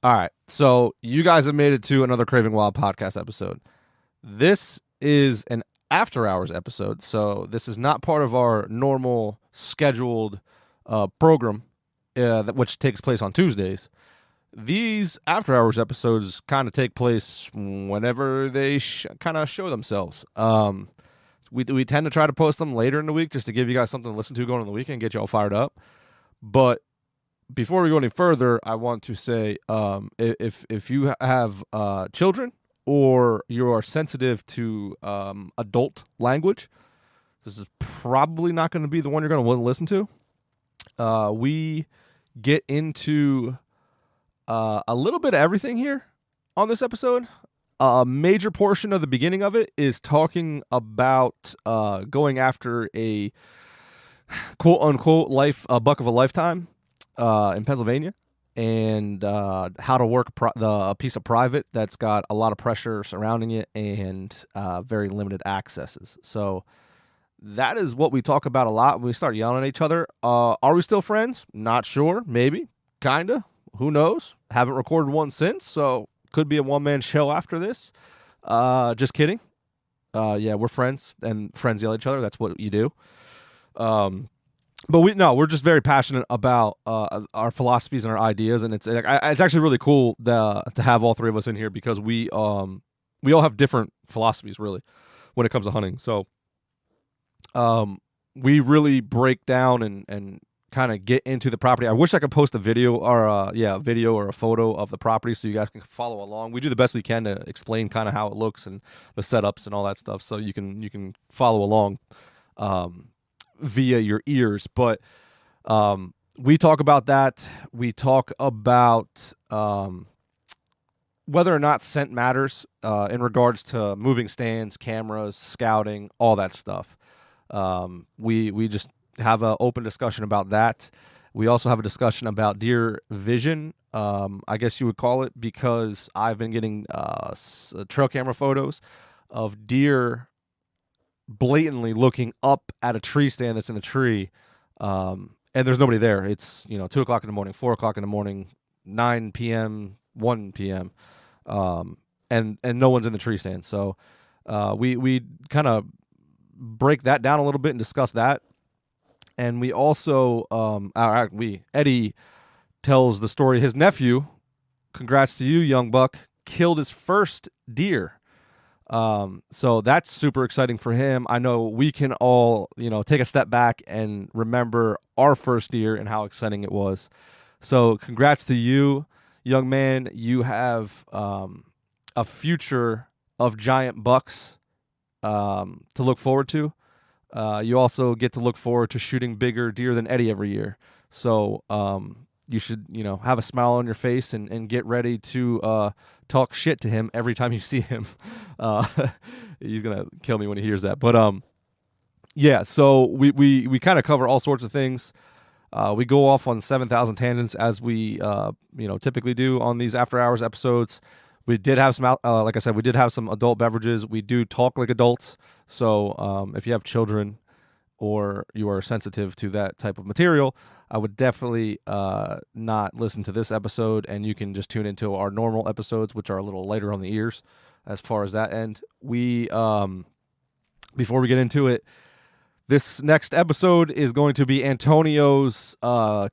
All right. So you guys have made it to another Craving Wild podcast episode. This is an after hours episode. So this is not part of our normal scheduled program, which takes place on Tuesdays. These after hours episodes kind of take place whenever they kind of show themselves. We tend to try to post them later in the week just to give you guys something to listen to going on the weekend, get you all fired up. But before we go any further, I want to say if you have children or you are sensitive to adult language, this is probably not going to be the one you're going to want to listen to. We get into a little bit of everything here on this episode. A major portion of the beginning of it is talking about going after a quote unquote a buck of a lifetime in Pennsylvania, and how to work a piece of private that's got a lot of pressure surrounding it and very limited accesses. So that is what we talk about a lot when we start yelling at each other. Are we still friends? Not sure. Maybe. Kinda. Who knows? Haven't recorded one since, so could be a one-man show after this. Just kidding. Yeah, we're friends, and friends yell at each other. That's what you do. But we're just very passionate about our philosophies and our ideas, and it's actually really cool to have all three of us in here because we all have different philosophies really when it comes to hunting. So we really break down and kind of get into the property. I wish I could post a video or a photo of the property so you guys can follow along. We do the best we can to explain kind of how it looks and the setups and all that stuff, so you can follow along via your ears. But we talk about that. We talk about whether or not scent matters in regards to moving stands, cameras, scouting, all that stuff. We just have an open discussion about that. We also have a discussion about deer vision, I guess you would call it, because I've been getting trail camera photos of deer blatantly looking up at a tree stand that's in the tree, and there's nobody there. It's 2:00 in the morning, 4:00 in the morning, 9 p.m., 1 p.m., and no one's in the tree stand. So we kind of break that down a little bit and discuss that. And we also Eddie tells the story. His nephew, congrats to you, young buck, killed his first deer. So that's super exciting for him. I know we can all, take a step back and remember our first deer and how exciting it was. So congrats to you, young man. You have a future of giant bucks to look forward to. You also get to look forward to shooting bigger deer than Eddie every year. So you should, have a smile on your face and get ready to talk shit to him every time you see him. He's gonna kill me when he hears that. But yeah. So we kind of cover all sorts of things. We go off on 7,000 tangents as we typically do on these after hours episodes. We did have some, like I said, we did have some adult beverages. We do talk like adults. So if you have children or you are sensitive to that type of material, I would definitely not listen to this episode, and you can just tune into our normal episodes, which are a little lighter on the ears as far as that end. We, before we get into it, this next episode is going to be Antonio's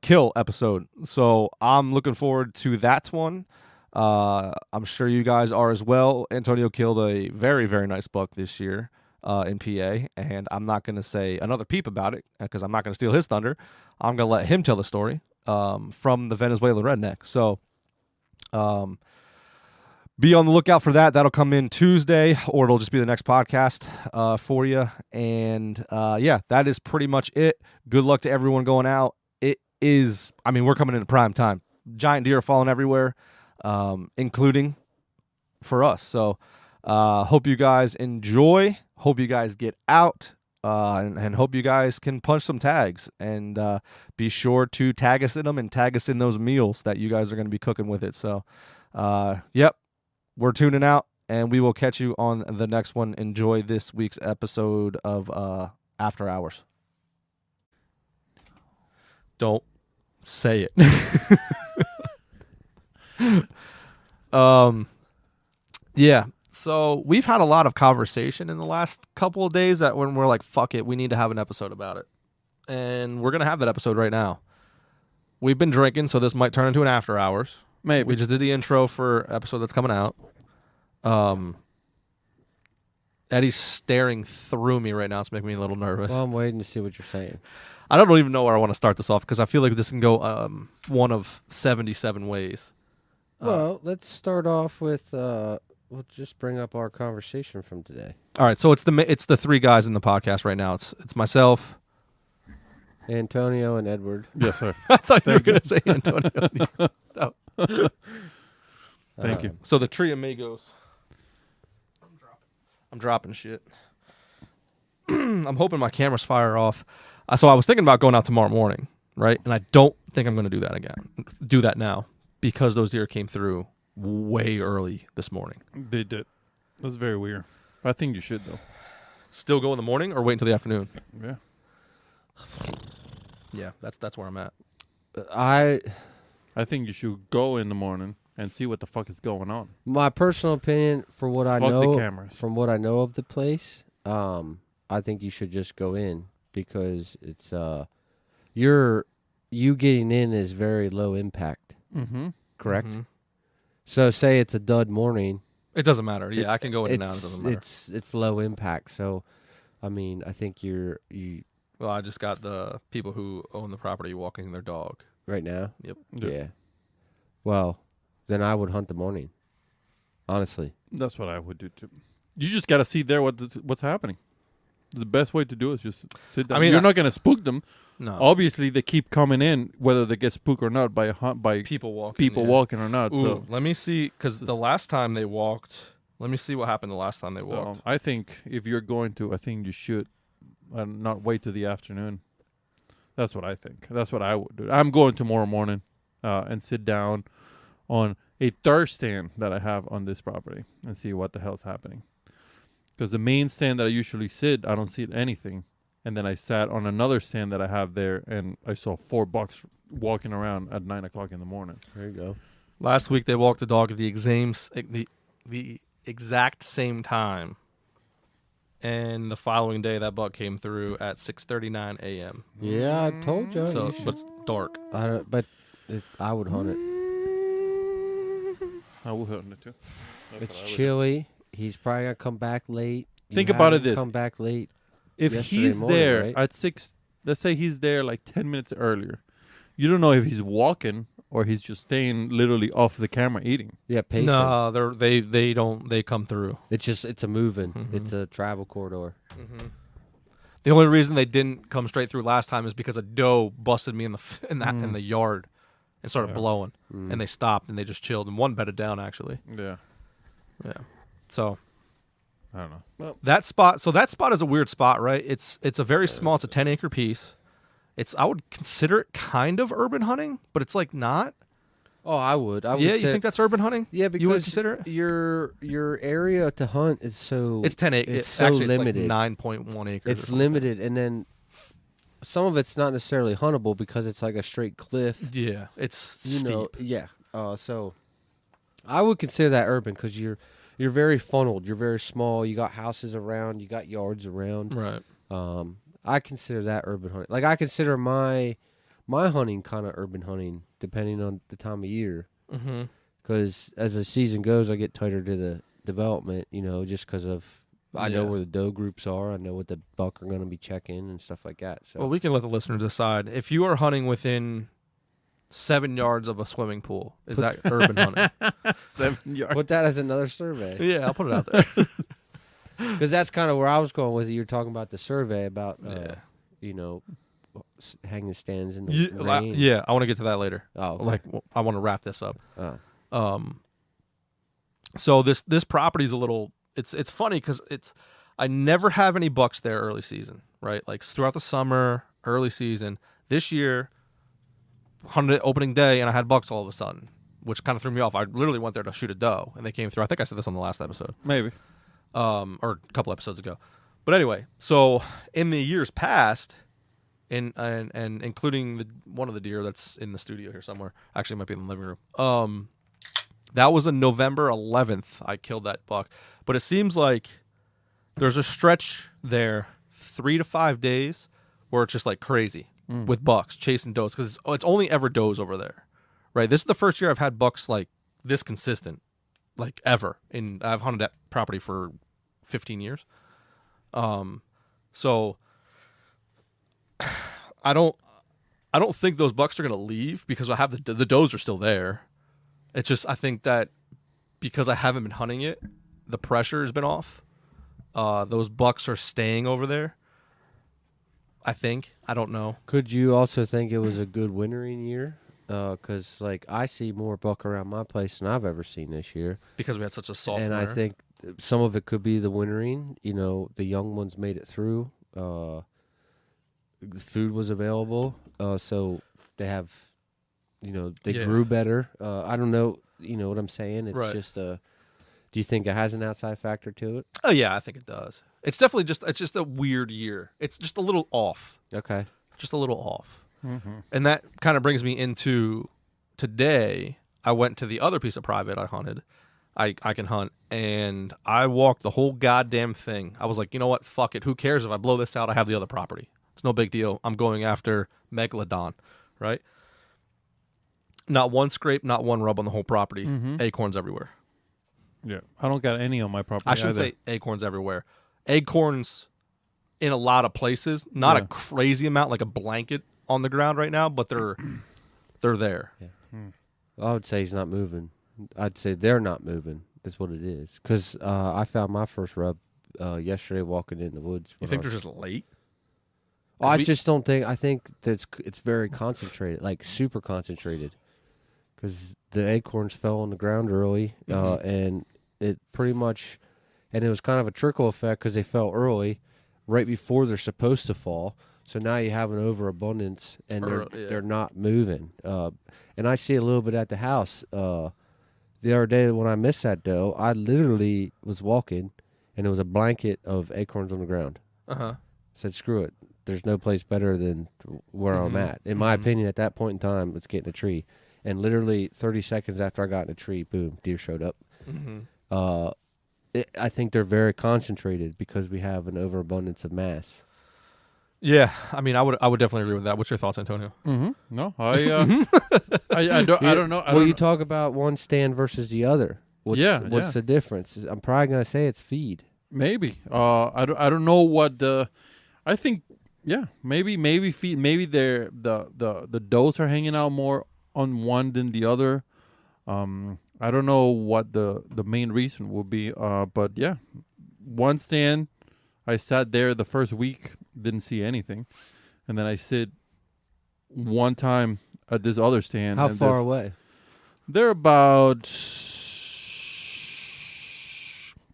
kill episode. So I'm looking forward to that one. I'm sure you guys are as well. Antonio killed a very, very nice buck this year in PA, and I'm not going to say another peep about it because I'm not going to steal his thunder. I'm going to let him tell the story from the Venezuela redneck. So be on the lookout for that. That'll come in Tuesday, or it'll just be the next podcast for you. And yeah, that is pretty much it. Good luck to everyone going out. It is, we're coming into prime time. Giant deer are falling everywhere, including for us. So hope you guys enjoy. Hope you guys get out, and hope you guys can punch some tags. And be sure to tag us in them and tag us in those meals that you guys are going to be cooking with it. So, yep, we're tuning out, and we will catch you on the next one. Enjoy this week's episode of After Hours. Don't say it. Yeah. So we've had a lot of conversation in the last couple of days that when we're like, fuck it, we need to have an episode about it. And we're going to have that episode right now. We've been drinking, so this might turn into an after hours. Maybe. We just did the intro for episode that's coming out. Eddie's staring through me right now. It's making me a little nervous. Well, I'm waiting to see what you're saying. I don't even know where I want to start this off because I feel like this can go one of 77 ways. Well, let's start off with we'll just bring up our conversation from today. All right, so it's the three guys in the podcast right now. It's myself, Antonio and Edward. Yes, sir. I thought you were going to say Antonio. No. Thank you. So the Tree Amigos. I'm dropping shit. I'm hoping my cameras fire off. So I was thinking about going out tomorrow morning, right? And I don't think I'm going to do that again. Do that now because those deer came through way early this morning. They did. That's very weird. I think you should, though. Still go in the morning or wait until the afternoon? Yeah. Yeah, that's where I'm at. I think you should go in the morning and see what the fuck is going on. My personal opinion, for what I Fuck know, the cameras. from what I know of the place, I think you should just go in because it's you getting in is very low impact. Mm-hmm. Correct. Mm-hmm. So say it's a dud morning. It doesn't matter. Yeah, I can go in and out. It doesn't matter. It's low impact. So, I mean, I think you Well, I just got the people who own the property walking their dog. right now. Yep. Yeah. Well, then I would hunt the morning. Honestly. That's what I would do, too. You just got to see there what's happening. The best way to do it is just sit down. I mean, you're not going to spook them. No. Obviously, they keep coming in, whether they get spooked or not, by People walking. people yeah. walking or not. Ooh, So let me see, because the last time they walked, let me see what happened the last time they walked. I think if you're going to, I think you should not wait till the afternoon. That's what I think. That's what I would do. I'm going tomorrow morning and sit down on a third stand that I have on this property and see what the hell's happening. Because the main stand that I usually sit, I don't see anything. And then I sat on another stand that I have there, and I saw 4 bucks walking around at 9 o'clock in the morning. There you go. Last week they walked the dog at the exact same time. And the following day, that buck came through at 6:39 a.m. Yeah, I told you. So, but it's dark. I would hunt it. I will hunt it too. That's It's what I would do. chilly. He's probably gonna come back late. Think about had it him this. Come back late. If yesterday he's morning, there right? at 6, let's say he's there like 10 minutes earlier. You don't know if he's walking or he's just staying literally off the camera eating. Yeah, patient. No, they come through. It's a moving. Mhm. It's a travel corridor. Mm-hmm. The only reason they didn't come straight through last time is because a doe busted me in the yard and started blowing, and they stopped and they just chilled, and one bedded down actually. Yeah. Yeah. So I don't know. that spot is a weird spot, right? It's a very small. It's a 10-acre piece. I would consider it kind of urban hunting, but it's like not. Oh, I would. Yeah, you think that's urban hunting? Yeah, you would because consider it. your area to hunt is so It's 10 acres. It's so actually, limited. It's like 9.1 acres. It's limited, and then some of it's not necessarily huntable because it's like a straight cliff. Yeah, it's steep. Yeah. So I would consider that urban because you're very funneled. You're very small. You got houses around. You got yards around. Right. I consider that urban hunting. Like I consider my hunting kind of urban hunting, depending on the time of year. Mm-hmm. Because as the season goes, I get tighter to the development. Just because of I know where the doe groups are. I know what the buck are going to be checking and stuff like that. So Well, we can let the listener decide. If you are hunting within 7 yards of a swimming pool, is that urban hunting? 7 yards. put that as another survey. Yeah, I'll put it out there. Because that's kind of where I was going with it. You're talking about the survey about, hanging stands in the rain. Yeah, I want to get to that later. Oh, okay. Like, I want to wrap this up. So this property is a little. It's funny because I never have any bucks there early season, right? Like throughout the summer, early season. This year, opening day, and I had bucks all of a sudden, which kind of threw me off. I literally went there to shoot a doe, and they came through. I think I said this on the last episode. Maybe. Or a couple episodes ago. But anyway, so in the years past, and including one of the deer that's in the studio here somewhere, actually it might be in the living room. That was on November 11th. I killed that buck. But it seems like there's a stretch there, 3 to 5 days, where it's just like crazy with bucks chasing does because it's only ever does over there, right? This is the first year I've had bucks like this consistent, like ever. And I've hunted that property for 15 years. So I don't think those bucks are gonna leave because I have the does are still there. It's just I think that because I haven't been hunting it, the pressure has been off. Those bucks are staying over there. I think. I don't know. Could you also think it was a good wintering year? Because like I see more buck around my place than I've ever seen this year. Because we had such a soft and winter. I think some of it could be the wintering. You know, the young ones made it through. Food was available, so they have, you know, they grew better. I don't know, you know what I'm saying? It's just do you think it has an outside factor to it? Oh yeah, I think it does. It's definitely just a weird year. It's just a little off. Okay. Just a little off. Mm-hmm. And that kind of brings me into today. I went to the other piece of private I hunted. I can hunt, and I walked the whole goddamn thing. I was like, you know what? Fuck it. Who cares if I blow this out? I have the other property. It's no big deal. I'm going after Megalodon, right? Not one scrape, not one rub on the whole property. Mm-hmm. Acorns everywhere. Yeah, I don't got any on my property. I shouldn't say acorns everywhere. Acorns in a lot of places. Not a crazy amount, like a blanket on the ground right now, but they're there. Yeah. I would say he's not moving. I'd say they're not moving. That's what it is. Because I found my first rub yesterday walking in the woods. You think they're just late? I just don't think. I think that it's very concentrated, like super concentrated. Because the acorns fell on the ground early, and it pretty much, and it was kind of a trickle effect because they fell early, right before they're supposed to fall. So now you have an overabundance, and they're not moving. And I see a little bit at the house. The other day when I missed that doe, I literally was walking, and there was a blanket of acorns on the ground. Said, screw it. There's no place better than where I'm at. In my opinion, at that point in time, let's get in a tree. And literally 30 seconds after I got in a tree, boom, deer showed up. I think they're very concentrated because we have an overabundance of mass. Yeah, I mean, I would definitely agree with that. What's your thoughts, Antonio? No, I don't know. You talk about one stand versus the other. What's the difference? I'm probably gonna say it's feed. Maybe. I don't know what the. I think maybe feed. Maybe they're the does are hanging out more on one than the other. I don't know what the main reason would be. But yeah, one stand. I sat there the first week, didn't see anything, and then I sit one time at this other stand. How far away? They're about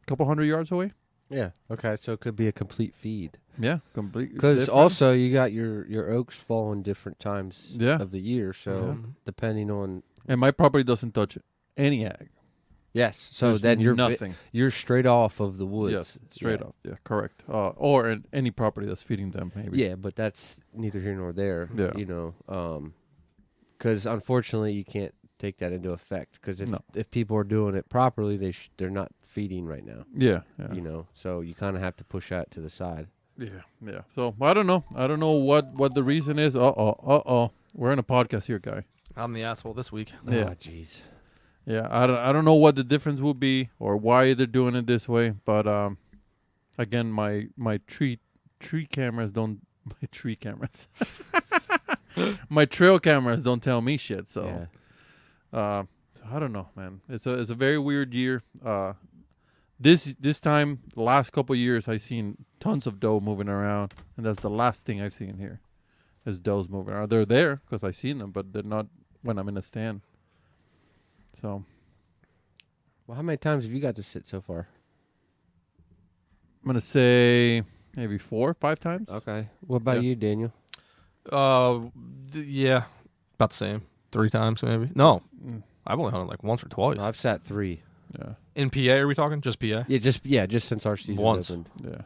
a couple 100 yards away. Yeah. Okay. So it could be a complete feed. Yeah, complete. Because also you got your oaks falling different times of the year. So depending on. And my property doesn't touch any ag. Yes. So there's then you're nothing. You're straight off of the woods. Yes, straight off. Yeah, correct. Or in any property that's feeding them, maybe. Yeah, but that's neither here nor there. Yeah. You know, because unfortunately you can't take that into effect. Because if people are doing it properly, they're not feeding right now. Yeah. You know, so you kind of have to push that to the side. Yeah. So I don't know. I don't know what the reason is. We're in a podcast here, guy. I'm the asshole this week. Yeah. Oh, jeez. Yeah, I don't know what the difference will be or why they're doing it this way, but again, my tree cameras don't my trail cameras don't tell me shit. So, I don't know, man. It's a very weird year. This time, the last couple of years, I've seen tons of doe moving around, and that's the last thing I've seen here, is does moving around. They're there because I've seen them, but they're not when I'm in a stand. So, well, how many times have you got to sit so far? I'm gonna say maybe 4 or 5 times. Okay. What about you, Daniel? Yeah, about the same. 3 times maybe. No, I've only hunted like once or twice. I've sat 3. Yeah. In PA, are we talking just PA? Yeah, just since our season once. opened. Yeah.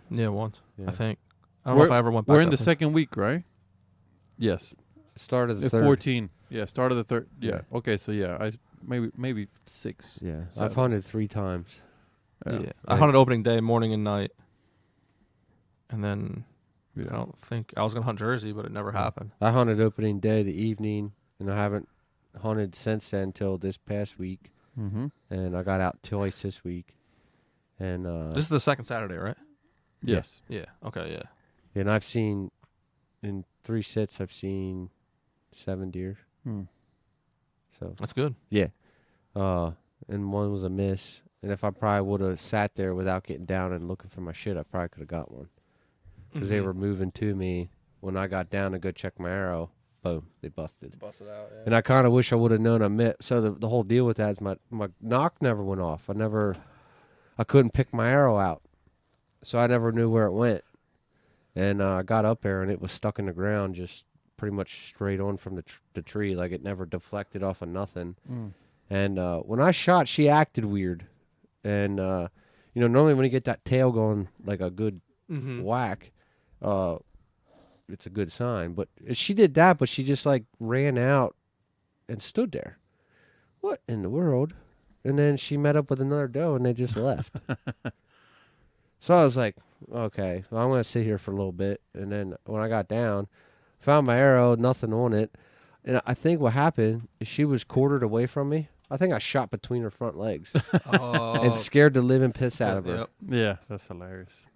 Yeah, once. Yeah. I think. I don't know if I ever went back. We're in the second week, right? Yes. Start of the third. 14. Yeah, start of the third. Yeah. Okay, so yeah, I maybe 6. Yeah, 7. I've hunted 3 times. Yeah. I hunted opening day, morning and night. And then I don't think I was going to hunt Jersey, but it never happened. I hunted opening day the evening, and I haven't hunted since then until this past week. Mm-hmm. And I got out twice this week. And This is the second Saturday, right? Yes. Yeah. Okay, yeah. and I've seen in 3 sits, I've seen 7 deer. So That's good. yeah, and one was a miss. And if I probably would have sat there without getting down and looking for my shit, I probably could have got one. Because they were moving to me. When I got down to go check my arrow, boom, they busted. Busted out, yeah. And I kind of wish I would have known I missed. So the whole deal with that is my knock never went off. I couldn't pick my arrow out. So I never knew where it went. And I got up there and it was stuck in the ground, just pretty much straight on from the tree. Like it never deflected off of nothing. And when I shot, she acted weird. And, normally when you get that tail going like a good whack, it's a good sign. But she did that, but she just like ran out and stood there. What in the world? And then she met up with another doe and they just left. So I was like, okay, well, I'm going to sit here for a little bit. And then when I got down, found my arrow, nothing on it. And I think what happened is she was quartered away from me. I think I shot between her front legs and scared the living piss out of her. Yep. Yeah, that's hilarious.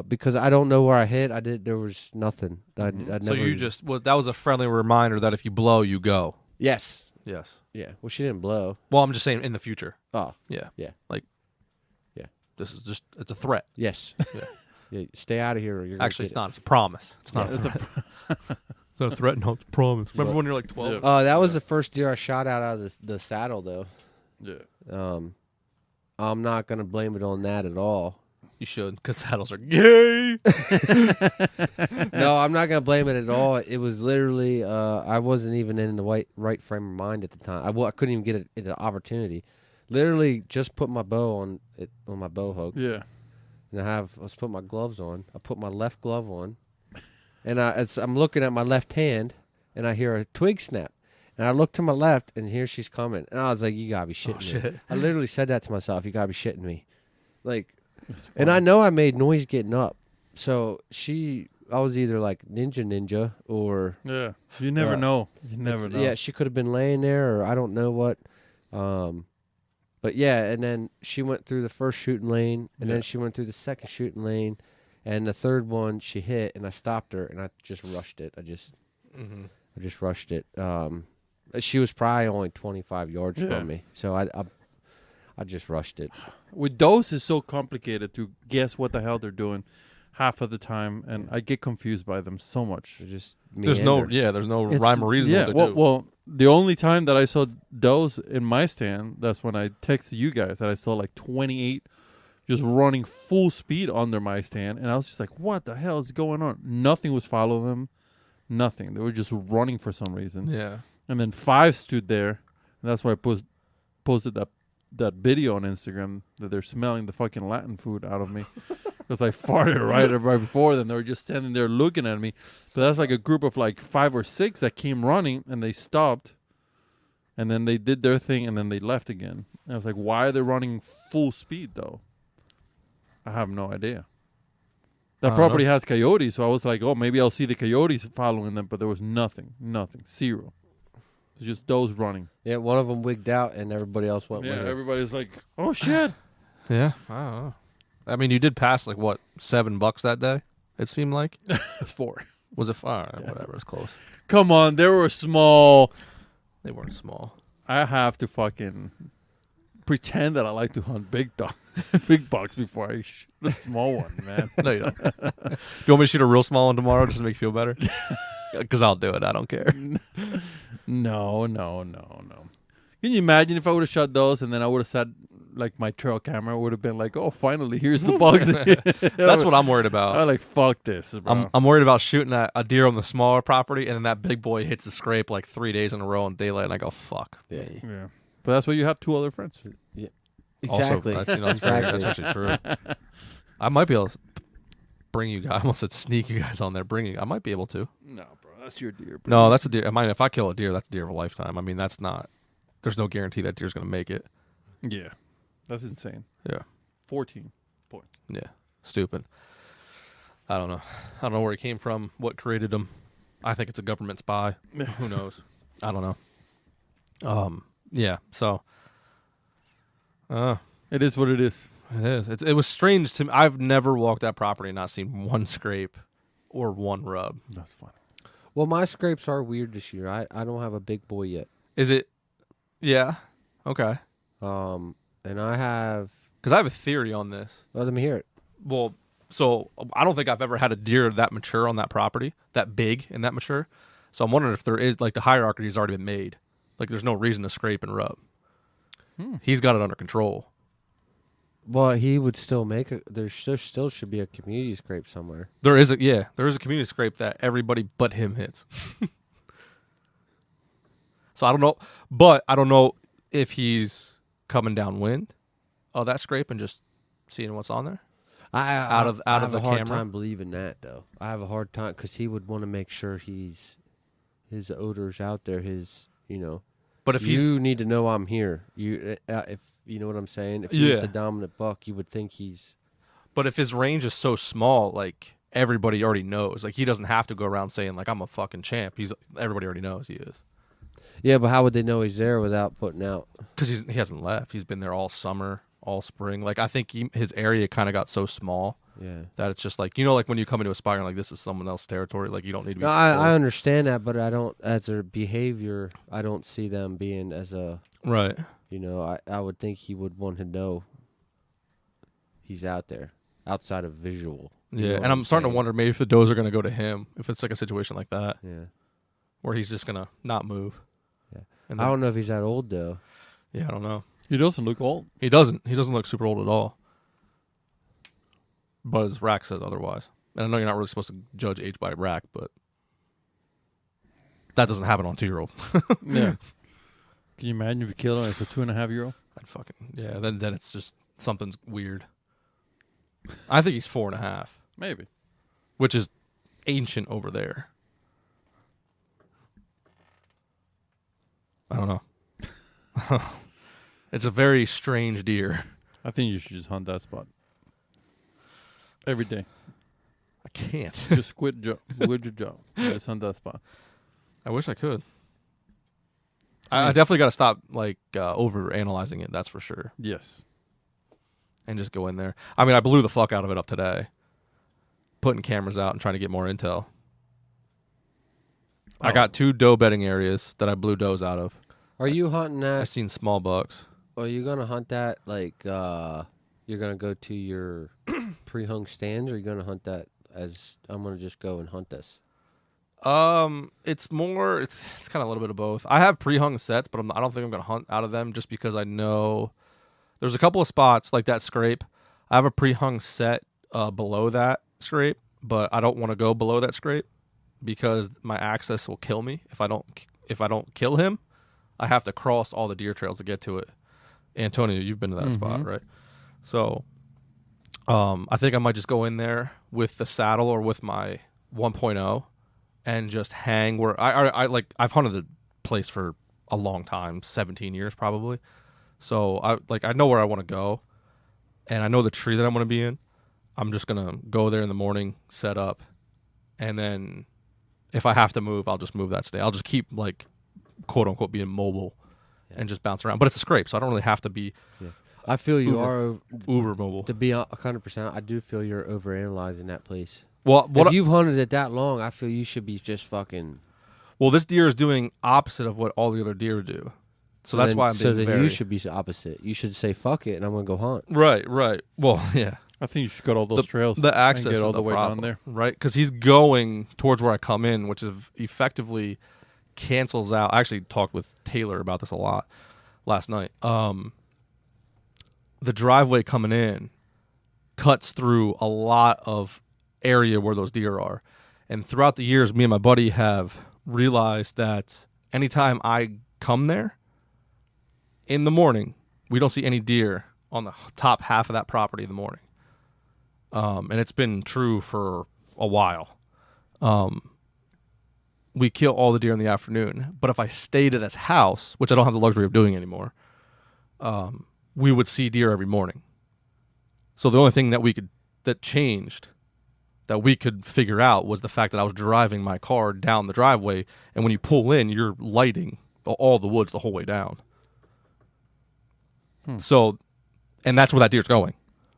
Because I don't know where I hit. There was nothing. I'd So never. you just that was a friendly reminder that if you blow, you go. Yes. Yes. Yeah. Well, she didn't blow. Well, I'm just saying in the future. Oh. Yeah. Yeah. Like. Yeah. This is just it's a threat. Yes. Yeah. Yeah. Stay out of here. Or you're Actually, it's not. It's a promise. It's not. Yeah, a threat. It's not a threat. No, it's a promise. Remember when you're like 12? Yeah. That was the first deer I shot out of the saddle, though. Yeah. I'm not gonna blame it on that at all. You should, because saddles are gay. No, I'm not gonna blame it at all. It was literally I wasn't even in the right frame of mind at the time. I couldn't even get an opportunity. Literally, just put my bow on my bow hook. Yeah. And I was putting my gloves on. I put my left glove on, and I'm looking at my left hand, and I hear a twig snap. And I look to my left, and here she's coming. And I was like, you got to be shitting me. Shit. I literally said that to myself. You got to be shitting me. Like, and I know I made noise getting up. So I was either like ninja or. Yeah. You never know. You never know. Yeah, she could have been laying there or I don't know what. But yeah, and then she went through the first shooting lane, and then she went through the second shooting lane. And the third one she hit, and I stopped her, and I just rushed it. I just rushed it. She was probably only 25 yards from me, so I just rushed it. With those, it's so complicated to guess what the hell they're doing half of the time, and I get confused by them so much. There's no rhyme or reason. Yeah, what they do. well, the only time that I saw does in my stand, that's when I texted you guys that I saw like 28 just running full speed under my stand, and I was just like, what the hell is going on? Nothing was following them. Nothing. They were just running for some reason. Yeah. And then 5 stood there, and that's why I posted that video on Instagram that they're smelling the fucking Latin food out of me. Because I farted right before them. They were just standing there looking at me. So that's like a group of like 5 or 6 that came running, and they stopped. And then they did their thing, and then they left again. And I was like, why are they running full speed, though? I have no idea. That property has coyotes, so I was like, oh, maybe I'll see the coyotes following them, but there was nothing, zero. It's just those running. Yeah, one of them wigged out, and everybody else went with her. Everybody's like, oh, shit. Yeah. I don't know. I mean, you did pass like, what, $7 that day, it seemed like? 4. Was it 5? Whatever, it was close. Come on, they were small. They weren't small. I have to fucking pretend that I like to hunt big bucks before I shoot a small one, man. No, you don't. Do you want me to shoot a real small one tomorrow just to make you feel better? Because I'll do it. I don't care. No. Can you imagine if I would have shot those and then I would have said, like, my trail camera would have been like, oh, finally, here's the bugs. That's what I'm worried about. I'm like, fuck this, bro. I'm worried about shooting a deer on the smaller property, and then that big boy hits the scrape like 3 days in a row in daylight, and I go, fuck. Yeah. But that's why you have 2 other friends. Yeah. Exactly. Also, that's actually true. I might be able to bring you guys. I almost said sneak you guys on there. I might be able to. No, bro. That's your deer. Bro. No, that's a deer. I mean, if I kill a deer, that's a deer of a lifetime. I mean, that's not. There's no guarantee that deer's gonna make it. Yeah, that's insane. Yeah. 14 points. Yeah. Stupid. I don't know. I don't know where he came from. What created him? I think it's a government spy. Who knows? I don't know. Yeah. So. It is what it is. It is. It was strange to me. I've never walked that property and not seen one scrape or one rub. That's funny. Well, my scrapes are weird this year. I don't have a big boy yet. Is it? Yeah. Okay. And I have. Because I have a theory on this. Let me hear it. Well, so I don't think I've ever had a deer that mature on that property, that big and that mature. So I'm wondering if there is, like, the hierarchy has already been made. Like, there's no reason to scrape and rub. He's got it under control. Well, he would still make a. There still should be a community scrape somewhere. There is a community scrape that everybody but him hits. So I don't know, but I don't know if he's coming downwind of that scrape and just seeing what's on there. I out of have the a hard camera? time believing that though. I have a hard time because he would want to make sure his odor's out there. But if You need to know I'm here. If you know what I'm saying. If he's the dominant buck, you would think he's. But if his range is so small, like, everybody already knows. Like, he doesn't have to go around saying, like, I'm a fucking champ. Everybody already knows he is. Yeah, but how would they know he's there without putting out? Because he hasn't left. He's been there all summer, all spring. Like, I think his area kind of got so small that it's just like, like when you come into a spot and like, this is someone else's territory. Like, you don't need to be. No, I understand that, but I don't. As a behavior, I don't see them being as a. Right. I would think he would want to know he's out there, outside of visual. Yeah, and I'm starting to wonder maybe if the does are going to go to him, if it's like a situation like that. Yeah. Where he's just going to not move. Yeah. And I don't know if he's that old, though. Yeah, I don't know. He doesn't look old. He doesn't look super old at all. But his rack says otherwise. And I know you're not really supposed to judge age by rack, but that doesn't happen on 2-year-old. Yeah. Can you imagine if you killed like a 2.5-year-old? I'd then it's just something's weird. I think he's 4.5. Maybe. Which is ancient over there. I don't know. It's a very strange deer. I think you should just hunt that spot. Every day. I can't. Just quit your job. Just hunt that spot. I wish I could. I definitely got to stop over analyzing it. That's for sure. Yes. And just go in there. I mean, I blew the fuck out of it up today, putting cameras out and trying to get more intel. I got 2 doe bedding areas that I blew does out of. Are you hunting that? I seen small bucks. Are you gonna hunt that you're gonna go to your pre-hung stands, or are you gonna hunt that as I'm gonna just go and hunt this? It's kind of a little bit of both. I have pre-hung sets, but I don't think I'm gonna hunt out of them just because I know there's a couple of spots like that scrape. I have a pre-hung set below that scrape, but I don't want to go below that scrape because my access will kill me if I don't kill him. I have to cross all the deer trails to get to it. Antonio, you've been to that spot, right? So, I think I might just go in there with the saddle or with my 1.0 and just hang where I've hunted the place for a long time, 17 years probably. So I know where I want to go, and I know the tree that I'm going to be in. I'm just going to go there in the morning, set up, and then if I have to move, I'll just move that stand. I'll just keep quote unquote being mobile and just bounce around. But it's a scrape, so I don't really have to be. Yeah. I feel you are uber mobile. To be 100%, I do feel you're overanalyzing that place. Well, if you've hunted it that long, I feel you should be just fucking. Well, this deer is doing opposite of what all the other deer do, so that's why I'm being then you should be opposite. You should say fuck it, and I'm gonna go hunt. Right. Well, yeah. I think you should cut all those trails. The access and get all the way problem, down there, right? Because he's going towards where I come in, which is effectively cancels out. I actually talked with Taylor about this a lot last night. The driveway coming in cuts through a lot of area where those deer are, and throughout the years, me and my buddy have realized that anytime I come there in the morning, we don't see any deer on the top half of that property in the morning. And it's been true for a while. we kill all the deer in the afternoon. But if I stayed at his house, which I don't have the luxury of doing anymore, we would see deer every morning. So the only thing that changed that we could figure out was the fact that I was driving my car down the driveway, and when you pull in, you're lighting all the woods the whole way down. So, and that's where that deer's going,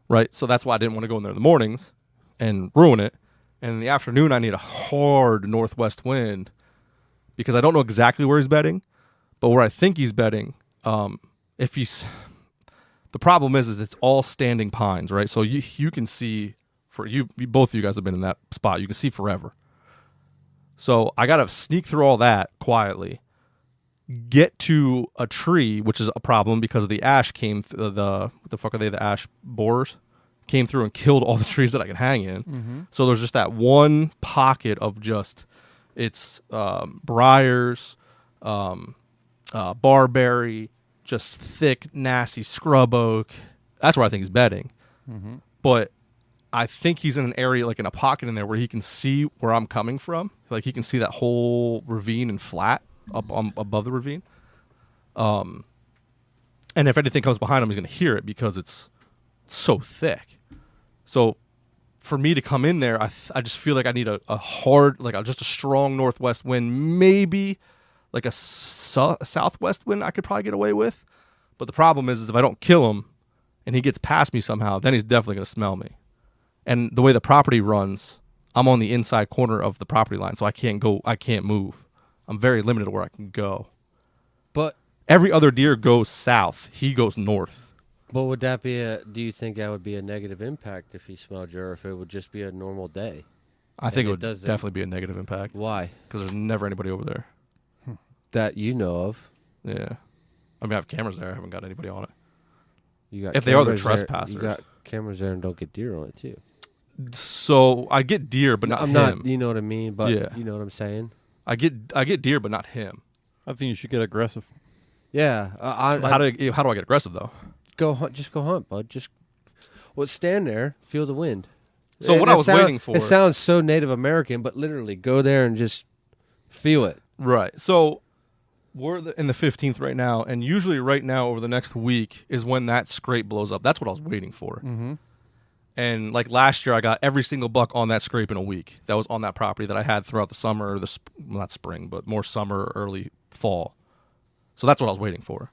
right? So that's why I didn't want to go in there in the mornings and ruin it. And in the afternoon, I need a hard northwest wind because I don't know exactly where he's bedding, but where I think he's bedding, if he's, the problem is it's all standing pines, right? So you can see, both of you guys have been in that spot. You can see forever. So I got to sneak through all that quietly, get to a tree, which is a problem because of the ash came through what the fuck are they? The ash borers came through and killed all the trees that I could hang in. Mm-hmm. So there's just that one pocket of just, it's briars, barberry, just thick, nasty scrub oak. That's where I think he's bedding. Mm-hmm. But I think he's in an area, like in a pocket in there where he can see where I'm coming from. Like he can see that whole ravine and flat up above the ravine. And if anything comes behind him, he's going to hear it because it's so thick. So for me to come in there, I just feel like I need a hard, just a strong northwest wind, maybe like a southwest wind I could probably get away with. But the problem is if I don't kill him and he gets past me somehow, then he's definitely going to smell me. And the way the property runs, I'm on the inside corner of the property line, so I can't move. I'm very limited where I can go. But every other deer goes south. He goes north. But would that be do you think that would be a negative impact if he smelled you, or if it would just be a normal day? I think it would definitely be a negative impact. Why? Because there's never anybody over there. That you know of. Yeah. I mean, I have cameras there. I haven't got anybody on it. You got if they are the trespassers. You got cameras there and don't get deer on it, too. So I get deer, but not him. You know what I mean? But yeah. You know what I'm saying? I get deer, but not him. I think you should get aggressive. Yeah. How do I get aggressive, though? Go hunt. Just go hunt, bud. Stand there, feel the wind. So and what I was waiting for. It sounds so Native American, but literally go there and just feel it. Right. So we're in the 15th right now, and usually right now over the next week is when that scrape blows up. That's what I was waiting for. Mm-hmm. And like last year, I got every single buck on that scrape in a week. That was on that property that I had throughout the summer, not spring, but more summer, early fall. So that's what I was waiting for.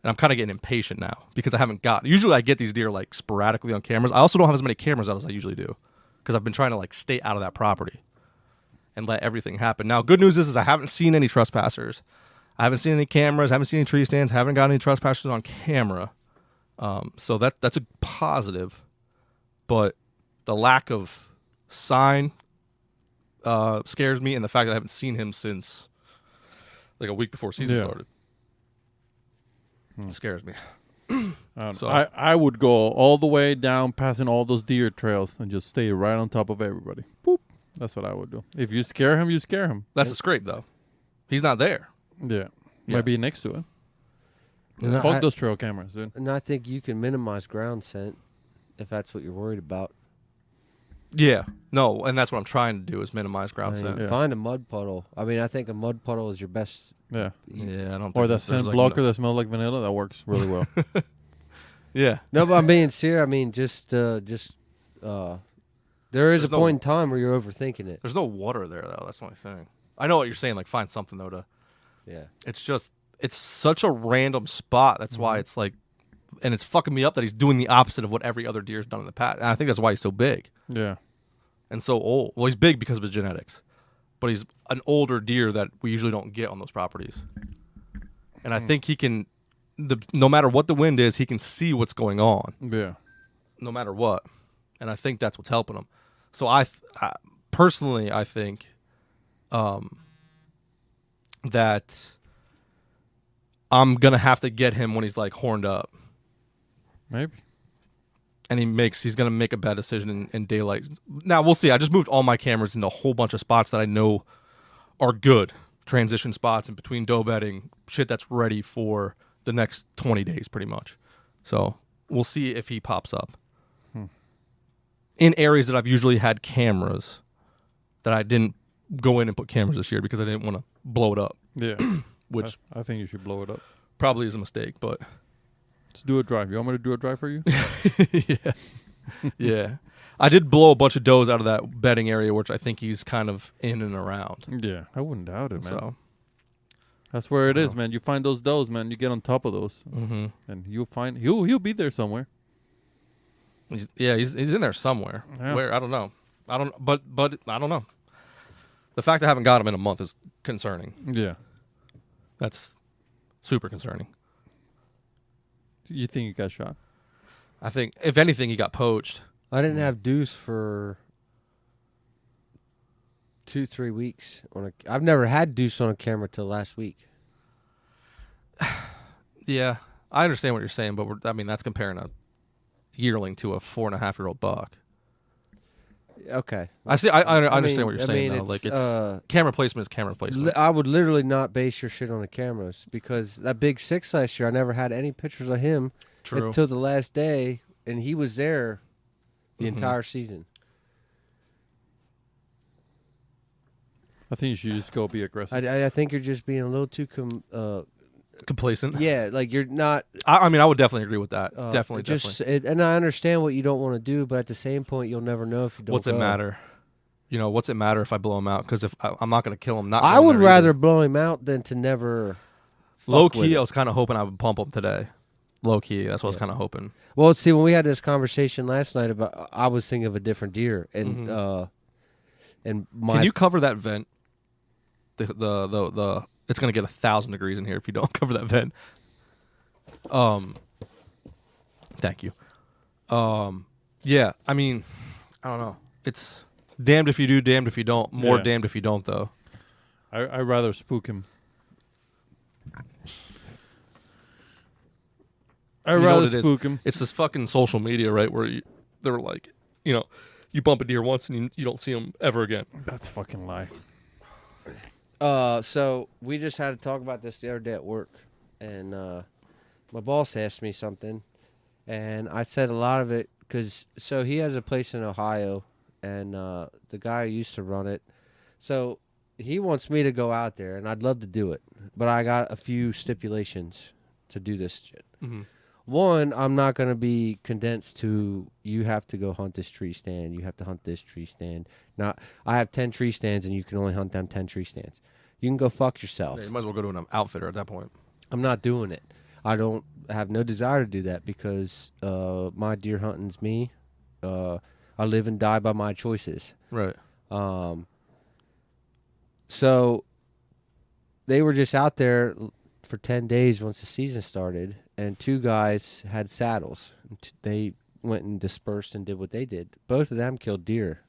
And I'm kind of getting impatient now because I haven't got. Usually I get these deer like sporadically on cameras. I also don't have as many cameras out as I usually do because I've been trying to like stay out of that property and let everything happen. Now, good news is I haven't seen any trespassers. I haven't seen any cameras. I haven't seen any tree stands. Haven't got any trespassers on camera. So that's a positive. But the lack of sign scares me, and the fact that I haven't seen him since like a week before season started. It scares me. So I would go all the way down, passing all those deer trails, and just stay right on top of everybody. Boop. That's what I would do. If you scare him, you scare him. That's a scrape, though. He's not there. Yeah. Might be next to it. Yeah. Fuck those trail cameras, dude. And I think you can minimize ground scent if that's what you're worried about. Yeah. No, and that's what I'm trying to do is minimize ground scent. Yeah. Find a mud puddle. I mean, I think a mud puddle is your best. Yeah. Yeah, I don't think or that scent blocker that smells like vanilla, that works really well. Yeah. No, but I'm being serious. I mean, there is a point in time where you're overthinking it. There's no water there, though. That's the only thing. I know what you're saying. Like, find something, though, to... Yeah. It's such a random spot. That's why it's like... And it's fucking me up that he's doing the opposite of what every other deer's done in the past. And I think that's why he's so big. Yeah. And so old. Well, he's big because of his genetics. But he's an older deer that we usually don't get on those properties. And I think he can... no matter what the wind is, he can see what's going on. Yeah. No matter what. And I think that's what's helping him. So I personally, I think that I'm going to have to get him when he's like horned up. Maybe. And he's going to make a bad decision in daylight. Now, we'll see. I just moved all my cameras into a whole bunch of spots that I know are good. Transition spots in between doe bedding. Shit that's ready for the next 20 days pretty much. So we'll see if he pops up. In areas that I've usually had cameras that I didn't go in and put cameras this year because I didn't want to blow it up, Yeah. which I think you should blow it up. probably is a mistake, but Let's do a drive. You want me to do a drive for you? yeah. Yeah. I did blow a bunch of does out of that bedding area, which I think he's kind of in and around. Yeah. I wouldn't doubt it, man. So, That's where it is, Wow. man. You find those does, man. You get on top of those, mm-hmm. and you'll find he'll be there somewhere. he's in there somewhere. Yeah. Where I don't know. But I don't know. The fact I haven't got him in a month is concerning. Yeah. That's super concerning. You think you got shot? I think if anything, he got poached. I didn't have deuce for 2-3 weeks. I've never had deuce on a camera till last week. Yeah, I understand what you're saying, but that's comparing a yearling to a 4.5-year-old buck. Okay. I see. I understand mean- what you're I saying. mean, Though. Like it's, it's camera placement is camera placement. I would literally not base your shit on the cameras because that big 6 last year, I never had any pictures of him True. until the last day, and he was there the Mhm. entire season. I think you should just go be aggressive. I think you're just being a little too Complacent. yeah, like you're not. I mean, I would definitely agree with that. Definitely. And I understand what you don't want to do, but at the same point, you'll never know if you don't. What's it go. matter? What's it matter if I blow him out? Because if I'm not going to kill him, not I going would there either. rather blow him out than to never. Low fuck with key, it. I was kind of hoping I would pump him today. Low key, that's what I was Yeah. kind of hoping. Well, see, when we had this conversation last night about, I was thinking of a different deer, and Mhm. and my. Can you cover that vent? The it's going to get 1,000 degrees in here if you don't cover that vent. Thank you. Yeah, I mean, I don't know. It's damned if you do, damned if you don't. More Yeah. damned if you don't, though. I'd rather spook him. I'd You know rather what it is? spook him. It's this fucking social media, right, where they were like, you bump a deer once and you don't see them ever again. That's fucking lie. So we just had to talk about this the other day at work, and my boss asked me something, and I said a lot of it because he has a place in Ohio, and the guy who used to run it, so he wants me to go out there, and I'd love to do it, but I got a few stipulations to do this shit. Mm-hmm. One, I'm not going to be condensed to you have to go hunt this tree stand. You have to hunt this tree stand. Now, I have 10 tree stands, and you can only hunt them 10 tree stands. You can go fuck yourself. You might as well go to an outfitter at that point. I'm not doing it. I have no desire to do that because my deer hunting's me. I live and die by my choices. Right. So they were just out there for 10 days once the season started, and 2 guys had saddles. They went and dispersed and did what they did. Both of them killed deer.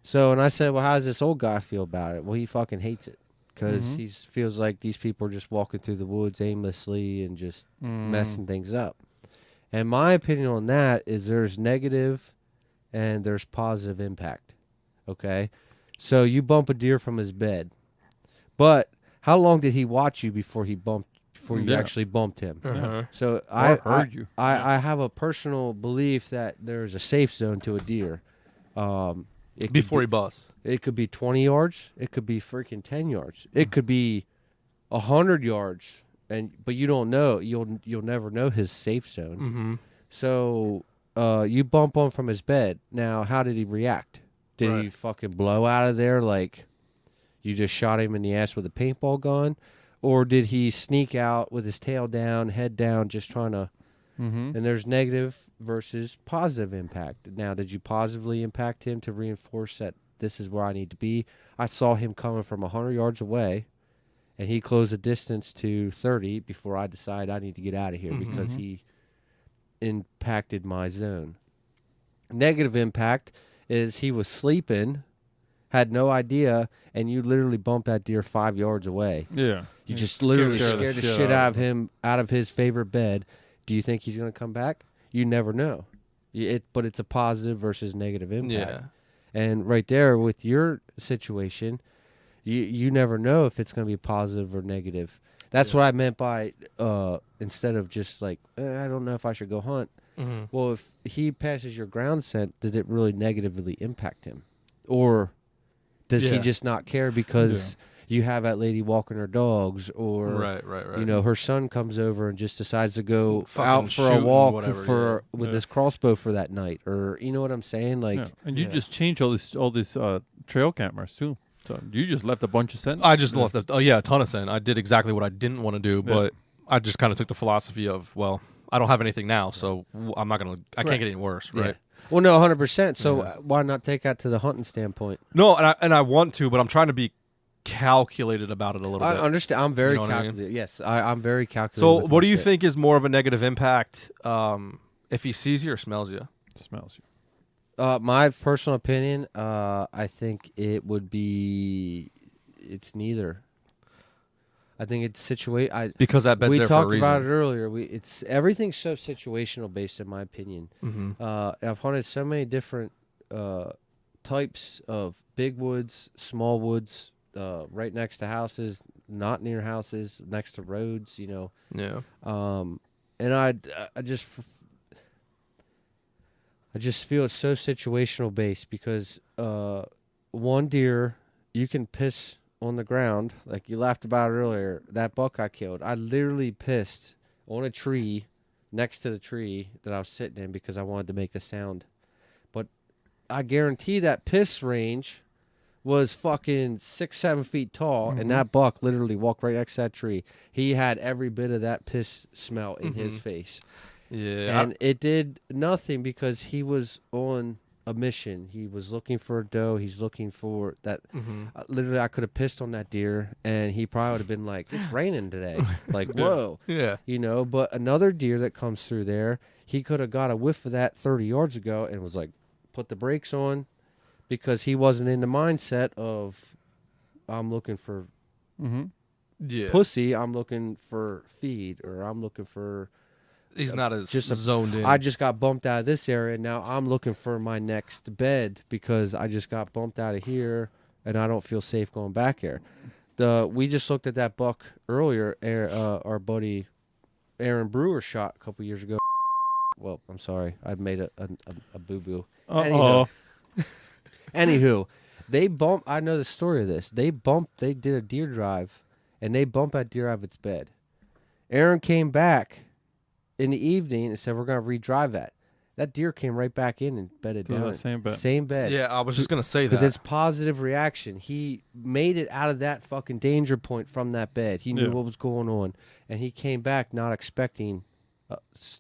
So, and I said, well, how does this old guy feel about it? Well, he fucking hates it because he feels like these people are just walking through the woods aimlessly and just messing things up. And my opinion on that is there's negative and there's positive impact. Okay? So you bump a deer from his bed. But how long did he watch you before you actually bumped him? Uh-huh. So Or heard you. I have a personal belief that there's a safe zone to a deer. Before he busts. It could be 20 yards. It could be freaking 10 yards. It could be 100 yards. But you don't know. You'll never know his safe zone. Mm-hmm. So you bump him from his bed. Now, how did he react? Did he fucking blow out of there like you just shot him in the ass with a paintball gun? Or did he sneak out with his tail down, head down, just trying to... And there's negative versus positive impact. Now, did you positively impact him to reinforce that this is where I need to be? I saw him coming from 100 yards away, and he closed the distance to 30 before I decide I need to get out of here because he impacted my zone. Negative impact is he was sleeping, had no idea, and you literally bumped that deer 5 yards away. Yeah. You just literally scared the shit out of him. him, out of his favorite bed. Do you think he's going to come back? You never know. But it's a positive versus negative impact. Yeah. And right there with your situation, you never know if it's going to be positive or negative. That's what I meant by instead of just like, I don't know if I should go hunt. Mm-hmm. Well, if he passes your ground scent, did it really negatively impact him? Or Does he Yeah. just not care because you have that lady walking her dogs, or Right. you know, her son comes over and just decides to go Fucking out for a shooting, walk whatever, with Yeah. his crossbow for that night, or you know what I'm saying? Like, Yeah. And you Yeah. just changed all these trail cameras too. So you just left a bunch of scent. I just left a ton of scent. I did exactly what I didn't want to do, Yeah. but I just kind of took the philosophy of, well, I don't have anything now, so I'm not gonna. I can't get any worse, yeah. right? Well, no, 100%. So Yeah. why not take that to the hunting standpoint? No, and I want to, but I'm trying to be calculated about it a little I bit. understand. I'm very You know what I mean? calculated. Yes, I'm very calculated. So, with what my do you shit. think is more of a negative impact, if he sees you or smells you? Smells you. My personal opinion, I think it would be. It's neither. I think it's Because that bed's we there talked for a about it reason. earlier. It's everything's so situational based, in my opinion. I've hunted so many different types of big woods, small woods, right next to houses, not near houses, next to roads. You know, Yeah. and I just feel it's so situational based because one deer you can piss on the ground, like you laughed about earlier. That buck I killed, I literally pissed on a tree next to the tree that I was sitting in because I wanted to make the sound. But I guarantee that piss range was fucking 6-7 feet tall, and that buck literally walked right next to that tree. He had every bit of that piss smell in his face. Yeah. And it did nothing because he was on a mission. He was looking for a doe. He's looking for that. Literally, I could have pissed on that deer, and he probably would have been like, "It's raining today." Like, whoa, Yeah. you know. But another deer that comes through there, he could have got a whiff of that 30 yards ago and was like, put the brakes on, because he wasn't in the mindset of, I'm looking for Yeah. pussy. I'm looking for feed, or I'm looking for. He's not as just a- zoned in. I just got bumped out of this area. Now I'm looking for my next bed because I just got bumped out of here and I don't feel safe going back here. We just looked at that buck earlier. Our buddy Aaron Brewer shot a couple years ago. Well, I'm sorry, I made a boo boo. Anywho, they bumped. I know the story of this. They did a deer drive, and they bumped that deer out of its bed. Aaron came back in the evening and said, "We're gonna redrive that." That deer came right back in and bedded To down. that same bed. Same bed. Yeah, I was just gonna say Because that. it's positive reaction. He made it out of that fucking danger point from that bed. He knew Yeah. what was going on, and he came back not expecting.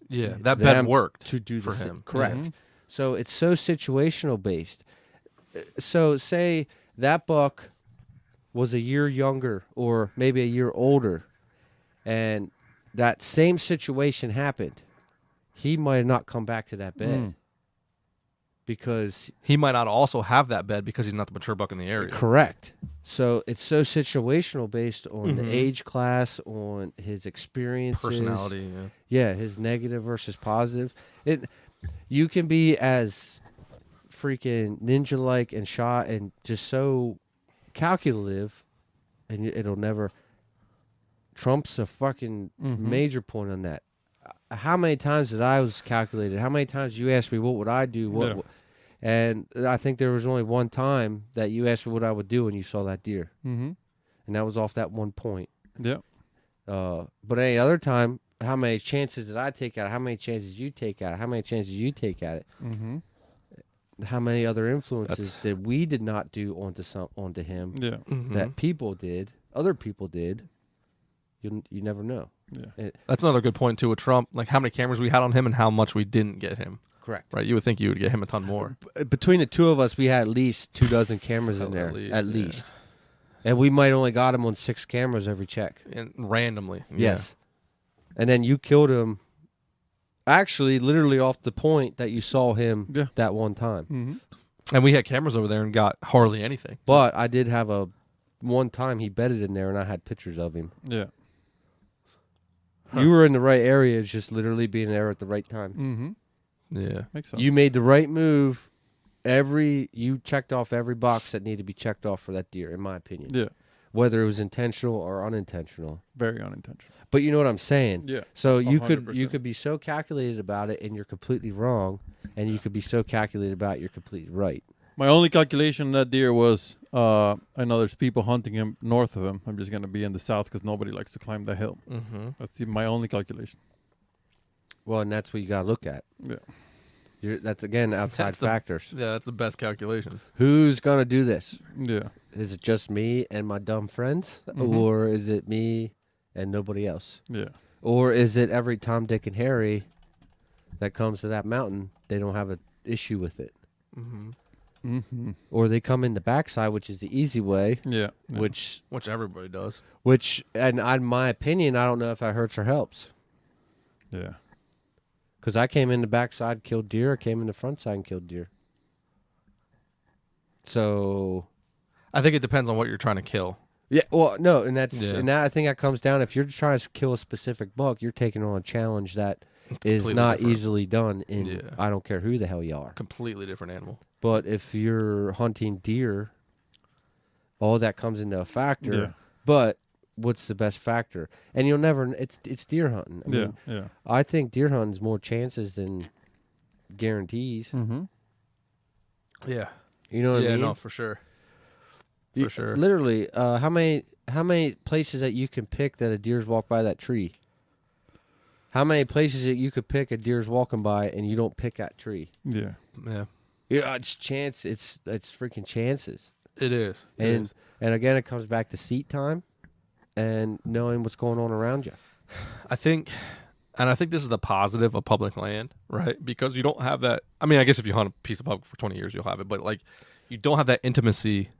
Yeah, that them bed worked to do for the him. Correct. So it's so situational based. So say that buck was a year younger or maybe a year older, and that same situation happened, he might not come back to that bed because He might not also have that bed because he's not the mature buck in the area. correct. So it's so situational based on the age class, on his experiences, Personality. Yeah. yeah, his negative versus positive. You can be as freaking ninja like and shot and just so calculative, and it'll never trumps a fucking major point on that. How many times did I was calculated? How many times you asked me what would I do? Yeah. And I think there was only one time that you asked me what I would do when you saw that deer, and that was off that one point. Yeah. But any other time, how many chances did I take at it? How many chances you take at it? How many chances you take at it? How many other influences that we did not do onto him Yeah. that people did, other people did? You never know. Yeah. That's another good point too with Trump. Like how many cameras we had on him and how much we didn't get him. Correct. Right? You would think you would get him a ton more. Between the two of us, we had at least 24 cameras in there. At least. And we might only got him on 6 cameras every check. And randomly. Yeah. Yes. And then you killed him actually literally off the point that you saw him that one time. And we had cameras over there and got hardly anything. But I did have one time he bedded in there and I had pictures of him. Yeah. You were in the right area, it's just literally being there at the right time. Yeah. Makes sense. You made the right move. You checked off every box that needed to be checked off for that deer, in my opinion. Yeah. Whether it was intentional or unintentional. Very unintentional. But you know what I'm saying? Yeah. So you 100%. could be so calculated about it and you're completely wrong, and you could be so calculated about it, you're completely right. My only calculation on that deer was, I know there's people hunting him north of him. I'm just going to be in the south because nobody likes to climb the hill. Mm-hmm. That's my only calculation. Well, and that's what you got to look at. Yeah. That's, again, outside factors. Yeah, that's the best calculation. Who's going to do this? Yeah. Is it just me and my dumb friends? Mhm. Or is it me and nobody else? Yeah. Or is it every Tom, Dick, and Harry that comes to that mountain, they don't have an issue with it? Mm-hmm. Mm-hmm. Or they come in the backside, which is the easy way, Yeah. which, everybody does. and in my opinion, I don't know if that hurts or helps. Yeah. Because I came in the backside, killed deer. I came in the front side and killed deer. So, I think it depends on what you're trying to kill. yeah, well, no, and that's Yeah. and that I think that comes down. If you're trying to kill a specific buck, you're taking on a challenge that is Completely not different. easily done. In Yeah. I don't care who the hell you are. Completely different animal. But if you're hunting deer, all that comes into a factor. Yeah. But what's the best factor? And you'll never. It's deer hunting. I mean, Yeah. I think deer hunting's more chances than guarantees. Mm-hmm. Yeah. You know what I mean? No, for sure. For sure. Literally, how many places that you can pick that a deer's walked by that tree? How many places that you could pick a deer's walking by and you don't pick that tree? Yeah. Yeah. You know, it's chance. It's freaking chances. It is. And again, it comes back to seat time and knowing what's going on around you. I think this is the positive of public land, right? Because you don't have that. I mean, I guess if you hunt a piece of public for 20 years, you'll have it. But like, you don't have that intimacy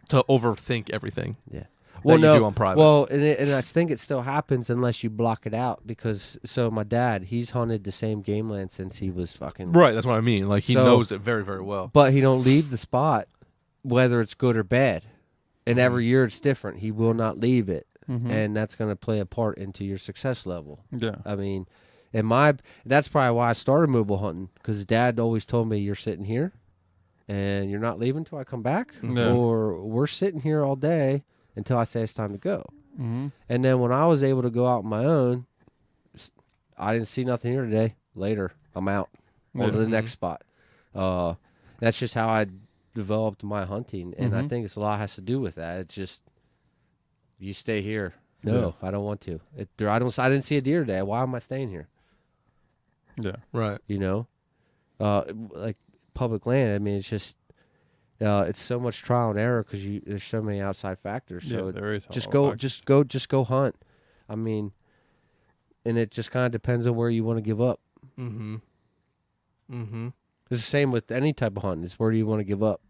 to overthink everything. Yeah. Well, you do on private. Well, and I think it still happens unless you block it out. Because so my dad, he's hunted the same game land since he was fucking right. That's what I mean. Like he knows it very, very well. But he don't leave the spot, whether it's good or bad. And every year it's different. He will not leave it, and that's going to play a part into your success level. Yeah. I mean, that's probably why I started mobile hunting, because Dad always told me, you're sitting here, and you're not leaving until I come back, Yeah. or we're sitting here all day until I say it's time to go. Mm-hmm. And then when I was able to go out on my own, I didn't see nothing here today. Later, I'm out on to the next spot. That's just how I developed my hunting, and I think it's a lot has to do with that. It's just you stay here. No, I don't want to. I didn't see a deer today. Why am I staying here? Yeah. Right. You know, like public land. I mean, it's just it's so much trial and error because there's so many outside factors. So there is. just go hunt. I mean, and it just kind of depends on where you want to give up. Mm-hmm. Mm-hmm. It's the same with any type of hunting. It's where do you want to give up?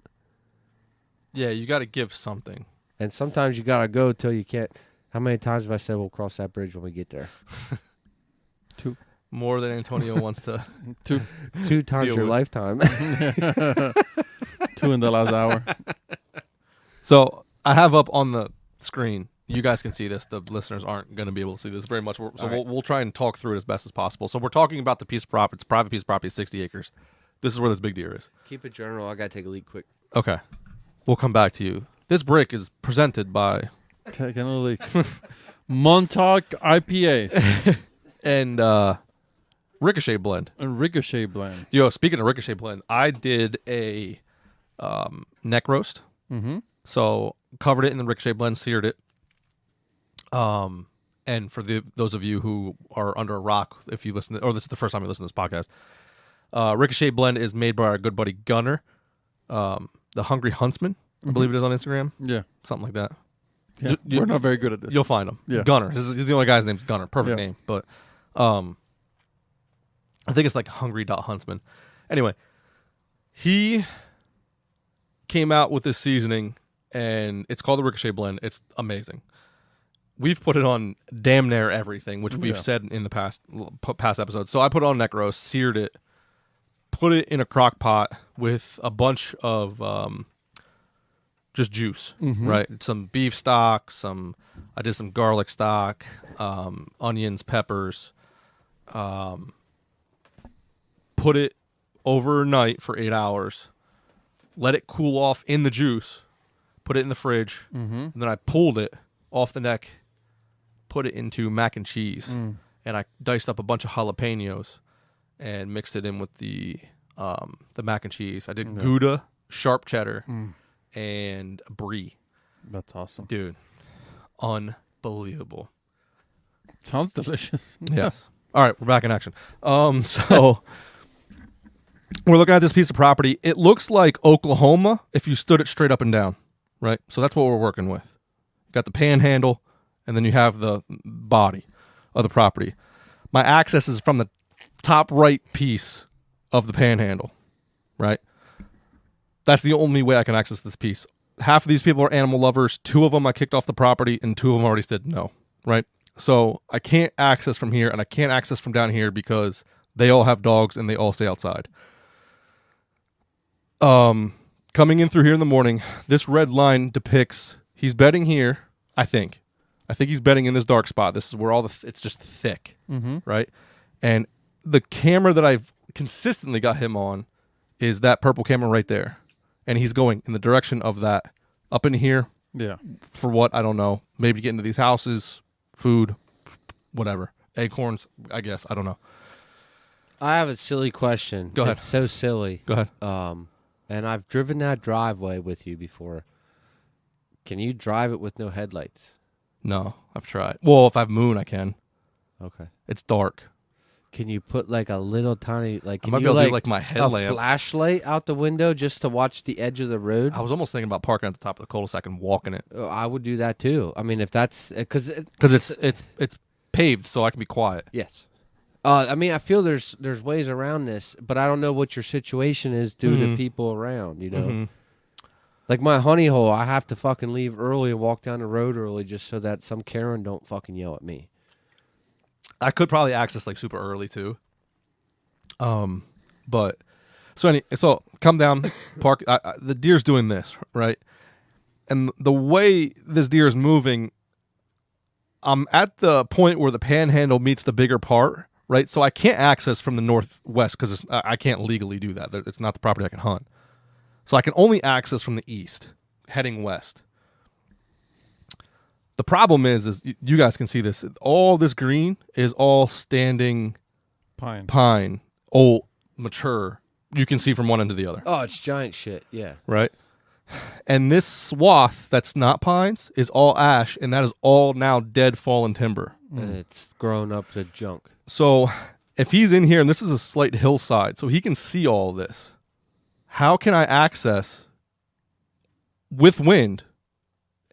Yeah, you got to give something. And sometimes you got to go till you can't. How many times have I said we'll cross that bridge when we get there? Two. More than Antonio wants to. Two times Deal your with. lifetime. 2 in the last hour. So I have up on the screen. You guys can see this. The listeners aren't going to be able to see this very much. We'll try and talk through it as best as possible. So we're talking about the piece of property. It's a private piece of property, 60 acres. This is where this big deer is. Keep it general. I got to take a leak quick. Okay. We'll come back to you. This break is presented by... Taking a leak. Montauk IPAs. and Ricochet Blend. And Ricochet blend. Yo, speaking of Ricochet Blend, I did a neck roast. Mm-hmm. So covered it in the Ricochet Blend, seared it. And for those of you who are under a rock, if you listen, or this is the first time you listen to this podcast, Ricochet Blend is made by our good buddy Gunner, the Hungry Huntsman, I believe it is on Instagram, Yeah. something like that. Yeah. We're not very good at this. You'll find him. Yeah. Gunner. He's the only guy's name's Gunner. Perfect Yeah. name, but I think it's like Hungry.Huntsman. Anyway, he came out with this seasoning, and it's called the Ricochet Blend. It's amazing. We've put it on damn near everything, which we've said in the past episodes. So I put it on neck roast, seared it, put it in a crock pot with a bunch of just juice, right? Some beef stock, I did some garlic stock, onions, peppers. Put it overnight for 8 hours. Let it cool off in the juice. Put it in the fridge. And then I pulled it off the neck, put it into mac and cheese, and I diced up a bunch of jalapenos and mixed it in with the mac and cheese. I did Gouda sharp cheddar, and brie. That's awesome. Dude, unbelievable. Sounds delicious. Yes. All right, we're back in action. So we're looking at this piece of property. It looks like Oklahoma if you stood it straight up and down, right? So that's what we're working with. You got the panhandle, and then you have the body of the property. My access is from the top right piece of the panhandle, right? That's the only way I can access this piece. Half of these people are animal lovers. 2 of them I kicked off the property, and 2 of them already said no, right? So I can't access from here, and I can't access from down here because they all have dogs and they all stay outside. Coming in through here in the morning, this red line depicts he's bedding here. I think he's bedding in this dark spot. This is where it's just thick, right? And the camera that I've consistently got him on is that purple camera right there, and he's going in the direction of that up in here. Yeah. For what? I don't know. Maybe get into these houses. Food, whatever. Acorns, I guess. I don't know. I have a silly question. Go ahead. It's so silly. Go ahead. And I've driven that driveway with you before. Can you drive it with no headlights? No, I've tried. Well, if I have moon, I can. Okay. It's dark. Can you put like a little tiny, like, I can might be you able to like do like my a headlamp. flashlight out the window just to watch the edge of the road? I was almost thinking about parking at the top of the cul-de-sac and walking it I would do that too. I mean, if that's because it's paved, so I can be quiet. yes. I mean, I feel there's ways around this, but I don't know what your situation is due to people around. You know, like my honey hole, I have to fucking leave early and walk down the road early just so that some Karen don't fucking yell at me. I could probably access like super early too. But so come down, park. The deer's doing this, right? And the way this deer is moving, I'm at the point where the panhandle meets the bigger part, right? So I can't access from the northwest because I can't legally do that. It's not the property I can hunt. So I can only access from the east, heading west. The problem is you guys can see this. All this green is all standing pine, old, mature. You can see from one end to the other. Oh, it's giant shit. Yeah. Right? And this swath that's not pines is all ash, and that is all now dead fallen timber. And it's grown up to junk. So if he's in here, and this is a slight hillside, so he can see all this, how can I access, with wind,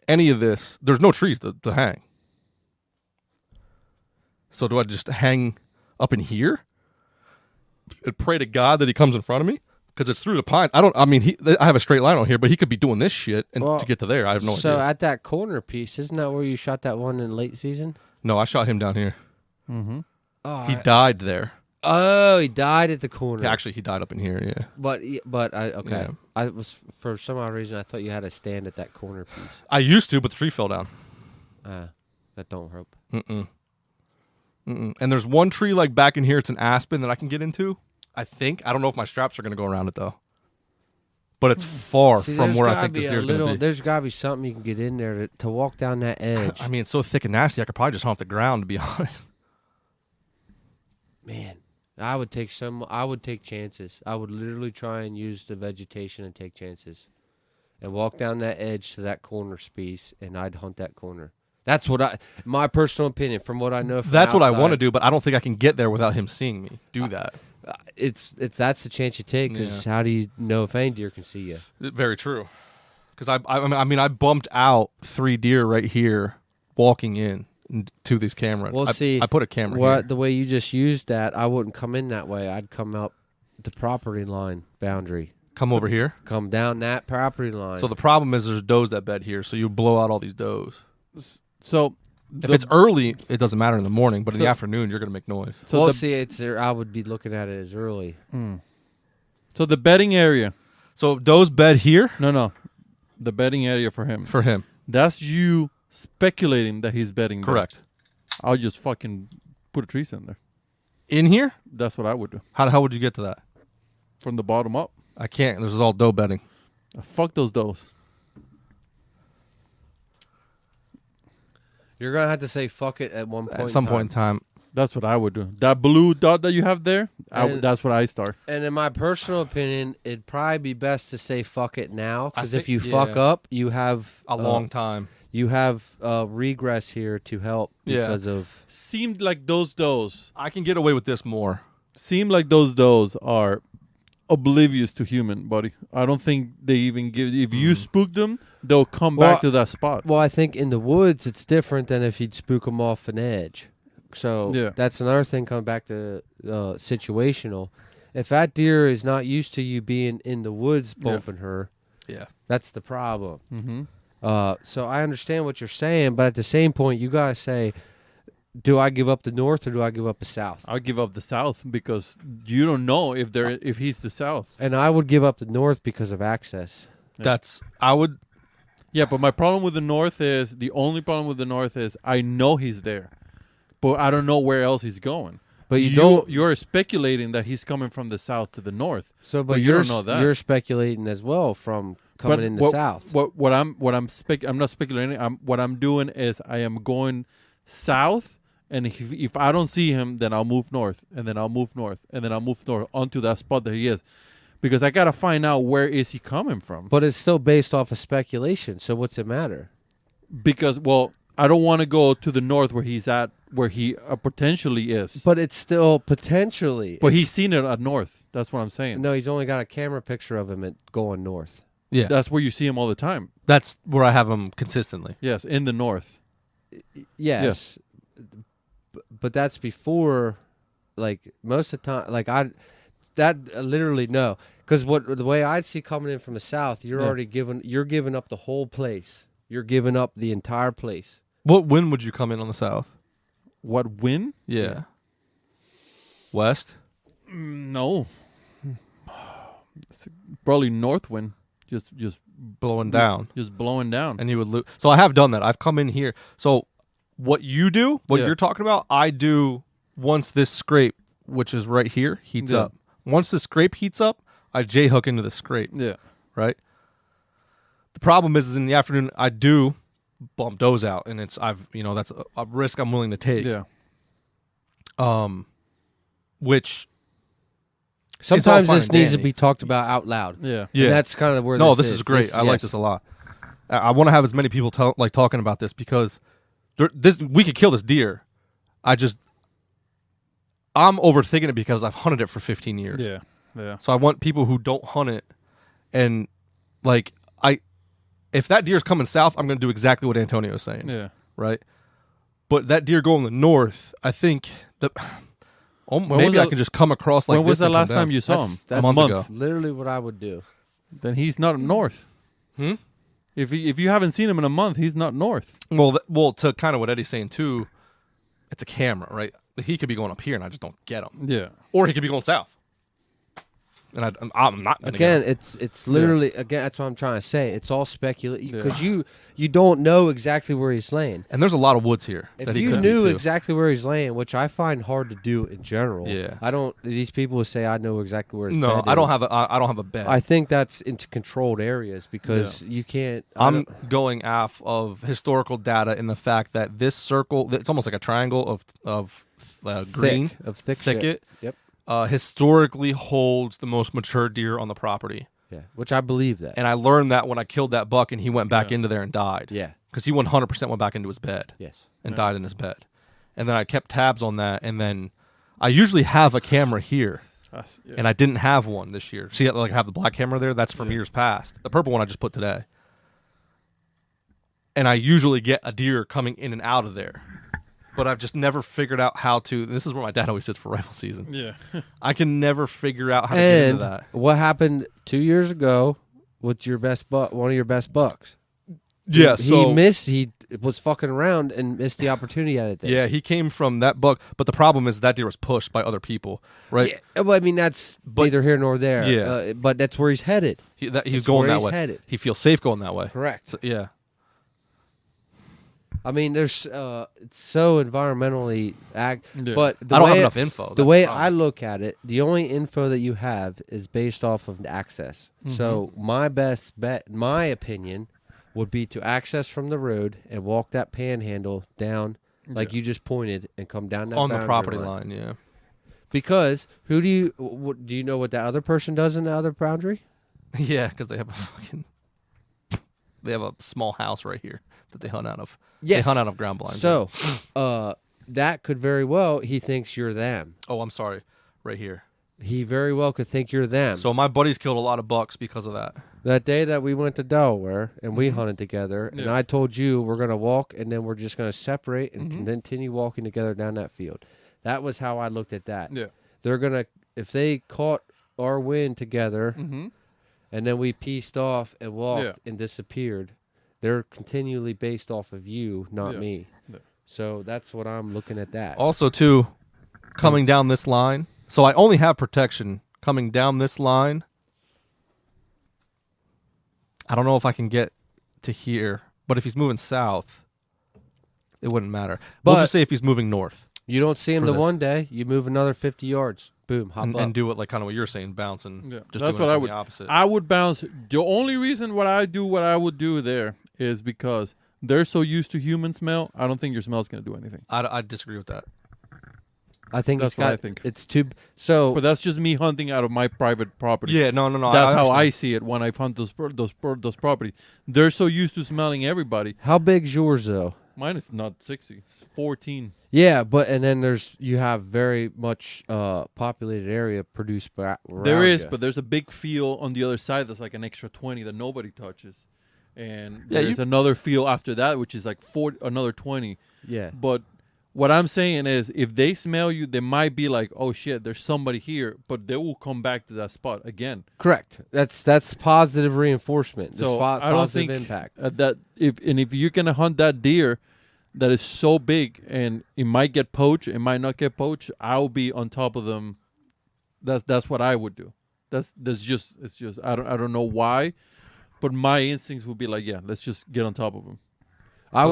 any of this? There's no trees to hang. So do I just hang up in here and pray to God that he comes in front of me? Because it's through the pine. I have a straight line on here, but he could be doing this shit to get to there. I have no idea. So at that corner piece, isn't that where you shot that one in late season? No, I shot him down here. Mm-hmm. Oh, He died there. Oh, he died at the corner. Actually, he died up in here, yeah. But okay. Yeah. I was, for some odd reason, I thought you had to stand at that corner piece. I used to, but the tree fell down. That don't help. Mm-mm. And there's one tree like back in here. It's an aspen that I can get into. I think. I don't know if my straps are going to go around it, though. But it's far from where I think this deer's going to be. There's got to be something you can get in there to walk down that edge. I mean, it's so thick and nasty, I could probably just hunt off the ground, to be honest. Man, I would take chances. I would literally try and use the vegetation and take chances. And walk down that edge to that corner piece, and I'd hunt that corner. That's what my personal opinion, from what I know from That's what I want to outside. do, but I don't think I can get there without him seeing me do that. That's the chance you take, because how do you know if any deer can see you? Very true. Because I bumped out 3 deer right here walking in to these cameras. Well, I put a camera here. The way you just used that, I wouldn't come in that way. I'd come out the property line boundary. Come over here. Come down that property line. So the problem is there's does that bed here, so you blow out all these does. So if it's early, it doesn't matter in the morning, but in the afternoon, you're going to make noise. So it's there. I would be looking at it as early. So the bedding area. So doe's bed here? No. The bedding area for him. For him. That's you speculating that he's bedding there. Correct. I'll just fucking put a tree in there. In here? That's what I would do. How would you get to that? From the bottom up. I can't. This is all doe bedding. Fuck those does. You're gonna have to say fuck it at one point. At some point in time. That's what I would do. That blue dot that you have there, And- that's what I start. And in my personal opinion, it'd probably be best to say fuck it now, because if think- you fuck yeah. up, you have A long time. you have regress here to help Yeah. because of Seemed like those does. I can get away with this more. Seem like those does are oblivious to human, buddy. I don't think they even give. If you spook them, they'll come Well, back to that spot. Well, I think in the woods it's different than if you'd spook them off an edge. So Yeah. that's another thing coming back to situational. If that deer is not used to you being in the woods bumping her, Yeah. that's the problem. Mm-hmm. So I understand what you're saying, but at the same point, you gotta say, do I give up the north or do I give up the south? I'll give up the south because you don't know if he's the south. And I would give up the north because of access. Yeah. I would. Yeah, but my problem with the north is the only problem with the north is I know he's there, but I don't know where else he's going. But you don't. You're speculating that he's coming from the south to the north. So, but but you you're don't know that. you're speculating as well from coming But in the south. I'm not speculating. What I'm doing is I am going south, and if I don't see him, then I'll move north, and then I'll move north, and then I'll move north onto that spot that he is, because I gotta find out where is he coming from. But it's still based off of speculation. So what's it matter? Because I don't want to go to the north where he's at, where he potentially is. But it's still potentially. But It's- he's seen it at north. That's what I'm saying. no. He's only got a camera picture of him at going north. Yeah. That's where you see him all the time. That's where I have them consistently. Yes, in the north. Yes, but that's before, like most of the time. Like literally no, because the way I see coming in from the south, you're Yeah. already giving up the whole place. You're giving up the entire place. What wind would you come in on the south? What wind? Yeah. West. No. It's probably north wind. Just Blowing down. Just blowing down. And you would lose. So I have done that. I've come in here. So what you do, what Yeah. you're talking about, I do once this scrape, which is right here, heats Yeah. up. Once the scrape heats up, I J-hook into the scrape, Yeah. right? The problem is in the afternoon, I do bump those out, and that's a risk I'm willing to take. Yeah. Which Sometimes fine this and needs to dandy. be talked about out loud. Yeah. Yeah. And that's kind of where. No, this is great. I like yes. this a lot. I want to have as many people talking about this because we could kill this deer. I'm overthinking it because I've hunted it for 15 years. Yeah. Yeah. So I want people who don't hunt it, and if that deer's coming south, I'm going to do exactly what Antonio is saying. Yeah. Right. But that deer going to the north, I think that maybe I can just come across like when was this the and come last down. time you saw him? That's a month ago. Literally what I would do. Then he's not north. Hmm? If you haven't seen him in a month, he's not north. Well, to kind of what Eddie's saying too, it's a camera, right? He could be going up here, and I just don't get him, Yeah. or he could be going south, and I'm not gonna Again, get him. it's literally that's what I'm trying to say. It's all speculation Yeah. because you don't know exactly where he's laying. And there's a lot of woods here. If that he you could knew be too. exactly where he's laying, which I find hard to do in general. Yeah. I don't. These people who say I know exactly where his No, bed I don't is, have a bed. I think that's into controlled areas because you can't. I'm going off of historical data in the fact that this circle, it's almost like a triangle of green thick thicket. Yep. Historically holds the most mature deer on the property. Yeah, which I believe that. And I learned that when I killed that buck and he went back into there and died. Yeah. Because he 100% went back into his bed. Yes. And died in his bed. And then I kept tabs on that. And then I usually have a camera here. Yeah. And I didn't have one this year. See, like I have the black camera there. That's from years past. The purple one I just put today. And I usually get a deer coming in and out of there. But I've just never figured out how to. This is where my dad always sits for rifle season. Yeah. I can never figure out how to get into that. What happened 2 years ago with your best buck, one of your best bucks? Yeah, He was fucking around and missed the opportunity at it. There. Yeah, he came from that buck, but the problem is that deer was pushed by other people, right? Yeah, well, I mean that's neither here nor there. Yeah. But that's where he's headed. He's That's going where that he's way. headed. He feels safe going that way. Correct. So, yeah. I mean, there's it's so environmentally Yeah. but I don't have enough info. The That's way problem. I look at it, the only info that you have is based off of access. So my best bet, in my opinion, would be to access from the road and walk that panhandle down like you just pointed, and come down that on the boundary property line. Yeah. Because who do you know what the other person does in the other boundary? Yeah, because they have a small house right here that they hunt out of. Yes. They hunt out of ground blinds. So, that could very well, he thinks you're them. Oh, I'm sorry. Right here. He very well could think you're them. So my buddies killed a lot of bucks because of that. That day that we went to Delaware and we hunted together, and I told you we're going to walk and then we're just going to separate and continue walking together down that field. That was how I looked at that. Yeah. They're going to, if they caught our wind together and then we pieced off and walked and disappeared, they're continually based off of you, not me. Yeah. So that's what I'm looking at that. Also, too, coming down this line. So I only have protection coming down this line. I don't know if I can get to here, but if he's moving south, it wouldn't matter. We'll just say if he's moving north. You don't see him one day, you move another 50 yards. Boom, hop up. And do it like kind of what you're saying, bouncing. Yeah. Just that's doing what it I would. the opposite. I would bounce. The only reason what I would do there is because they're so used to human smell. I don't think your smell's going to do anything. I disagree with that. I think that's what I think. It's too so. But that's just me hunting out of my private property. Yeah, no. That's how I see it when I hunt those properties. They're so used to smelling everybody. How big's yours though? Mine is not 60. It's 14. Yeah, but and then you have very much populated area produced by. There is, but there's a big field on the other side that's like an extra 20 that nobody touches, and there's another field after that which is like another 20. Yeah, but. What I'm saying is, if they smell you, they might be like, "Oh shit, there's somebody here," but they will come back to that spot again. Correct. That's positive reinforcement. So I don't think impact that if you're gonna hunt that deer, that is so big and it might get poached, it might not get poached. I'll be on top of them. That's what I would do. It's just I don't know why, but my instincts would be like, yeah, let's just get on top of them. I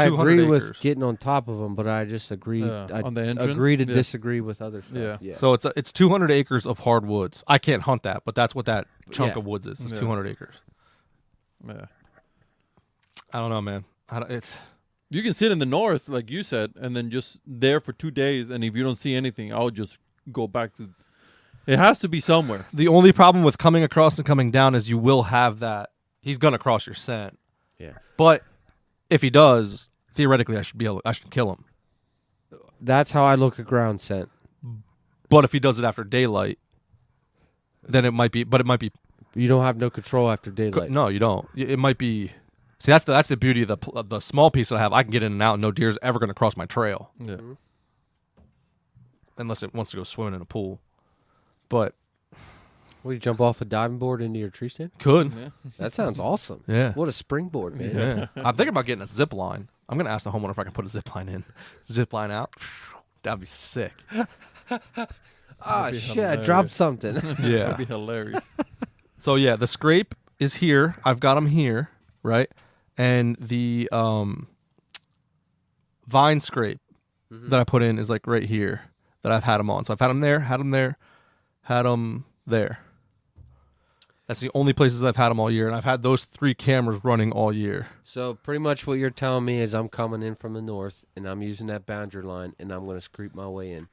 agree with getting on top of them, but I just agree. On the entrance? Agree to disagree with other stuff. Yeah. So it's 200 acres of hardwoods. I can't hunt that, but that's what that chunk of woods is. It's 200 acres. Yeah. I don't know, man. You can sit in the north, like you said, and then just there for 2 days. And if you don't see anything, I'll just go back to. It has to be somewhere. The only problem with coming across and coming down is you will have that. He's gonna cross your scent. Yeah. But if he does, theoretically, I should kill him. That's how I look at ground scent. But if he does it after daylight, then it might be. But it might be. You don't have no control after daylight. No, you don't. It might be. See, that's the beauty of the small piece that I have. I can get in and out, and no deer's ever going to cross my trail. Yeah. Unless it wants to go swimming in a pool. But. Will you jump off a diving board into your tree stand? Could. Yeah. That sounds awesome. Yeah. What a springboard, man. Yeah. I'm thinking about getting a zip line. I'm going to ask the homeowner if I can put a zip line in. Zip line out. That'd be sick. Ah, shit, I dropped something. Yeah. That'd be hilarious. So, yeah, the scrape is here. I've got them here, right? And the vine scrape that I put in is like right here that I've had them on. So I've had them there, had them there, had them there. That's the only places I've had them all year, and I've had those 3 cameras running all year. So pretty much what you're telling me is I'm coming in from the north, and I'm using that boundary line, and I'm going to scrape my way in.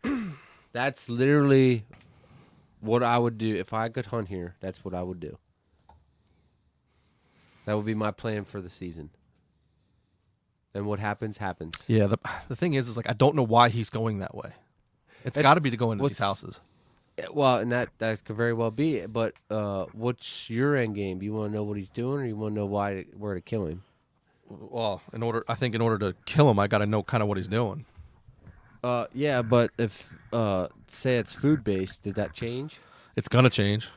That's literally what I would do. If I could hunt here, that's what I would do. That would be my plan for the season. And what happens, happens. Yeah, the thing is like I don't know why he's going that way. It's got to be to go into these houses. Well, and that could very well be it. But what's your end game? You want to know what he's doing, or you want to know where to kill him? Well, I think in order to kill him, I got to know kind of what he's doing. Yeah, but if say it's food based, did that change? It's gonna change.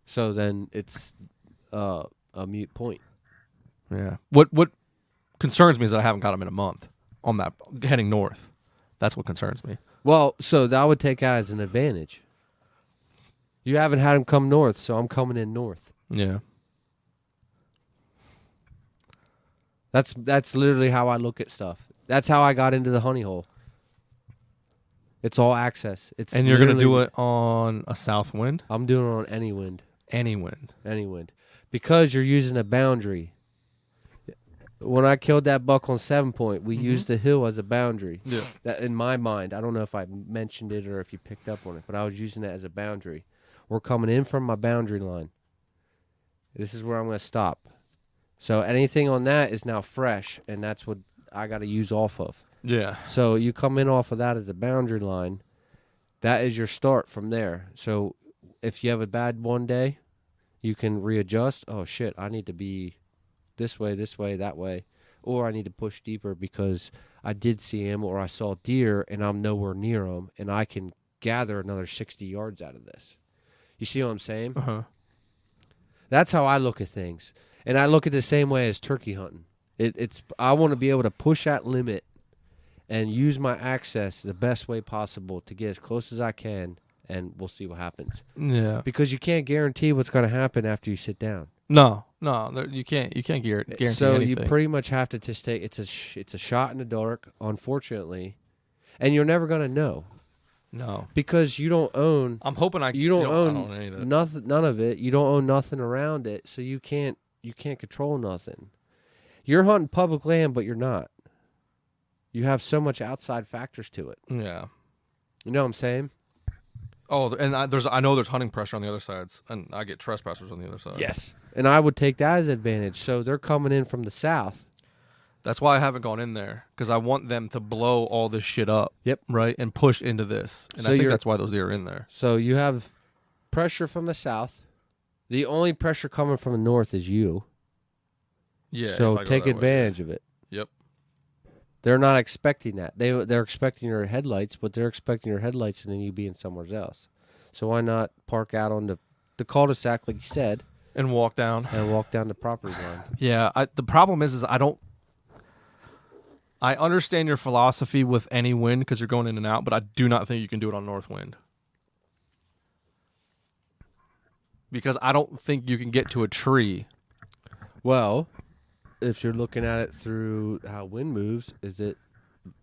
So then it's a mute point. Yeah. What concerns me is that I haven't got him in a month on that heading north. That's what concerns me. Well, so that would take that as an advantage. You haven't had him come north, so I'm coming in north. Yeah. That's literally how I look at stuff. That's how I got into the honey hole. It's all access. And you're going to do it on a south wind? I'm doing it on any wind. Any wind. Any wind. Because you're using a boundary. when I killed that buck on 7 Point, we Mhm. used the hill as a boundary. Yeah. That in my mind, I don't know if I mentioned it or if you picked up on it, but I was using that as a boundary. We're coming in from my boundary line. This is where I'm going to stop. So anything on that is now fresh, and that's what I got to use off of. Yeah. So you come in off of that as a boundary line. That is your start from there. So if you have a bad one day, you can readjust. Oh, shit, I need to be this way, that way. Or I need to push deeper because I did see him or I saw deer and I'm nowhere near him, and I can gather another 60 yards out of this. You see what I'm saying? Uh-huh. That's how I look at things. And I look at it the same way as turkey hunting. It's I want to be able to push that limit and use my access the best way possible to get as close as I can, and we'll see what happens. Yeah. Because you can't guarantee what's going to happen after you sit down. No, you can't guarantee So anything. you pretty much have to just take it's a shot in the dark, unfortunately, and you're never going to know No. because you don't own I'm hoping I you don't I own don't any of that. nothing, none of it. You don't own nothing around it, so you can't control nothing. You're hunting public land, but you're not. You have so much outside factors to it. Yeah. You know what I'm saying? Oh, and I know there's hunting pressure on the other sides, and I get trespassers on the other side. Yes. And I would take that as advantage. So they're coming in from the south. That's why I haven't gone in there, because I want them to blow all this shit up. Yep. Right, and push into this, and So I think you're- that's why those deer are in there. So you have pressure from the south. The only pressure coming from the north is you. Yeah. So if I go take that way, advantage of it. Yep. They're not expecting that. They're expecting your headlights, but they're expecting your headlights and then you being somewhere else. So why not park out on the cul-de-sac, like you said, And walk down. and walk down the property line? Yeah. The problem is I understand your philosophy with any wind because you're going in and out, but I do not think you can do it on north wind. Because I don't think you can get to a tree. Well, if you're looking at it through how wind moves, is it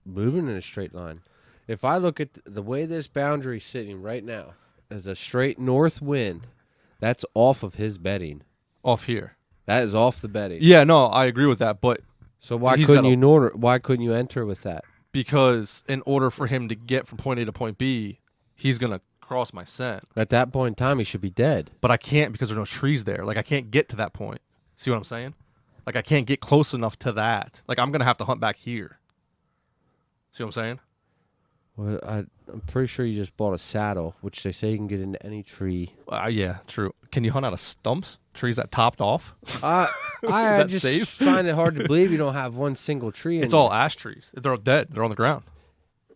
moving in a straight line? If I look at the way this boundary's sitting right now as a straight north wind, that's off of his bedding. Off here. That is off the bedding. Yeah, no, I agree with that, but So why He's couldn't gotta- why couldn't you enter with that? because in order for him to get from point A to point B, he's going to cross my scent. At that point in time, he should be dead. But I can't because there's no trees there. Like, I can't get to that point. See what I'm saying? Like, I can't get close enough to that. Like, I'm going to have to hunt back here. See what I'm saying? Well, I'm pretty sure you just bought a saddle, which they say you can get into any tree. Yeah, true. Can you hunt out of stumps? Trees that topped off? I that just safe? find it hard to believe you don't have one single tree. It's in all there. ash trees. They're all dead. They're on the ground.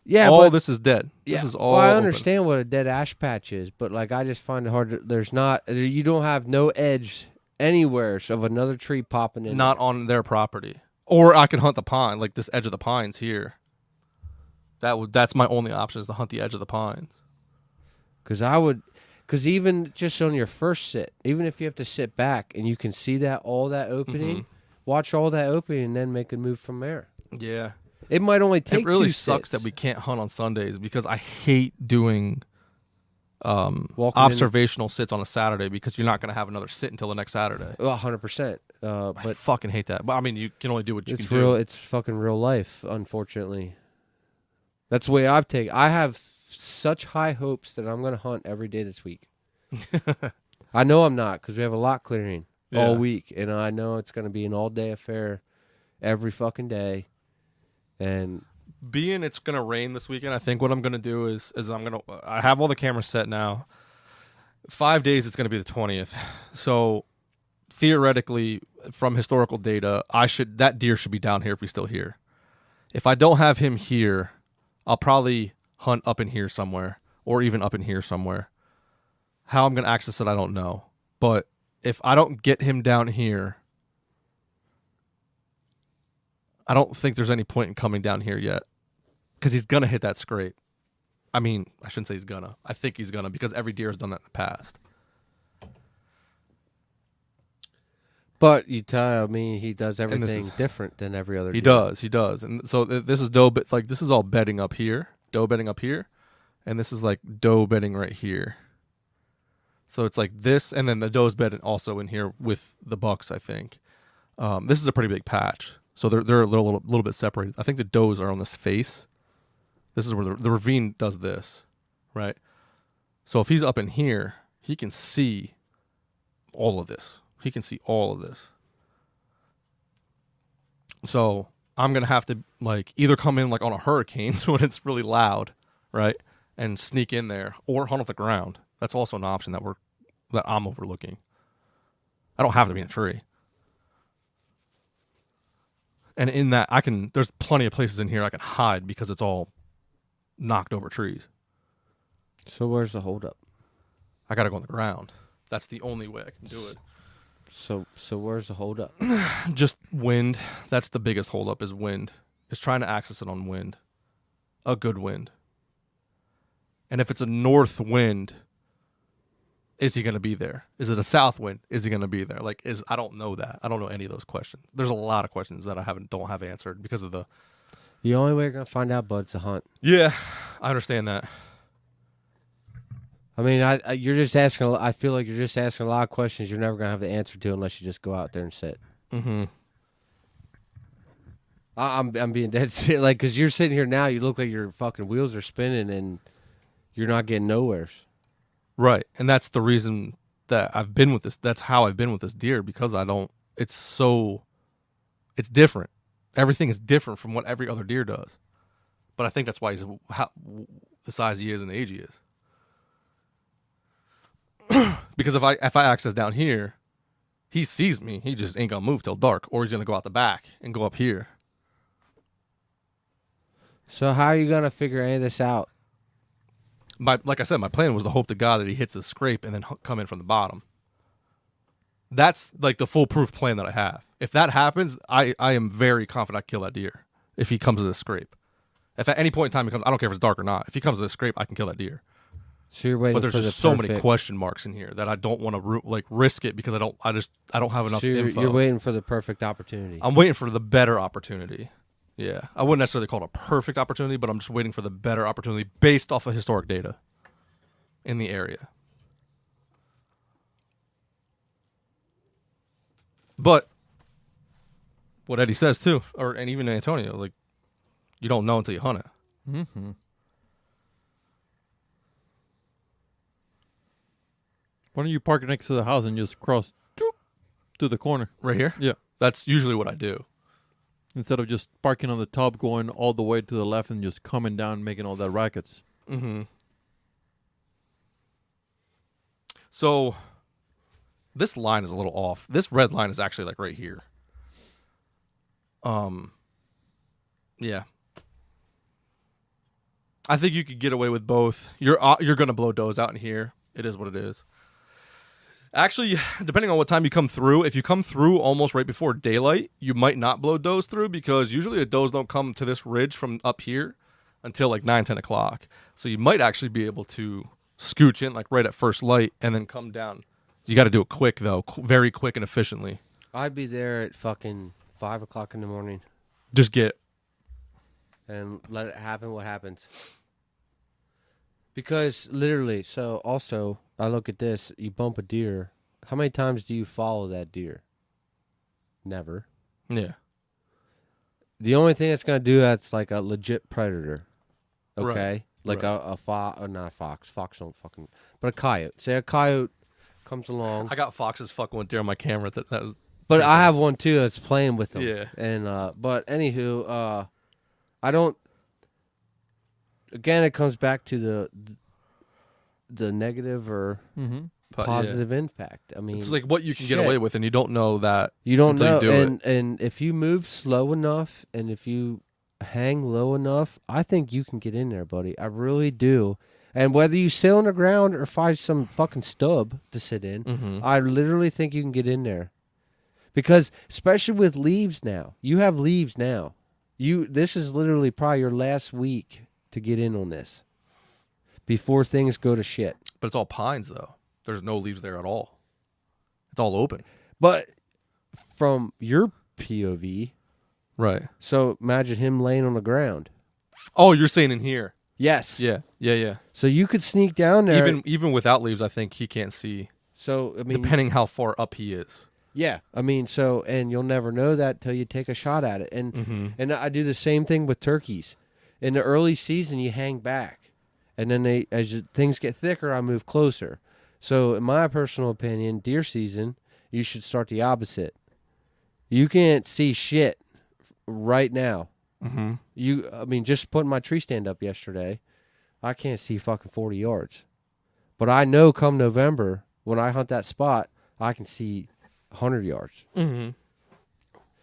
Yeah, all but this is dead. yeah, This is all well, I open. understand what a dead ash patch is, but like I just find it hard. There's not. You don't have no edge anywhere of another tree popping in. Not on their property. Or I can hunt the pine, like this edge of the pines here. That's my only option is to hunt the edge of the pines. Because even just on your first sit, even if you have to sit back and you can see all that opening, Mm-hmm. watch all that opening and then make a move from there. Yeah. It might only take It really 2 sucks sits. that we can't hunt on Sundays because I hate doing Walking in- observational sits on a Saturday because you're not going to have another sit until the next Saturday. Well, 100%. I But fucking hate that. But I mean, you can only do what you it's can real. do. It's fucking real life. Unfortunately, that's the way I've taken. I have such high hopes that I'm going to hunt every day this week. I know I'm not because we have a lot clearing all Yeah. week, and I know it's going to be an all day affair every fucking day. And Being it's going to rain this weekend, I think what I'm going to do is I have all the cameras set now. 5 days, it's going to be the 20th. So theoretically, from historical data, that deer should be down here if he's still here. If I don't have him here, I'll probably hunt up in here somewhere or even up in here somewhere. How I'm going to access it, I don't know. But if I don't get him down here, I don't think there's any point in coming down here yet because he's going to hit that scrape. I mean, I shouldn't say he's going to. I think he's going to because every deer has done that in the past. but you tell me he does this everything is- different than every other. He deer. does. And so this is doe, like this is all bedding up here, doe bedding up here, and this is like doe bedding right here. So it's like this, and then the doe's bedding also in here with the bucks, I think. This is a pretty big patch. So they're a little bit separated. I think the does are on this face. This is where the ravine does this, right? So if he's up in here, he can see all of this. He can see all of this. So I'm gonna have to like either come in like on a hurricane when it's really loud, right, and sneak in there, or hunt off the ground. That's also an option that I'm overlooking. I don't have to be in a tree. And in that, there's plenty of places in here I can hide because it's all knocked over trees. So where's the holdup? I got to go on the ground. That's the only way I can do it. So where's the holdup? Just wind. That's the biggest holdup is wind. Is trying to access it on wind. A good wind. And if it's a north wind, is he going to be there? Is it a south wind? Is he going to be there? I don't know that. I don't know any of those questions. There's a lot of questions that I don't have answered because of the. The only way you're gonna find out, bud, is to hunt. Yeah, I understand that. I mean, you're just asking. I feel like you're just asking a lot of questions you're never gonna have the answer to unless you just go out there and sit. Mm-hmm. I'm being dead serious, like, because you're sitting here now. You look like your fucking wheels are spinning and you're not getting nowhere. Right, and that's the reason that I've been with this. That's how I've been with this deer because it's different. Everything is different from what every other deer does. But I think that's why he's the size he is and the age he is. Because if I access down here, he sees me. He just ain't gonna move till dark, or he's gonna go out the back and go up here. So how are you gonna figure any of this out? Like I said, my plan was to hope to God that he hits the scrape and then come in from the bottom. That's like the foolproof plan that I have. If that happens, I am very confident I kill that deer if he comes to the scrape. If at any point in time he comes, I don't care if it's dark or not. If he comes to the scrape, I can kill that deer. So you're waiting. But there's for just so many question marks in here that I don't want to risk it because I don't have enough info. You're waiting for the perfect opportunity. I'm waiting for the better opportunity. Yeah, I wouldn't necessarily call it a perfect opportunity, but I'm just waiting for the better opportunity based off of historic data in the area. But what Eddie says too, and even Antonio, like, you don't know until you hunt it. Mm-hmm. Why don't you park it next to the house and just cross to the corner? Right here? Yeah. That's usually what I do. Instead of just parking on the top, going all the way to the left and just coming down, making all that rackets. Mm-hmm. So this line is a little off. This red line is actually like right here. Yeah. I think you could get away with both. You're gonna blow does out in here. It is what it is. Actually, depending on what time you come through, if you come through almost right before daylight, you might not blow does through because usually the does don't come to this ridge from up here until like 9, 10 o'clock. So you might actually be able to scooch in like right at first light and then come down. You got to do it quick though, very quick and efficiently. I'd be there at fucking 5 o'clock in the morning. Just get and let it happen what happens. Because literally, so also, I look at this, you bump a deer. How many times do you follow that deer? Never. Yeah. The only thing that's going to do that's like a legit predator. Okay? Right. Like Right. a fox, or not a fox. Fox don't fucking, but a coyote. Say a coyote comes along. I got foxes fucking with deer on my camera. That was. But I have one too that's playing with them. Yeah. And but anywho, I don't. Again, it comes back to the negative or positive impact. I mean, it's like what you can get away with, and you don't know that. You don't know, until you do it. And if you move slow enough, and if you hang low enough, I think you can get in there, buddy. I really do. And whether you sit on the ground or find some fucking stub to sit in, I literally think you can get in there. Because especially with leaves now, you have leaves now. This is literally probably your last week to get in on this before things go to shit. But it's all pines, though. There's no leaves there at all. It's all open. But from your POV, right? So imagine him laying on the ground. Oh, you're saying in here? Yes. Yeah. So you could sneak down there. Even without leaves, I think he can't see. So I mean, depending how far up he is. Yeah, I mean, so and you'll never know that till you take a shot at it. And I do the same thing with turkeys. In the early season, you hang back, and then things get thicker, I move closer. So, in my personal opinion, deer season, you should start the opposite. You can't see shit right now. I mean, just putting my tree stand up yesterday, I can't see fucking 40 yards. But I know come November, when I hunt that spot, I can see 100 yards.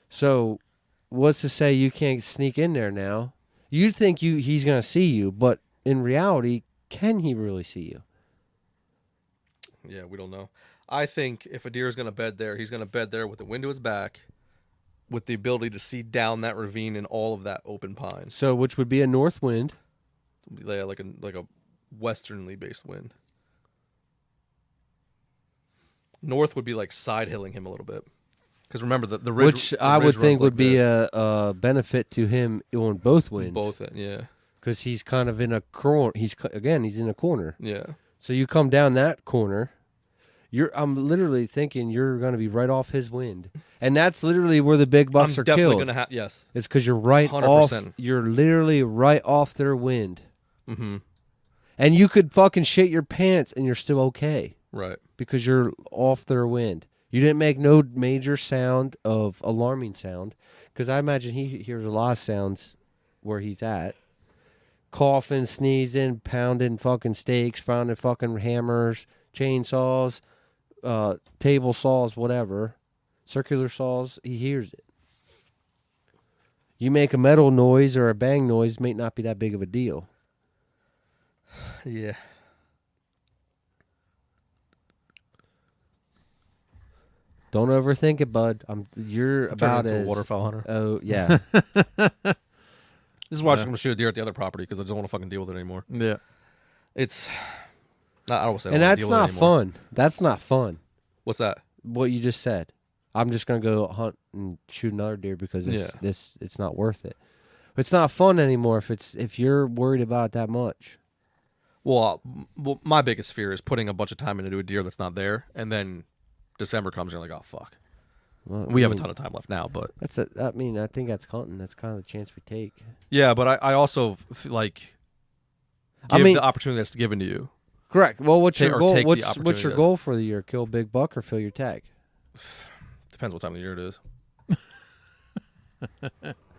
So, what's to say you can't sneak in there now? You think he's going to see you, but in reality, can he really see you? Yeah, we don't know. I think if a deer is going to bed there, he's going to bed there with the wind to his back, with the ability to see down that ravine and all of that open pine. So, which would be a north wind. Yeah, like a westernly based wind. North would be like side hilling him a little bit. Because remember, the ridge... Which I would think would be a benefit to him on both winds. Both, yeah. Because he's kind of in a corner. He's in a corner. Yeah. So you come down that corner, I'm literally thinking you're going to be right off his wind. And that's literally where the big bucks are killed. I'm definitely going to yes. It's because you're right 100%. Off. You're literally right off their wind. And you could fucking shit your pants and you're still okay. Right. Because you're off their wind. You didn't make no major sound of alarming sound. Because I imagine he hears a lot of sounds where he's at. Coughing, sneezing, pounding fucking steaks, pounding fucking hammers, chainsaws, table saws, whatever. Circular saws, he hears it. You make a metal noise or a bang noise, may not be that big of a deal. Yeah. Don't overthink it, bud. You're about as a waterfowl hunter. Oh yeah. This is why I'm just going to shoot a deer at the other property because I just don't want to fucking deal with it anymore. Yeah. It's. I don't say. And that's not fun. That's not fun. What's that? What you just said. I'm just going to go hunt and shoot another deer because it's not worth it. It's not fun anymore if you're worried about it that much. Well, my biggest fear is putting a bunch of time into a deer that's not there, and then December comes and you're like, oh fuck. Well, we have a ton of time left now, but I think that's hunting. That's kind of the chance we take. Yeah, but I also like give the opportunity that's given to you. Correct. Well, what's your goal? What's your goal for the year? Kill a big buck or fill your tag? Depends what time of the year it is.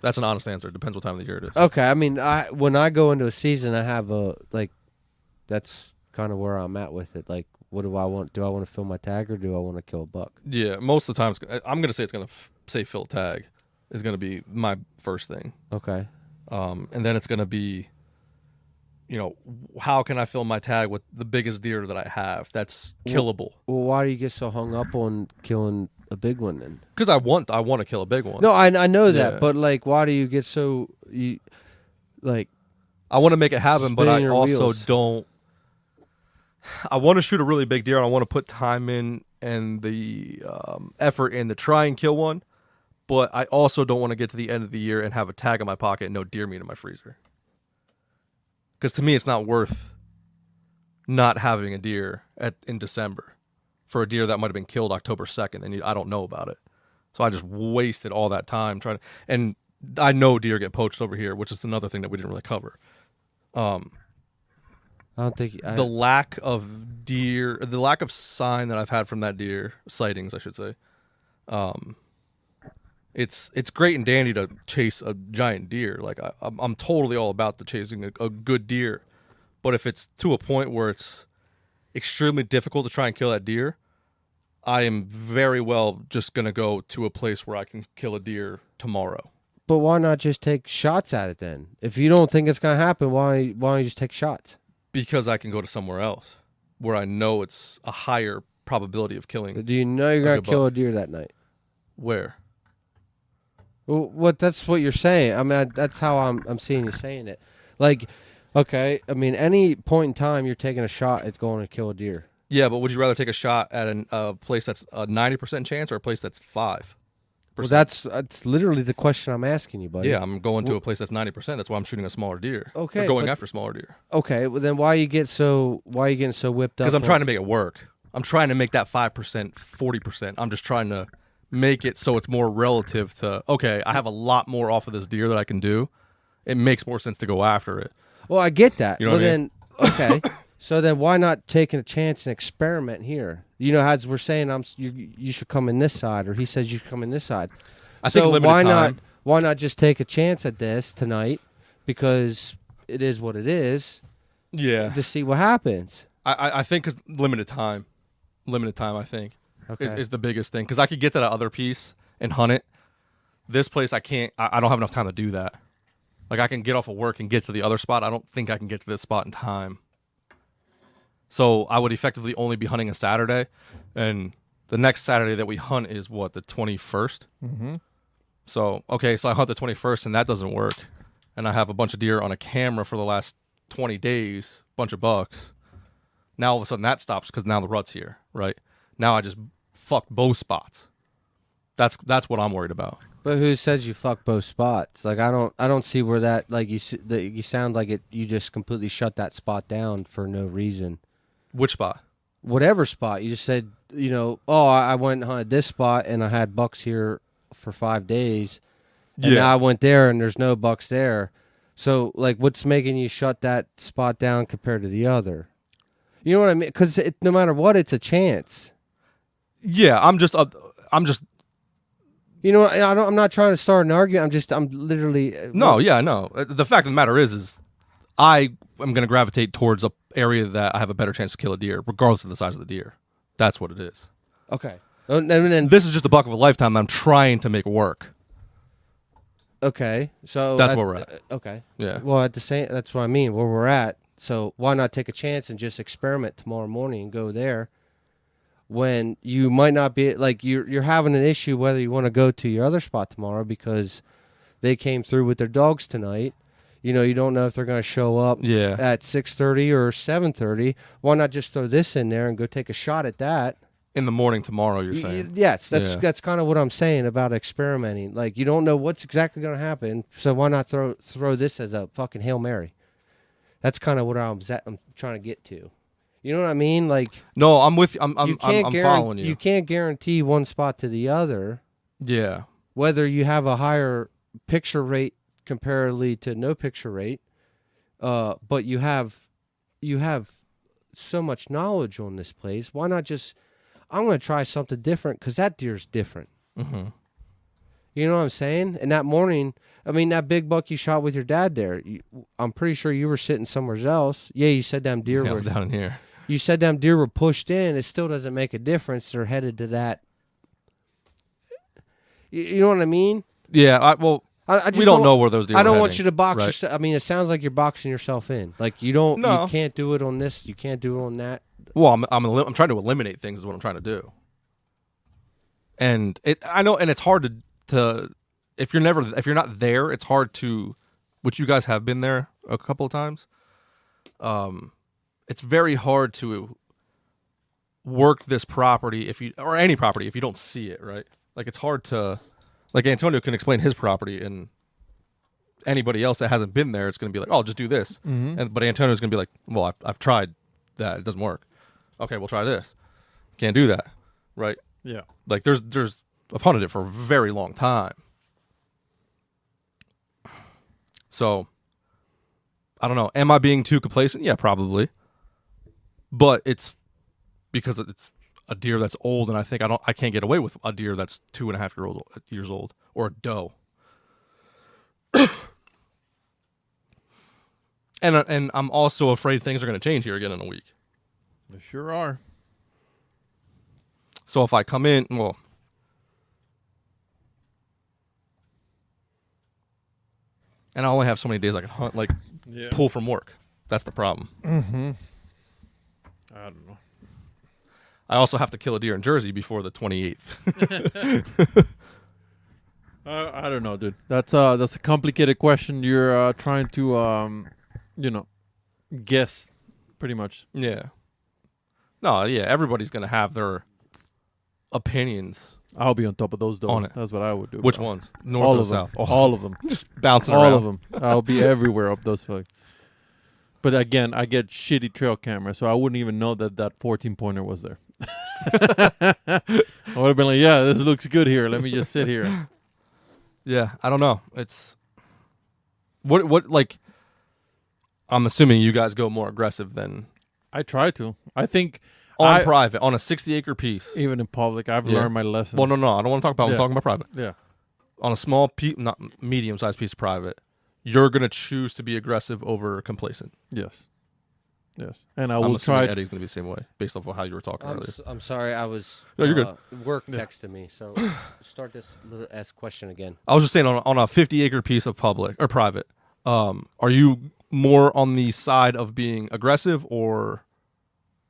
That's an honest answer. Depends what time of the year it is. Okay, I mean, when I go into a season, I have that's kind of where I'm at with it. Like, what do I want? Do I want to fill my tag or do I want to kill a buck? Yeah, most of the time, I'm going to say it's going to say fill tag is going to be my first thing. Okay. And then it's going to be, how can I fill my tag with the biggest deer that I have that's killable? Well, why do you get so hung up on killing a big one then? Because I want to kill a big one. No, I know that, but why do you get so I want to make it happen, but I also don't. I want to shoot a really big deer, and I want to put time in and the effort in to try and kill one. But I also don't want to get to the end of the year and have a tag in my pocket and no deer meat in my freezer. Because to me, it's not worth not having a deer in December for a deer that might have been killed October 2nd, and I don't know about it. So I just wasted all that time trying to. And I know deer get poached over here, which is another thing that we didn't really cover. I don't think the lack of deer, the lack of sign that I've had from that deer sightings, I should say. It's great and dandy to chase a giant deer. Like I'm totally all about the chasing a good deer, but if it's to a point where it's extremely difficult to try and kill that deer, I am very well just gonna go to a place where I can kill a deer tomorrow. But why not just take shots at it then? If you don't think it's gonna happen, why don't you just take shots? Because I can go to somewhere else where I know it's a higher probability of killing. But do you know you're going to kill a deer that night? Where? Well, that's what you're saying. I mean, that's how I'm seeing you saying it. Like, okay, I mean, any point in time you're taking a shot at going to kill a deer. Yeah, but would you rather take a shot at a place that's a 90% chance or a place that's 5%? Well, that's literally the question I'm asking you, buddy. Yeah, I'm going to a place that's 90%. That's why I'm shooting a smaller deer. Okay, or going after smaller deer. Okay, well then why are you getting so whipped up? Because I'm trying to make it work. I'm trying to make that 5%, 40%. I'm just trying to make it so it's more relative to, okay, I have a lot more off of this deer that I can do. It makes more sense to go after it. Well, I get that. You know well, what I mean? then, okay. So then why not taking a chance and experiment here? You know, as we're saying, you should come in this side, or he says you should come in this side. I think limited time. Why not just take a chance at this tonight? Because it is what it is. Yeah. To see what happens. I think 'cause limited time, I think, is the biggest thing. Because I could get to that other piece and hunt it. This place, I can't. I don't have enough time to do that. Like, I can get off of work and get to the other spot. I don't think I can get to this spot in time. So I would effectively only be hunting a Saturday. And the next Saturday that we hunt is, what, the 21st? Mm-hmm. So, okay, so I hunt the 21st, and that doesn't work. And I have a bunch of deer on a camera for the last 20 days, bunch of bucks. Now, all of a sudden, that stops because now the rut's here, right? Now I just fucked both spots. That's what I'm worried about. But who says you fuck both spots? Like, I don't see where that, like, you sound like it. You just completely shut that spot down for no reason. Which spot? Whatever spot. You just said, you know, oh, I went and hunted this spot and I had bucks here for 5 days. And now I went there and there's no bucks there. So, like, what's making you shut that spot down compared to the other? You know what I mean? Because no matter what, it's a chance. Yeah, I'm just. You know, I'm not trying to start an argument. I'm literally. No, yeah, no. The fact of the matter is I am going to gravitate towards a area that I have a better chance to kill a deer, regardless of the size of the deer. That's what it is. Okay. And then this is just a buck of a lifetime that I'm trying to make work. Okay, so that's where we're at. Okay. Yeah. Well, that's what I mean. Where we're at. So why not take a chance and just experiment tomorrow morning and go there? When you might not be like you're having an issue whether you want to go to your other spot tomorrow because they came through with their dogs tonight. You know, you don't know if they're going to show up at 6:30 or 7:30. Why not just throw this in there and go take a shot at that? In the morning tomorrow, you're saying? Yes, that's kind of what I'm saying about experimenting. Like, you don't know what's exactly going to happen, so why not throw this as a fucking Hail Mary? That's kind of what I'm trying to get to. You know what I mean? Like, no, I'm with you. I'm following you. You can't guarantee one spot to the other. Yeah. Whether you have a higher picture rate comparatively to no picture rate, but you have so much knowledge on this place. Why not just? I'm going to try something different because that deer's different. Mm-hmm. You know what I'm saying? And that morning, I mean, that big buck you shot with your dad there, I'm pretty sure you were sitting somewhere else. Yeah, you said them deer were down in here. You said them deer were pushed in. It still doesn't make a difference. They're headed to that. You know what I mean? Yeah, I just we don't know where those deer are I don't heading, want you to box right? yourself. I mean, it sounds like you're boxing yourself in. Like, you don't. No. You can't do it on this. You can't do it on that. Well, I'm trying to eliminate things is what I'm trying to do. And I know, and it's hard to if you're not there, it's hard to, which you guys have been there a couple of times. It's very hard to work this property or any property if you don't see it, right? Like, it's hard to, like, Antonio can explain his property, and anybody else that hasn't been there, it's going to be like, oh, just do this. Mm-hmm. But Antonio's going to be like, well, I've tried that, it doesn't work. Okay, we'll try this. Can't do that, right? Yeah. Like, I've hunted it for a very long time. So, I don't know. Am I being too complacent? Yeah, probably. But it's because it's a deer that's old, and I think I can't get away with a deer that's 2.5 years old, or a doe. And I'm also afraid things are going to change here again in a week. They sure are. So if I come in, well, and I only have so many days I can hunt, like, pull from work. That's the problem. Mm-hmm. I don't know. I also have to kill a deer in Jersey before the 28th. I don't know, dude. That's a complicated question. You're trying to guess, pretty much. Yeah. No, yeah. Everybody's gonna have their opinions. I'll be on top of those on it. That's what I would do. Which ones? North all or of south? them. All of them. Just bouncing all around. of them. I'll be everywhere up those fucks. But again, I get shitty trail camera, so I wouldn't even know that 14-pointer was there. I would have been like, yeah, this looks good here. Let me just sit here. Yeah, I don't know. It's what like. I'm assuming you guys go more aggressive than I try to. I think on private on a 60-acre piece. even in public, I've Yeah. learned my lesson. Well, no, I don't want to talk about. Yeah. I'm talking about private. Yeah. On a small, not medium-sized piece of private, you're gonna choose to be aggressive over complacent. Yes. Yes. And I I'm will assuming try. Eddie's gonna be the same way, based off of how you were talking earlier. I'm sorry, I was. No, you're good. Work texted me, so start this little S question again. I was just saying on a 50-acre piece of public or private, are you more on the side of being aggressive or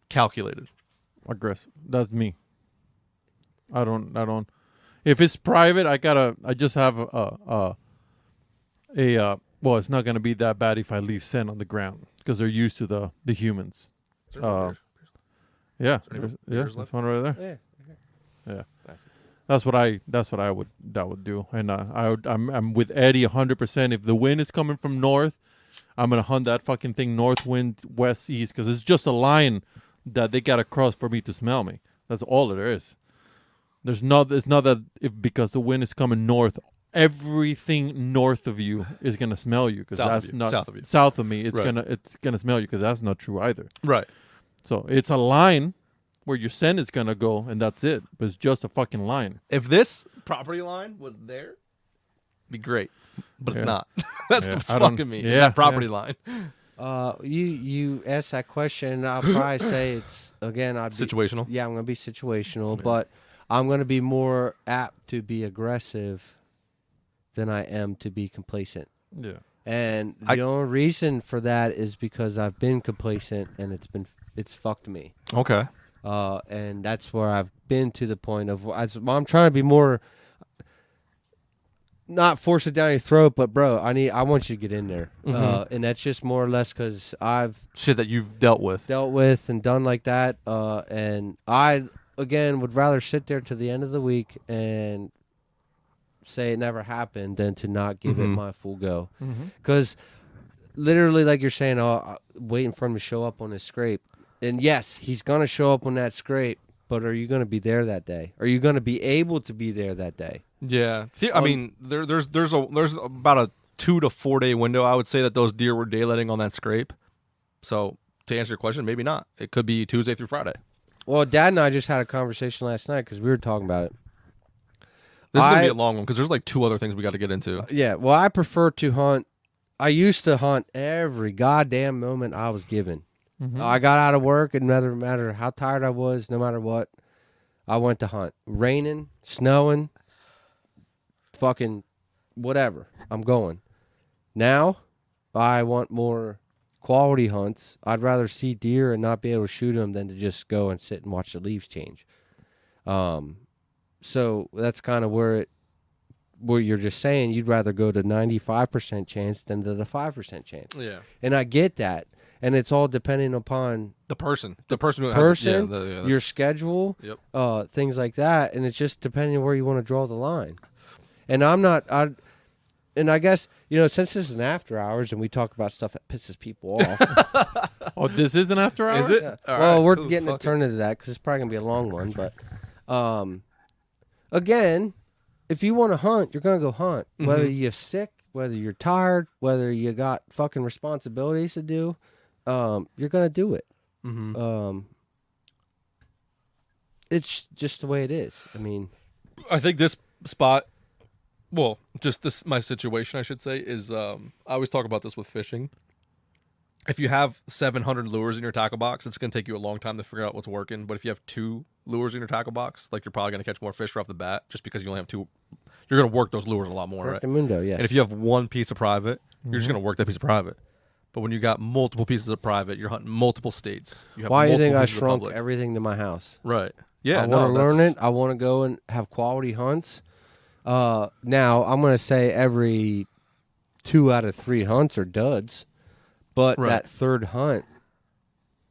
calculated? Aggressive. That's me. I don't. If it's private, I just have well, it's not gonna be that bad if I leave sand on the ground because they're used to the humans. Yeah, there there's beers left? one right there. Yeah. Yeah, that's what I would do. And I'm with Eddie 100%. If the wind is coming from north, I'm gonna hunt that fucking thing north wind, west, east, because it's just a line that they gotta cross for me to smell me. That's all there is. It's not that because the wind is coming north, everything north of you is gonna smell you because that's not south of you. South of me. It's Right. gonna smell you because that's not true either. Right. So it's a line where your scent is gonna go, and that's it. But it's just a fucking line. If this property line was there, it'd be great, but Yeah. it's not. That's Yeah, what's I don't- fucking me. yeah, That property line. You asked that question. I'll probably say it's again. Situational. Yeah, I'm gonna be situational, but I'm gonna be more apt to be aggressive than I am to be complacent. Yeah. And the only reason for that is because I've been complacent and it's fucked me. Okay. And that's where I've been to the point of I'm trying to be more, not force it down your throat, but bro, I want you to get in there. And that's just more or less because I've Shit that you've dealt with. and done like that. And I again would rather sit there to the end of the week and say it never happened than to not give it my full go. Because literally, like you're saying, waiting for him to show up on his scrape. And yes, he's going to show up on that scrape, but are you going to be there that day? Are you going to be able to be there that day? Yeah. I mean, there's about a 2 to 4 day window, I would say, that those deer were daylighting on that scrape. So to answer your question, maybe not. It could be Tuesday through Friday. Well, Dad and I just had a conversation last night because we were talking about it. This is going to be a long one because there's like 2 other things we got to get into. Yeah, well, I prefer to hunt. I used to hunt every goddamn moment I was given. I got out of work, and no matter how tired I was, no matter what, I went to hunt. Raining, snowing, fucking whatever. I'm going. Now, I want more quality hunts. I'd rather see deer and not be able to shoot them than to just go and sit and watch the leaves change. So that's kind of where you're just saying you'd rather go to 95% chance than to the 5% chance. Yeah. And I get that. And it's all depending upon The person who has your schedule, things like that. And it's just depending on where you want to draw the line. And and I guess, since this is an after hours and we talk about stuff that pisses people off. Oh, this is an after hours? Is it? Yeah. All Well, right, we're cool, getting to fuck turn into that because it's probably going to be a long one. But again, if you want to hunt, you're going to go hunt. Whether you're sick, whether you're tired, whether you got fucking responsibilities to do, you're going to do it. It's just the way it is. I mean, I think this spot, well, just this, my situation, I should say, is I always talk about this with fishing. If you have 700 lures in your tackle box, it's going to take you a long time to figure out what's working. But if you have 2 lures in your tackle box, like, you're probably going to catch more fish right off the bat just because you only have 2. You're going to work those lures a lot more, right? the Mundo, yes. And if you have 1 piece of private, you're just going to work that piece of private. But when you got multiple pieces of private, you're hunting multiple states. You have Why do you think multiple I pieces of shrunk public. everything to my house? Right. Yeah, I want to learn it. I want to go and have quality hunts. Now, I'm going to say every 2 out of 3 hunts are duds. But that third hunt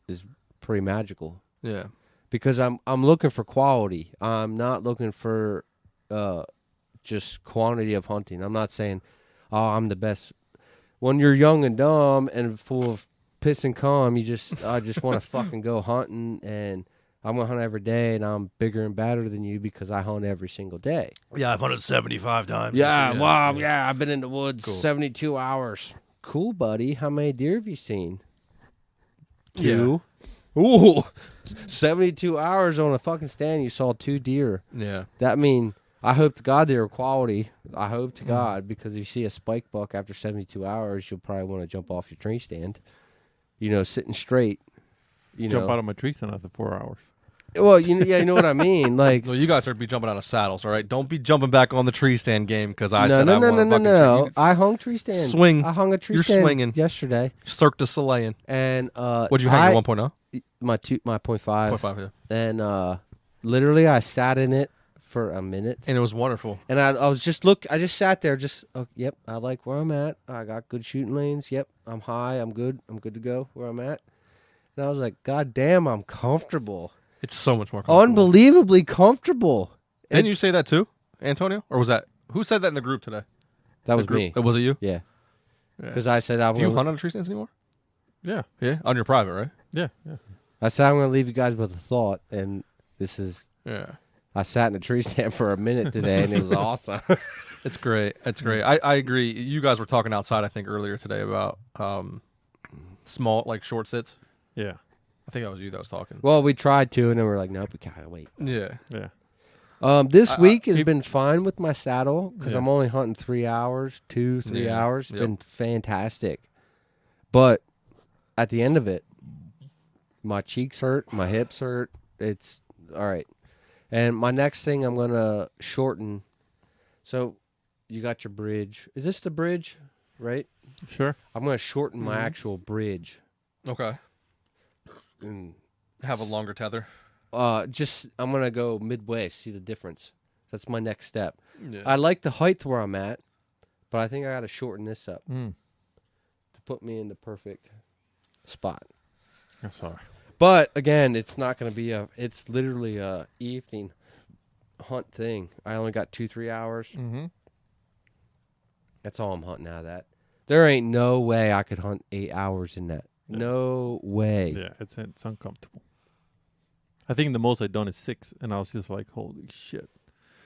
is pretty magical. Yeah. Because I'm looking for quality. I'm not looking for just quantity of hunting. I'm not saying, I'm the best. When you're young and dumb and full of piss and cum, I just want to fucking go hunting, and I'm gonna hunt every day, and I'm bigger and badder than you because I hunt every single day. Yeah, I've hunted 75 times. Yeah, I've been in the woods Cool. 72 hours. Cool, buddy. How many deer have you seen? Yeah. 2. Ooh, 72 hours on a fucking stand. You saw 2 deer. Yeah. That mean, I hope to God they were quality. I hope to God, because if you see a spike buck after 72 hours, you'll probably want to jump off your tree stand. Sitting straight. Jump out of my tree stand after 4 hours. Well, you know what I mean. Like, Well, you guys are be jumping out of saddles, all right? Don't be jumping back on the tree stand game because I no, said no, I no, want no, a no, fucking no. tree. I hung tree stand. Swing. I hung a tree You're stand swinging. yesterday, Cirque du Soleil. and What'd you hang at 1.0? My 0.5. 0.5, yeah. And literally I sat in it for a minute, And it was wonderful. and I was just I just sat there, yep, I like where I'm at. I got good shooting lanes. Yep, I'm high. I'm good to go where I'm at. And I was like, God damn, I'm comfortable. It's so much more comfortable. Unbelievably comfortable. Didn't you say that too, Antonio? Or was that who said that in the group today? That was The group? me? Was it you? Yeah, Yeah. because I said Do you hunt on tree stands anymore? Yeah. Yeah, on your private, right? Yeah. I said I'm going to leave you guys with a thought, and this is. Yeah. I sat in a tree stand for a minute today, and it was awesome. It's great. It's great. I agree. You guys were talking outside, I think, earlier today about small, like short sits. Yeah. I think that was you that was talking. Well, we tried to, and then we're like, nope, we gotta wait. Yeah. Yeah. This week has been fine with my saddle because Yeah. I'm only hunting 3 hours, 3 Yeah. hours. Yep. Been fantastic, but at the end of it, my cheeks hurt, my hips hurt. It's all right. And my next thing, I'm gonna shorten. So, you got your bridge. Is this the bridge? Right. Sure. I'm gonna shorten my actual bridge. Okay. And Have a longer tether. I'm gonna go midway. See the difference. That's my next step. Yeah. I like the height where I'm at, but I think I gotta shorten this up Mm. to put me in the perfect spot. That's all right. But again, it's not gonna be it's literally a evening hunt thing. I only got 2-3 hours. Mm-hmm. That's all I'm hunting out of that. There ain't no way I could hunt 8 hours in that. Yeah. No way. Yeah, it's uncomfortable. I think the most I've done is 6, and I was just like, holy shit.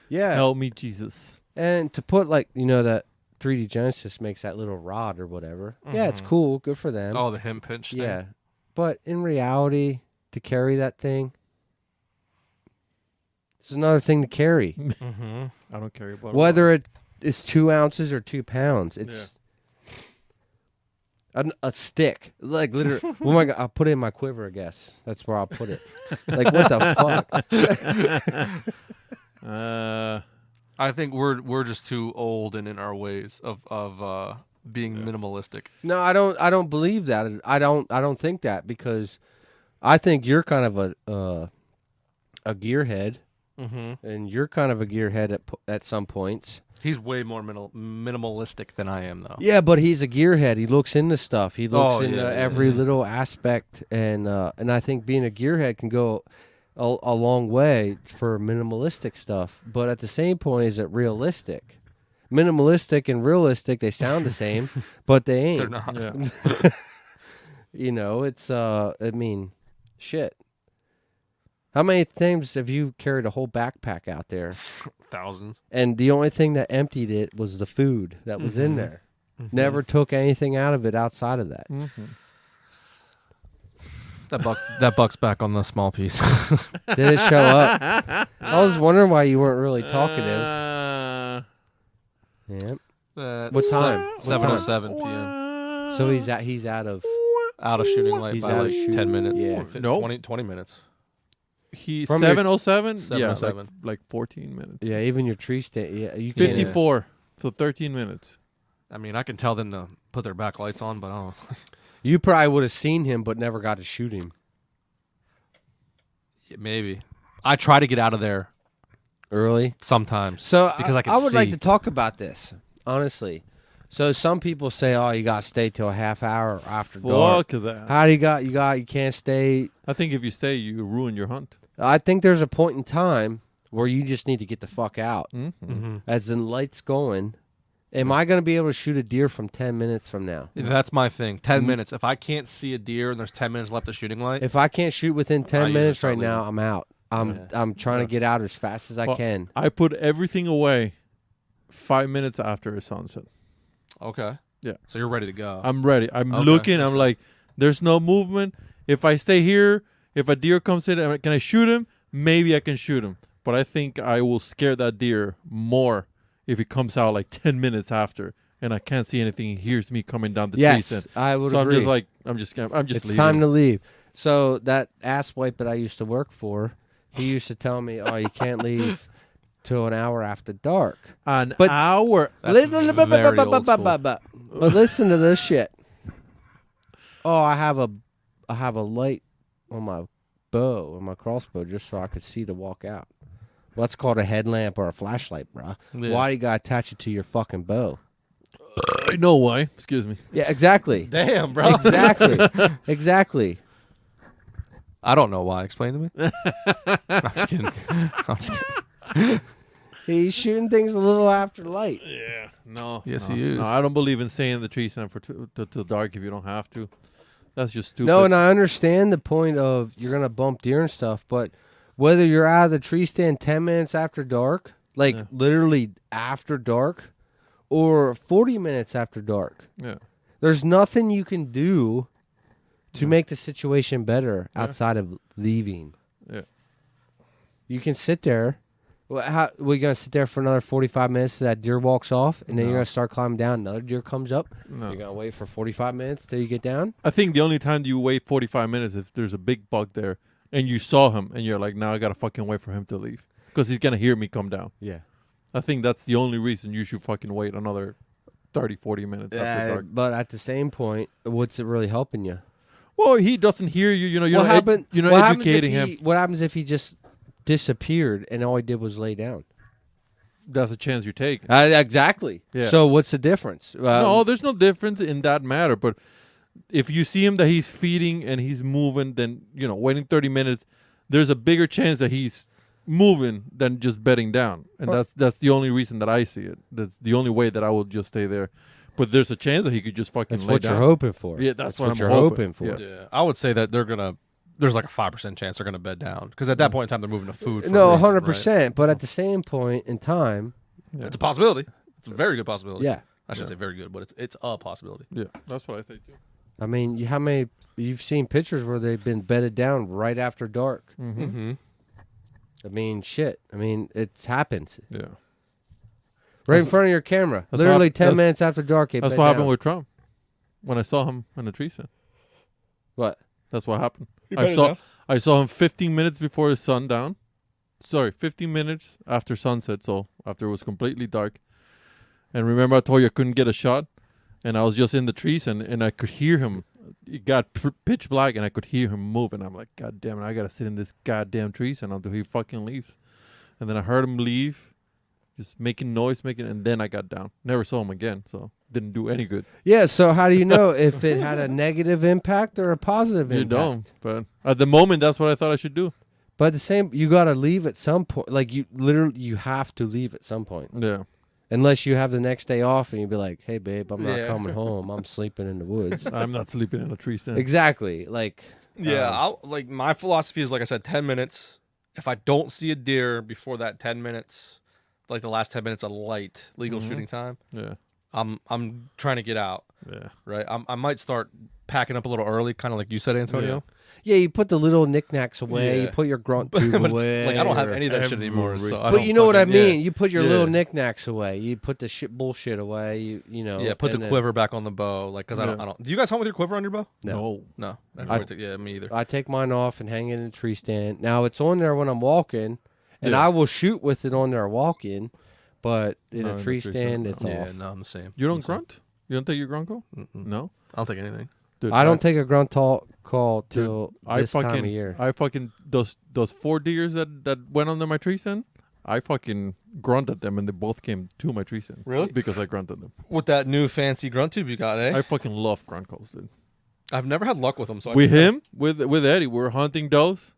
Yeah. Help me, Jesus. And to put that 3D Genesis makes that little rod or whatever. Yeah, it's Mhm. cool. Good for them. Oh, the hemp pinch thing? yeah. But in reality, to carry that thing, it's another thing to carry. Mm-hmm. I don't carry a bottle. Whether it is 2 ounces or 2 pounds, it's a stick. Like literally, oh my God, I'll put it in my quiver. I guess that's where I'll put it. Like what the fuck? I think we're just too old and in our ways of being minimalistic. No, I don't believe that. I don't think that, because I think you're kind of a gearhead, Mm-hmm. and you're kind of a gearhead at some points. He's way more minimalistic than I am, though. Yeah, but he's a gearhead. He looks into stuff. He looks into yeah, every yeah. little aspect, and I think being a gearhead can go a long way for minimalistic stuff. But at the same point, is it realistic? Minimalistic and realistic, they sound the same, but they ain't. They're not. Yeah. It's I mean, shit. How many times have you carried a whole backpack out there, Thousands. and the only thing that emptied it was the food that was in Mhm. there? Mm-hmm. Never took anything out of it outside of that. Mm-hmm. That buck's back on the small piece. Did it show up? I was wondering why you weren't really talkative. Yeah. What time? 7:07 p.m. So he's out of. Out of shooting light He's by out of like shooting. 10 minutes. Yeah. No. 20 minutes. He From your- 707? Yeah, 7:07. like 14 minutes. Yeah, even your tree stand. Yeah, you can't. 54. So 13 minutes. I mean, I can tell them to put their back lights on, but I don't. You probably would have seen him, but never got to shoot him. Maybe. I try to get out of there Early. sometimes. So Because I can would like see. to talk about this, honestly. So some people say, "Oh, you got to stay till a half hour after dark." Fuck that. How do you can't stay? I think if you stay, you ruin your hunt. I think there's a point in time where you just need to get the fuck out. Mm-hmm. Mm-hmm. As in lights going, Am I going to be able to shoot a deer from 10 minutes from now? That's my thing. 10 minutes. If I can't see a deer and there's 10 minutes left of shooting light, If I can't shoot within 10 usually minutes start right now, leaving. I'm out. I'm trying to get out as fast as I Well, can. I put everything away 5 minutes after sunset. okay. Yeah. So you're ready to go. I'm ready. I'm Okay, looking. makes I'm sense. like, there's no movement. If I stay here, if a deer comes in, can I shoot him? Maybe I can shoot him. But I think I will scare that deer more if he comes out like 10 minutes after and I can't see anything. He hears me coming down the Yes, trees. I would So agree. I'm just like, I'm just it's leaving. time to leave. So that ass wipe that I used to work for, he used to tell me, "Oh, you can't leave till an hour after dark." An But- hour. That's very old school. But listen to this shit. Oh, I have a light on my bow, on my crossbow, just so I could see to walk out. What's called a headlamp or a flashlight, bruh. Yeah. Why you gotta attach it to your fucking bow? I know why. Excuse me. Yeah, exactly. Damn, bro. Exactly. I don't know why. Explain to me. I'm just kidding. I'm just kidding. He's shooting things a little after light. Yeah. No. Yes, no, he is. No, I don't believe in staying in the tree stand for till dark if you don't have to. That's just stupid. No, and I understand the point of you're gonna bump deer and stuff, but whether you're out of the tree stand 10 minutes after dark, like Yeah. literally after dark, or 40 minutes after dark, Yeah. there's nothing you can do to Yeah. make the situation better Yeah. outside of leaving. Yeah. You can sit there. We're gonna sit there for another 45 minutes till that deer walks off, and then No. you're gonna start climbing down. Another deer comes up. No. You're gonna wait for 45 minutes till you get down. I think the only time you wait 45 minutes if there's a big buck there and you saw him and you're like, now I gotta fucking wait for him to leave because he's gonna hear me come down. Yeah. I think that's the only reason you should fucking wait another 30, 40 minutes after dark. But at the same point, what's it really helping you? Well, he doesn't hear you. You know, you're What not, happened? you're not what happens if educating him. What happens if he just disappeared and all he did was lay down? That's a chance you take. Exactly. Yeah. So what's the difference? No, there's no difference in that matter. But if you see him that he's feeding and he's moving, then, you know, waiting 30 minutes, there's a bigger chance that he's moving than just bedding down. And that's the only reason that I see it. That's the only way that I will just stay there. But there's a chance that he could just fucking That's lay what down. you're hoping for. Yeah, that's what I'm you're hoping. hoping for. Yes. Yeah, I would say that there's like a 5% chance they're gonna bed down because at that point in time they're moving to food. For No, a reason, 100%. But at the same point in time, right? It's a possibility. It's a very good possibility. yeah. I shouldn't say very good, but it's a possibility. Yeah, that's what I think too. I mean, how many you've seen pictures where they've been bedded down right after dark? Mm-hmm. Mm-hmm. I mean, shit. I mean, it's happens Yeah. right in front of your camera. That's Literally what- 10 that's- minutes after dark. That's what happened with Trump. When I saw him in the tree stand. What? That's what happened. You I better saw know. I saw him 15 minutes before his sundown. Sorry, 15 minutes after sunset, so after it was completely dark. And remember I told you I couldn't get a shot? And I was just in the trees and I could hear him. It got pitch black and I could hear him move. And I'm like, God damn it, I got to sit in this goddamn tree stand until he fucking leaves. And then I heard him leave, just making noise, and then I got down. Never saw him again, so didn't do any good. Yeah, so how do you know if it had a negative impact or a positive You impact? don't. But at the moment, that's what I thought I should do. But the same, you got to leave at some point. Like, you have to leave at some point. Yeah. Unless you have the next day off and you'd be like, hey, babe, I'm not Yeah. coming home. I'm sleeping in the woods. I'm not sleeping in a tree stand. Exactly. Like, Yeah, like my philosophy is like I said, 10 minutes. If I don't see a deer before that 10 minutes, like the last 10 minutes of light legal Mhm. shooting time, Yeah. I'm trying to get out. Yeah. Right, I might start packing up a little early, kind of like you said, Antonio. yeah, you put the little knickknacks away. You Yeah. put your grunt But tube it's away. like I don't have or- any of that shit anymore. So I But don't you know what I fucking- mean. You put your Yeah. little knicknacks away. You put the shit bullshit away. You know. Yeah, put the and then- quiver back on the bow, like because I Yeah. don't. Do you guys hunt with your quiver on your bow? No. No, yeah, me either. I take mine off and hang it in a tree stand. Now it's on there when I'm walking, and Yeah. I will shoot with it on there walking. But in No, a in the tree tree stand, stand, it's Yeah, off. no, I'm the same. You I'm don't the same. grunt? You don't take your grunt call? Mm-mm. No. I don't take anything. Dude, I don't take a grunt call Dude, till I this time fucking of year. I fucking those 4 deers that went under my tree stand. I fucking grunted them and they both came to my tree stand. Really? Because I grunted them. With that new fancy grunt tube you got, eh? I fucking love grunt calls, dude. I've never had luck with them. So I With just- him, with Eddie, we were hunting does,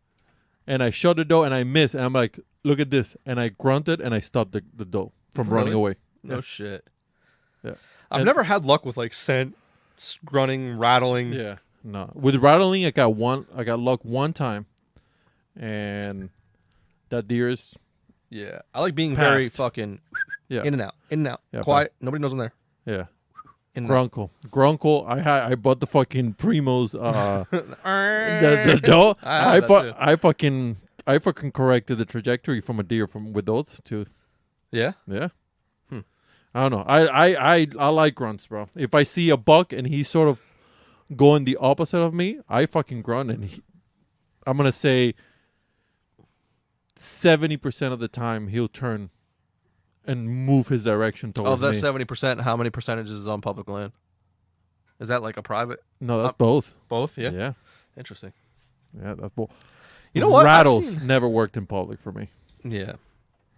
and I shot the doe and I missed, and I'm like, look at this, and I grunted and I stopped the doe from running Really? away. No Yeah. shit. I've never had luck with like scent, grunting, rattling. Yeah, no. With rattling, I got luck one time, and that deer is Yeah, I like being very Passed. fucking yeah, in and out, Yeah, quiet. Nobody knows I'm there. yeah. In and out. Grunkle. I bought the fucking Primos. The doe. I have that too. I fucking corrected the trajectory from a deer with those two. Yeah. Yeah. I don't know. I like grunts, bro. If I see a buck and he's sort of going the opposite of me, I fucking grunt, and I'm gonna say 70% of the time he'll turn and move his direction towards Of that me. 70%, how many percentages is on public land? Is that like a private? No, that's both. Both. Yeah. Yeah. Interesting. Yeah, that's both. You know what? I've Rattles seen- never worked in public for me. Yeah.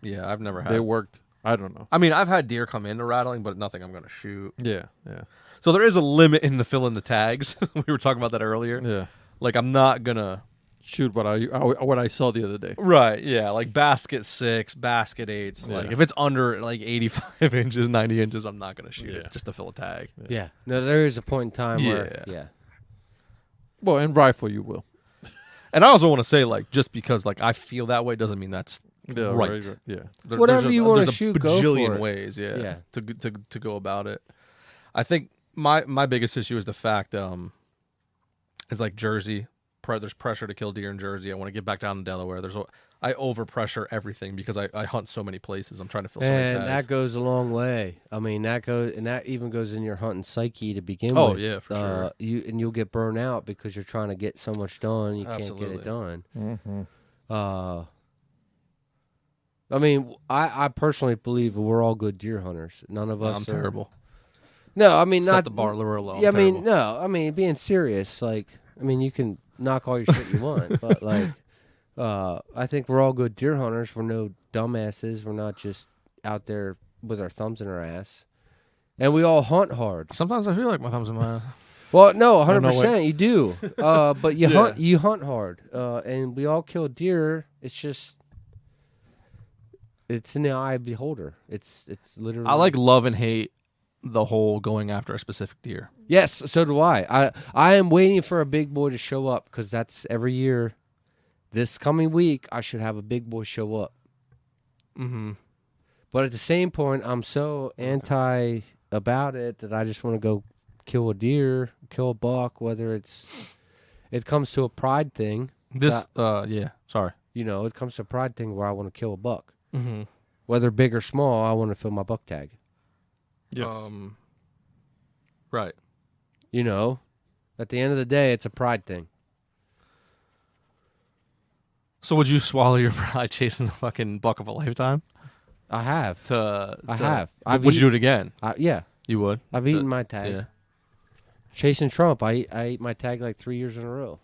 Yeah. I've never had. They worked. I don't know. I mean, I've had deer come into rattling, but nothing I'm going to shoot. Yeah, yeah, So there is a limit in the filling the tags. We were talking about that earlier. yeah. Like I'm not gonna. Shoot what I saw the other day. Right. Yeah. Like basket 6, basket 8s. Like Yeah. if it's under like 85 inches, 90 inches, I'm not gonna shoot Yeah. it just to fill a tag. Yeah. No, there is a point in time where, Yeah. yeah. Well, and rifle you will. And I also want to say, like, just because like I feel that way doesn't mean that's Yeah, right. Yeah. Whatever there's you wanna there's a shoot, go bajillion for it. ways, Yeah. to go about it. I think my biggest issue is the fact it's like Jersey. There's pressure to kill deer in Jersey. I want to get back down to Delaware. I overpressure everything because I hunt so many places. I'm trying to fill so many And tags. that goes a long way. I mean, that even goes in your hunting psyche to begin Oh, with. yeah, for sure. You'll get burned out because you're trying to get so much done, you can't get Absolutely. it done. Mm-hmm. I mean, I personally believe we're all good deer hunters. None of us I'm are terrible. No, I mean Set not the bar lower low. Yeah, I I'm mean, terrible. no, I mean being serious. Like, I mean, you can knock all your shit you want, but like, I think we're all good deer hunters. We're no dumbasses. We're not just out there with our thumbs in our ass, and we all hunt hard. Sometimes I feel like my thumbs in my ass. Well, no, no, 100%, you do. But you Yeah. you hunt hard, and we all kill deer. It's just. It's in the eye of the beholder. It's literally. I like love and hate the whole going after a specific deer. Yes, so do I. I am waiting for a big boy to show up because that's every year. This coming week, I should have a big boy show up. Mm-hmm. But at the same point, I'm so anti about it that I just want to go kill a deer, kill a buck, whether it comes to a pride thing. Yeah. Sorry. You know, it comes to a pride thing where I want to kill a buck. Mm-hmm. Whether big or small, I want to fill my buck tag. Yes. Right. You know, at the end of the day, it's a pride thing. So would you swallow your pride chasing the fucking buck of a lifetime? I have. I have. Would you do it again? Yeah, You would. I've eaten my tag. Yeah. Chasing Trump, I ate my tag like 3 years in a row.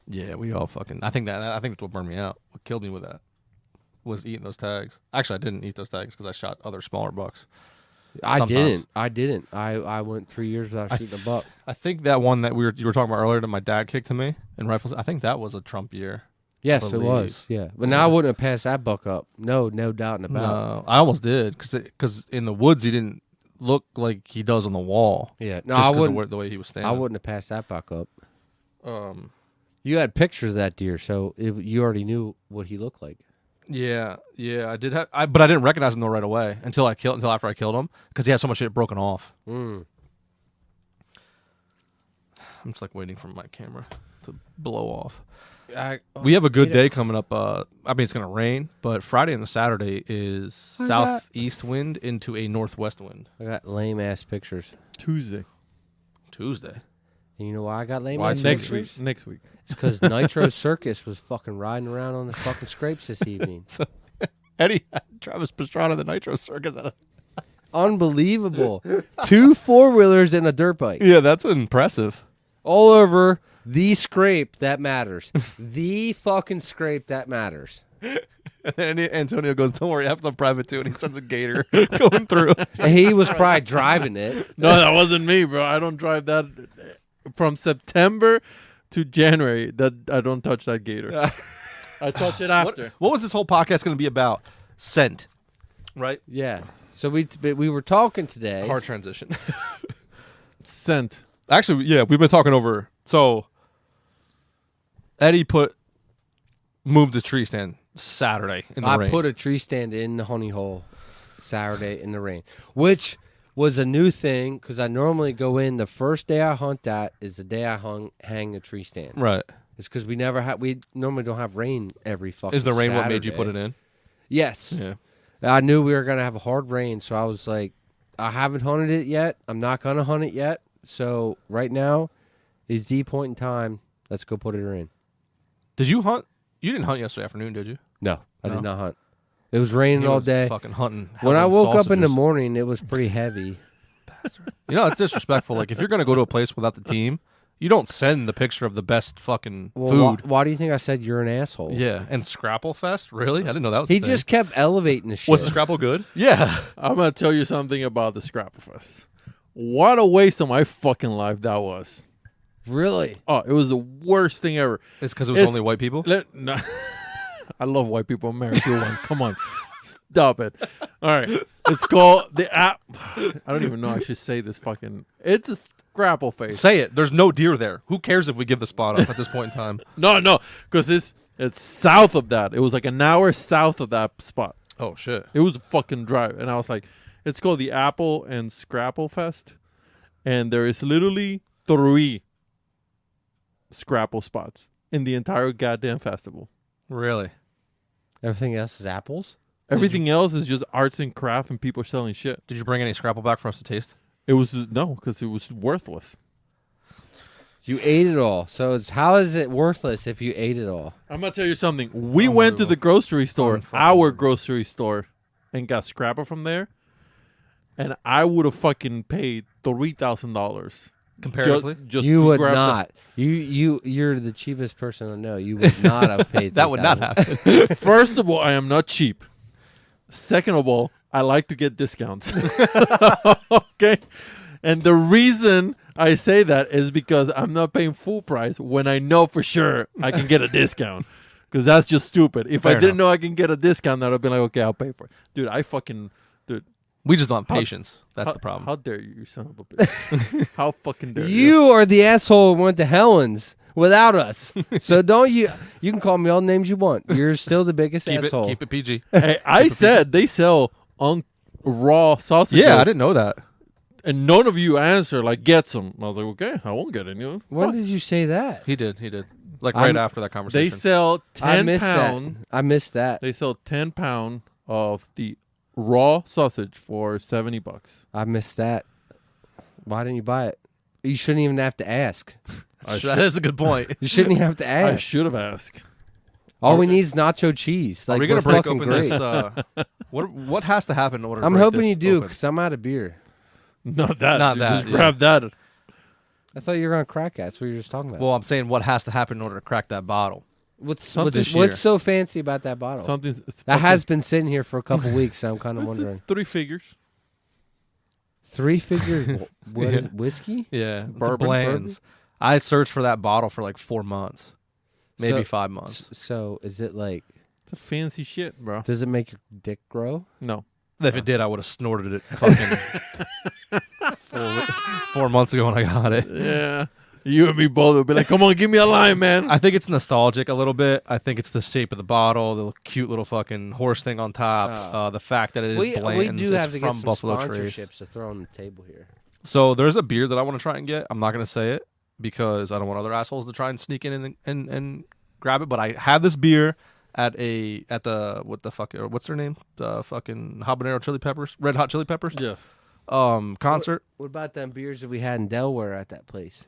Yeah, we all fucking. I think that's what burned me out. What killed me with that was eating those tags. Actually, I didn't eat those tags because I shot other smaller bucks. I Sometimes. didn't. I went 3 years without shooting a buck. I think that one that you were talking about earlier that my dad kicked to me in rifles. I think that was a Trump year. Yes, it believe. was. Yeah, but now I wouldn't have passed that buck up. No doubt in about. No, I almost did because in the woods he didn't look like he does on the wall. Yeah, no, Just I 'cause of wouldn't. the way he was standing. I wouldn't have passed that buck up. Um. You had pictures of that deer, so you already knew what he looked like. Yeah, I did have, but I didn't recognize him though right away until after I killed him because he had so much shit broken off. Mm. I'm just like waiting for my camera to blow off. Oh, We have a good day coming up. I mean, it's gonna rain, but Friday and the Saturday is I southeast wind into a northwest wind. I got lame ass pictures. Tuesday. Tuesday. And you know why I got lame Why ass Next pictures? week. Next week. It's because Nitro Circus was fucking riding around on the fucking scrapes this evening. Eddie had Travis Pastrana, the Nitro Circus. Unbelievable. 2 4-wheelers and a dirt bike. Yeah, that's impressive. All over the scrape that matters. The fucking scrape that matters. And then Antonio goes, "Don't worry, I have some private too," and he sends a gator going through. And he was probably driving it. No, that wasn't me, bro. I don't drive that from September to January. That I don't touch that gator. I touch it after. What was this whole podcast going to be about? Scent, right? Yeah. So we were talking today. Hard transition. Sent. Actually, yeah, we've been talking over. So Eddie moved the tree stand Saturday in the rain. I put a tree stand in the honey hole Saturday in the rain, which was a new thing because I normally go in the first day I hunt. That is the day I hang a tree stand. Right. It's because we normally don't have rain every fucking. Is the rain Saturday. what made you put it in? Yes. Yeah. I knew we were gonna have a hard rain, so I was like, I haven't hunted it yet. I'm not gonna hunt it yet. So right now is the point in time. Let's go put it in. Did you hunt? You didn't hunt yesterday afternoon, did you? No, I No? did not hunt. It was raining He all was day. Fucking hunting. When I having woke up in the sausages. morning, it was pretty heavy. You know, it's disrespectful. Like, if you're gonna go to a place without the team, you don't send the picture of the best fucking food. Why do you think I said you're an asshole? Yeah, and Scrapple Fest, really? I didn't know that was. He a thing. just kept elevating the shit. Was the Scrapple good? Yeah. I'm gonna tell you something about the Scrapple Fest. What a waste of my fucking life that was. Really? Oh, it was the worst thing ever. It's because it was It's- only white people. No. I love white people. I'm married to one. Come on. Stop it. All right. It's called the app. I don't even know I should say this fucking. It's a Scrapple face. Say it. There's no deer there. Who cares if we give the spot up at this point in time? No. Because it's south of that. It was like an hour south of that spot. Oh shit. It was a fucking drive. And I was like, it's called the Apple and Scrapple Fest. And there is literally 3 Scrapple spots in the entire goddamn festival. Really? Everything else is apples? Everything else is just arts and craft and people selling shit. Did you bring any Scrapple back for us to taste? It was no, because it was worthless. You ate it all. So how is it worthless if you ate it all? I'm gonna tell you something. We went to the grocery store, our grocery store, and got Scrapple from there, and I would have fucking paid $3,000 Comparatively? Just You to would grab not. You're the cheapest person I know. You would not have paid That would not $3,000. happen. First of all, I am not cheap. Second of all, I like to get discounts. Okay, and the reason I say that is because I'm not paying full price when I know for sure I can get a discount. Because that's just stupid. If I Fair didn't enough. know I can get a discount, then I'd be like, okay, I'll pay for it. Dude, We just don't have patience. That's the problem. How dare you son of a bitch. How fucking dare you? You are the asshole who went to Helen's without us. So don't you can call me all the names you want. You're still the biggest asshole. Keep it PG. Hey, I said they sell raw sausages. Yeah, I didn't know that. And none of you answer like, get some. I was like, okay, I won't get any. When Fuck. did you say that? He did. Like right after that They conversation. sell I 10 missed pound. that. I missed that. They sell 10 pound of the raw sausage for $70. I missed that. Why didn't you buy it? You shouldn't even have to ask. That is a good point. You shouldn't even have to I ask. should have asked. All we need is nacho cheese. Like, Are we gonna we're break fucking open great. this? What has to happen in order? to I'm break hoping this you do open? because I'm out of beer. Not that. Not dude. that, Just yeah. grab that. I thought you were gonna crack that. That's what you were just talking about. Well, I'm saying what has to happen in order to crack that bottle. what's this year. so fancy about that bottle? That has been sitting here for a couple weeks. So I'm kind of wondering. It's 3 figures. 3-figure what Yeah. is it, whiskey? Yeah, Bourbon, Bland's. I searched for that bottle for like 4 months, maybe So- 5 months. So is it like? It's a fancy shit, bro. Does it make your dick grow? No. If it did, I would have snorted it fucking 4 months ago when I got it. Yeah. You and me both would be like, come on, give me a line, man. I think it's nostalgic a little bit. I think it's the shape of the bottle, the cute little fucking horse thing on top, the fact that it is We Bland's. do it's have to get from some Buffalo Trace. sponsorships to throw on the table here. So there's a beer that I want to try and get. I'm not going to say it because I don't want other assholes to try and sneak in and grab it. But I had this beer at the what's their name? The fucking habanero chili peppers, red hot chili peppers. Yeah. Concert. What about them beers that we had in Delaware at that place?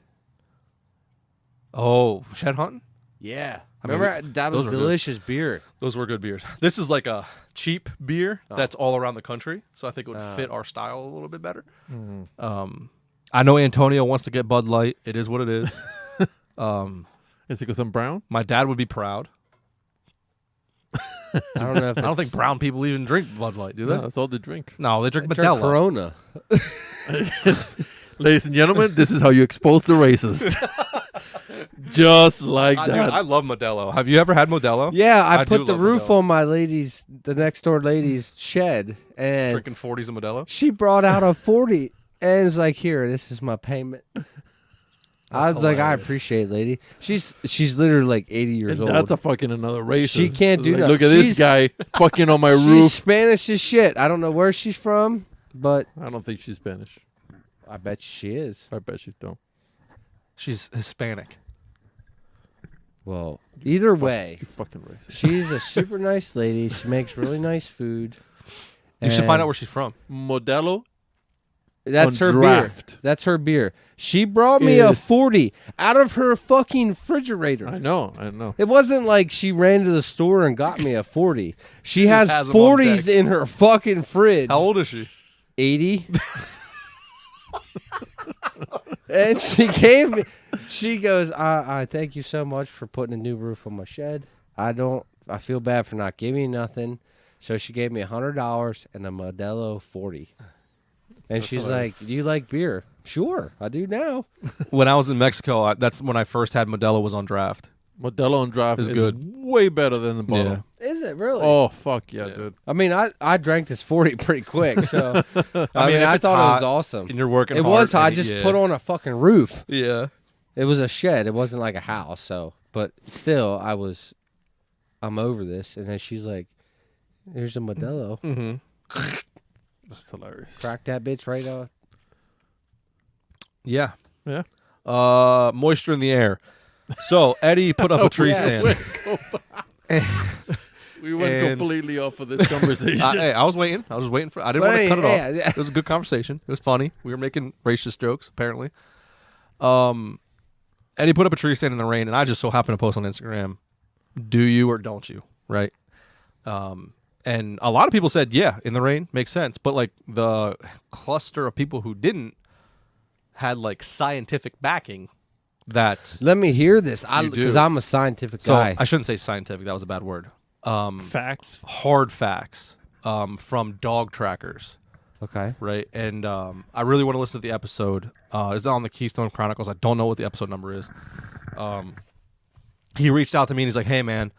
Oh, shed hunting. Yeah, I mean, remember that was those were good. delicious beer. Those were good beers. This is like a cheap beer that's all around the country, so I think it would fit our style a little bit better. I know Antonio wants to get Bud Light. It is what it is. Is it because I'm brown? My dad would be proud. I don't know if I don't think brown people even drink Bud Light, do they? No, that's all they drink. No, they drink Drink Modelo. Corona. Ladies and gentlemen, this is how you expose the racist. Just like Dude, that. I love Modelo. Have you ever had Modelo? Yeah, I I do put the love roof Modelo. on the next door lady's shed, and Drinking 40s of Modelo. she brought out a 40 and was like, "Here, this is my payment." I was like, "I hilarious. appreciate it, lady." She's literally like 80 years And old. that's a fucking another racist. She can't do Like, nothing. look at this She's- guy fucking on my She's roof. Spanish as shit. I don't know where she's from, but I don't think she's Spanish. I bet she is. I bet she don't. She's Hispanic. Well, either way, You fucking racist. she's a super nice lady. She makes really nice food. You should find And out where she's from. Modelo. That's on her draft. beer. That's her beer. She brought me a Is- 40 out of her fucking refrigerator. I know. It wasn't like she ran to the store and got me a 40. She just has has 'em on 40s deck. in her fucking fridge. How old is she? 80. And she goes, I thank you so much for putting a new roof on my shed. I feel bad for not giving you nothing. So she gave me $100 and a Modelo 40. And she's hilarious. like, "Do you like beer?" "Sure, I do now." When I was in Mexico, that's when I first had Modelo was on draft. Modelo on draft It's is good. way better than the bottle. Is it really? Oh fuck yeah, Yeah. dude. I mean, I drank this 40 pretty quick, so I mean, mean, if I it's thought it was hot awesome. And you're working It hard. was hot. I and just yeah. put on a fucking roof. Yeah. It was a shed. It wasn't like a house. So, but still, I'm over this. And then she's like, "Here's a Modelo. Mm-hmm. That's hilarious. Crack that bitch right off." Yeah. Yeah. Moisture in the air. So Eddie put up a tree Yes. stand. We went And- completely off of this conversation. Hey, I was waiting. I was waiting for. I didn't But want to hey, cut it off. yeah. It was a good conversation. It was funny. We were making racist jokes apparently. Eddie put up a tree stand in the rain, and I just so happened to post on Instagram. Do you or don't you? Right. And a lot of people said, yeah, in the rain makes sense. But like the cluster of people who didn't had like scientific backing that. Let me hear this. You do. Because I'm a scientific So guy. I shouldn't say scientific. That was a bad word. Facts. Hard facts from dog trackers. Okay. Right. And I really want to listen to the episode. It's on the Keystone Chronicles. I don't know what the episode number is. He reached out to me and he's like, "Hey, man,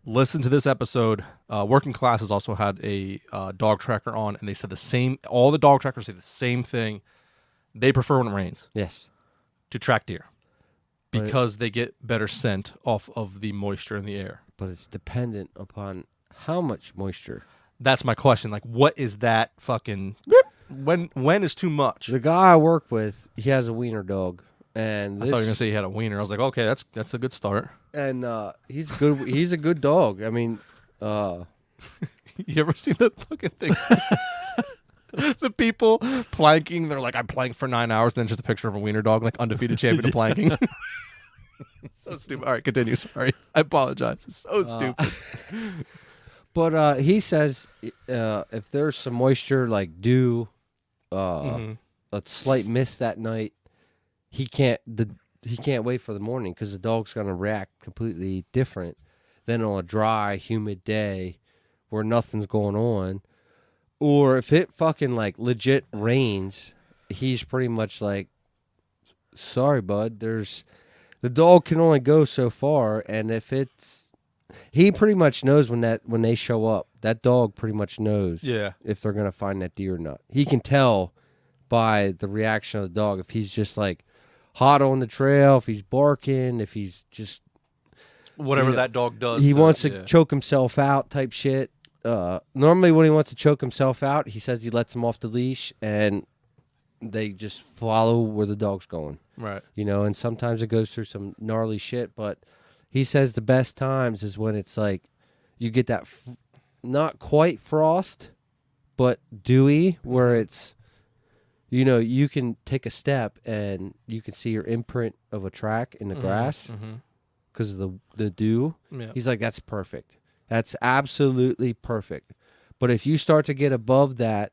listen to this episode." Working Classes also had a dog tracker on, and they said the same. All the dog trackers say the same thing. They prefer when it rains Yes. to track deer But- because they get better scent off of the moisture in the air. But it's dependent upon how much moisture. That's my question. Like, what is that fucking? When is too much? The guy I work with, he has a wiener dog. And I thought you were gonna say he had a wiener. I was like, okay, that's a good start. And he's good. He's a good dog. I mean, You ever seen that fucking thing? The people planking, they're like, I'm planking for 9 hours, and then just a picture of a wiener dog, like undefeated champion of planking. So stupid. All right, continue. Sorry. I apologize. It's so stupid. but he says if there's some moisture, like dew, Mhm. a slight mist that night, he can't wait for the morning because the dog's gonna react completely different than on a dry, humid day where nothing's going on. Or if it fucking like legit rains, he's pretty much like, "Sorry, bud. The dog can only go so far, and if he pretty much knows when they show up. That dog pretty much knows Yeah. if they're gonna find that deer or not. He can tell by the reaction of the dog if he's just like hot on the trail, if he's barking, if he's just Whatever You know, that dog does. he wants to yeah. choke himself out type shit. Normally when he wants to choke himself out, he says he lets him off the leash and they just follow where the dog's going. Right. You know, and sometimes it goes through some gnarly shit, but he says the best times is when it's like you get that not quite frost, but dewy, where it's, you know, you can take a step and you can see your imprint of a track in the grass Mm-hmm. because of the dew. Yeah. He's like, that's perfect. That's absolutely perfect. But if you start to get above that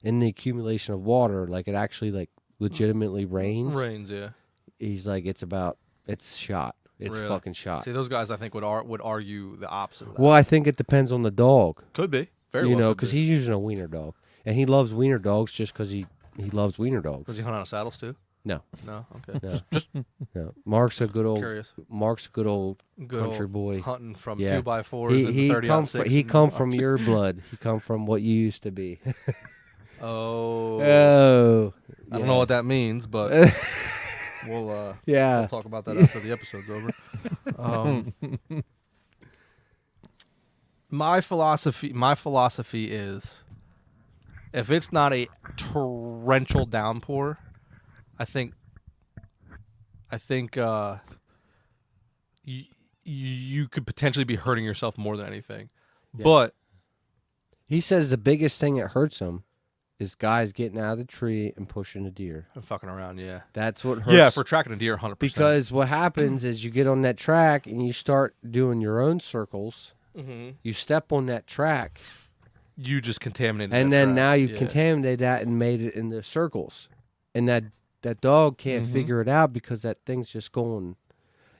in the accumulation of water, like it actually like legitimately rains, Rains, yeah. he's like, it's shot. It's Really? fucking shot. See, those guys I think would argue the opposite of that. Well, I think it depends on the dog, Could be. Very you well know, could because be. he's using a wiener dog. And he loves wiener dogs just because he loves wiener dogs. Does he hunt out of saddles too? No. No. Okay. No. Just No. Mark's a good old curious. country old boy. hunting from Yeah. 2x4s and the 30-06. He come from your blood. He come from what you used to be. Oh. Oh. I don't know what that means, but we'll talk about that after the episode's over. My philosophy is, if it's not a torrential downpour, I think you could potentially be hurting yourself more than anything. Yeah. But He says the biggest thing that hurts him is guys getting out of the tree and pushing a deer. I'm fucking around, yeah. That's what hurts. Yeah, for tracking a deer, 100%. Because what happens is you get on that track and you start doing your own circles. Mm-hmm. You step on that track, You just contaminated and that then track. now you Yeah. contaminate that and made it into circles. And that dog can't Mhm. figure it out because that thing's just going.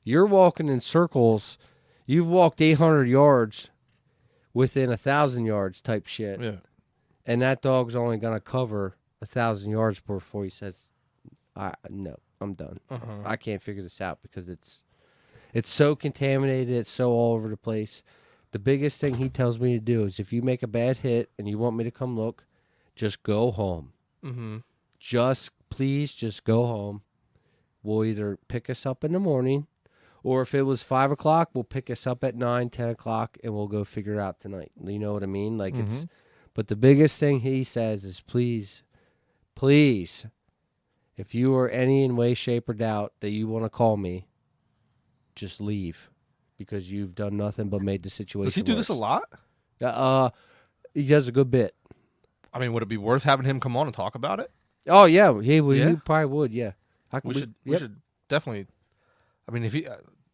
You're walking in circles. You've walked 800 yards within 1,000 yards type shit. Yeah. And that dog's only going to cover 1,000 yards before he says, no, I'm done. Uh-huh. I can't figure this out because it's so contaminated. It's so all over the place. The biggest thing he tells me to do is if you make a bad hit and you want me to come look, just go home. Mm-hmm. Please just go home. We'll either pick us up in the morning, or if it was 5 o'clock, we'll pick us up at 9, 10 o'clock, and we'll go figure it out tonight. You know what I mean? Like it's. But the biggest thing he says is please, if you are any in way, shape, or doubt that you want to call me, just leave, because you've done nothing but made the situation. Does he do this a lot? He does a good bit. I mean, would it be worth having him come on and talk about it? Oh yeah, he would. Yeah? He probably would. Yeah, We should yep. definitely. I mean, if he,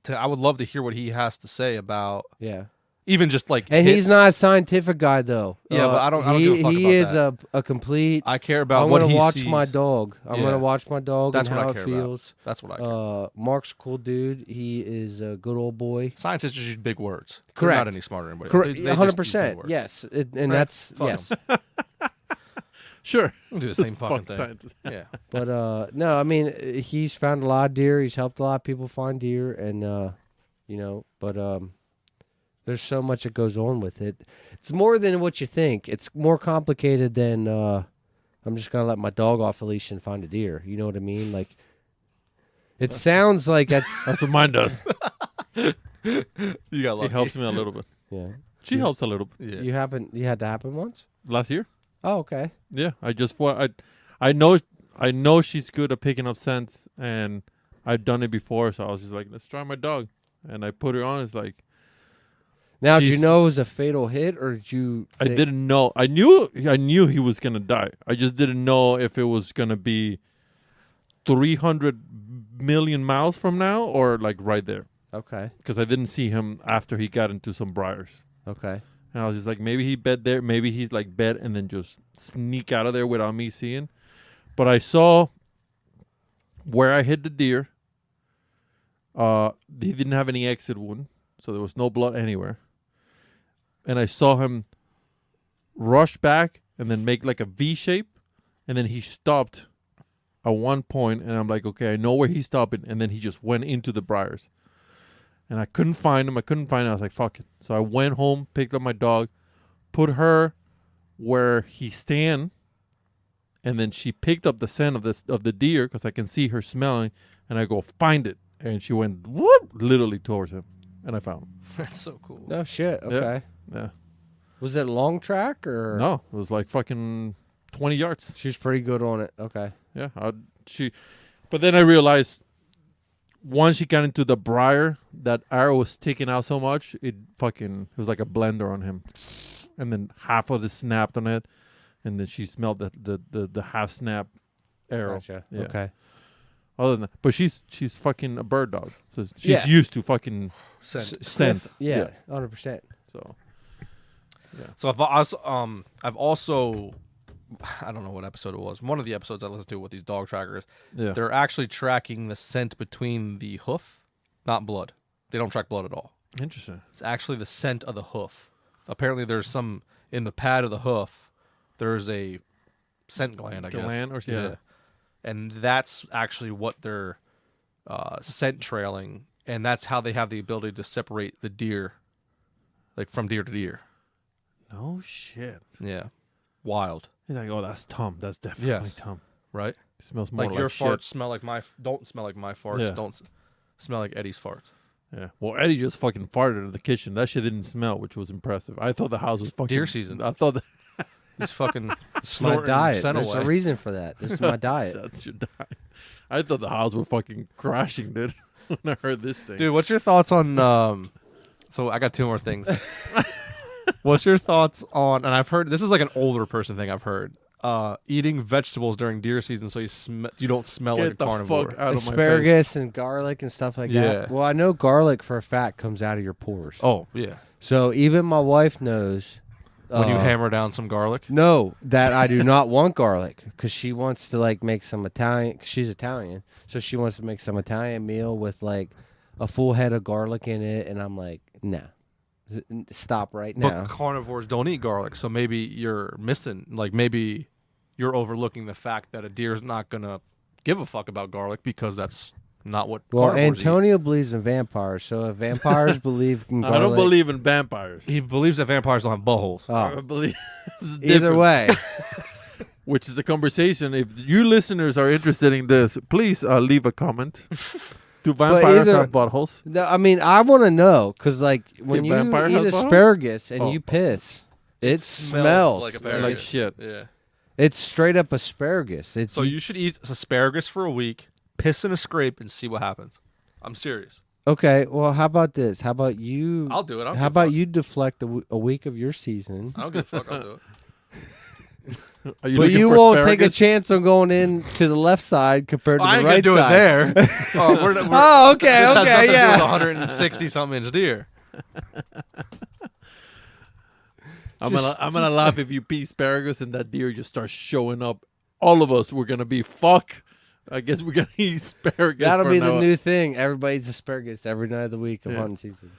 I would love to hear what he has to say about Yeah. even just like. And hits. he's not a scientific guy though. Yeah, but I don't give a fuck he about is that. a complete. I care about I'm what gonna he watch sees. my dog. I'm Yeah. gonna watch my dog. That's and what how I it care feels. about. That's what I care about. Mark's a cool dude. He is a good old boy. Scientists just use big words. Correct. They're not any smarter than anybody. Correct. They just use 100%. big words. Yes. And Right. that's Fuck yes. 'em. Sure. We'll do the same fucking thing. Scientist. Yeah. But no, I mean he's found a lot of deer. He's helped a lot of people find deer, and but there's so much that goes on with it. It's more than what you think. It's more complicated than I'm just gonna let my dog off a leash and find a deer. You know what I mean? Like it sounds like that's That's what mine does. You got It lucky. helps me a little bit. yeah. She helps a little bit. Yeah. You had to happen once? Last year? Oh, okay. Yeah. I know she's good at picking up scents, and I've done it before, so I was just like, let's try my dog. And I put her on. It's like, Now, did you She's- know it was a fatal hit, or did you? I didn't know. I knew he was gonna die. I just didn't know if it was gonna be 300 million miles from now or like right there, Okay. because I didn't see him after he got into some briars. Okay. And I was just like, maybe he bed there, maybe he's like bed and then just sneak out of there without me seeing. But I saw where I hit the deer. He didn't have any exit wound, so there was no blood anywhere. And I saw him rush back and then make like a V shape, and then he stopped at one point, and I'm like, okay, I know where he's stopping, and then he just went into the briars. And I couldn't find him. I was like, fuck it. So I went home, picked up my dog, put her where he stand, and then she picked up the scent of the deer because I can see her smelling, and I go, find it. And she went whoop, literally towards him, and I found him. That's so cool. No shit. Okay. Yeah. Was it a long track or? No, it was like fucking 20 yards. She's pretty good on it. Okay. Yeah. But then I realized once she got into the briar, that arrow was sticking out so much, it was like a blender on him. And then half of it snapped on it, and then she smelled the half snap arrow. Gotcha. Yeah. Okay. Other than that, but she's fucking a bird dog, so she's Yeah. used to fucking Scent. scent. Yeah. 100%. So So I've also, I don't know what episode it was. One of the episodes I listened to with these dog trackers, yeah. they're actually tracking the scent between the hoof, not blood. They don't track blood at all. Interesting. It's actually the scent of the hoof. Apparently, there's some in the pad of the hoof. There's a scent gland, I guess. Gland or- yeah. and that's actually what they're scent trailing, and that's how they have the ability to separate the deer, like from deer to deer. No shit. Yeah, wild. He's like, oh, that's Tom. That's definitely Yes. Tom. Right? It smells more like your shit. farts smell like don't smell like my farts. Yeah. Don't smell like Eddie's farts. Yeah. Well, Eddie just fucking farted in the kitchen. That shit didn't smell, which was impressive. I thought the house was fucking Deer season. I thought He's fucking It's my snorting diet. scent There's away. a reason for that. This is my diet. that's your diet. I thought the house was fucking crashing, dude. When I heard this thing, Dude, what's your thoughts on? So I got two more things. What's your thoughts on? And I've heard this is like an older person thing. I've heard eating vegetables during deer season so you don't smell Get like a the carnivore. fuck out of my face. Asparagus and garlic and stuff like Yeah. that. Well, I know garlic for a fact comes out of your pores. Oh yeah, So even my wife knows when you hammer down some garlic. No, that I do not want garlic because she wants to like make some Italian. Cause she's Italian, so she wants to make some Italian meal with like a full head of garlic in it, and I'm like, nah, stop right now. But carnivores don't eat garlic, so maybe you're missing. Like maybe you're overlooking the fact that a deer's not gonna give a fuck about garlic because that's not what. Well, carnivores Antonio believes in vampires, so if vampires believe in garlic, I don't believe in vampires. eat. He believes that vampires don't have buttholes. I Oh, believe this is either different. way, Which is the conversation. If you listeners are interested in this, please leave a comment. Do vampires either- have buttholes? no, I mean, I want to know because like when Yeah, you vampire eat has buttholes? asparagus and Oh. you piss, it smells like like asparagus. shit. Yeah. It's straight up asparagus. It's So you should eat asparagus for a week, piss in a scrape, and see what happens. I'm serious. okay. Well, how about this? How about you? I'll do it. I don't How give a about fuck. you deflect a week of your season? I don't give a fuck. I'll do it. Are you But looking you for won't take a asparagus? chance on going in to the left side compared to I the ain't right gonna do side. it there. Oh, Oh, okay, this has okay, nothing to do yeah. with 160 something inch deer. I'm gonna laugh if you pee asparagus and that deer just starts showing up. All of us, we're gonna be fuck. I guess we're gonna eat asparagus. That'll for be the now. new thing. Everybody eats asparagus every night of the week of Yeah. hunting season.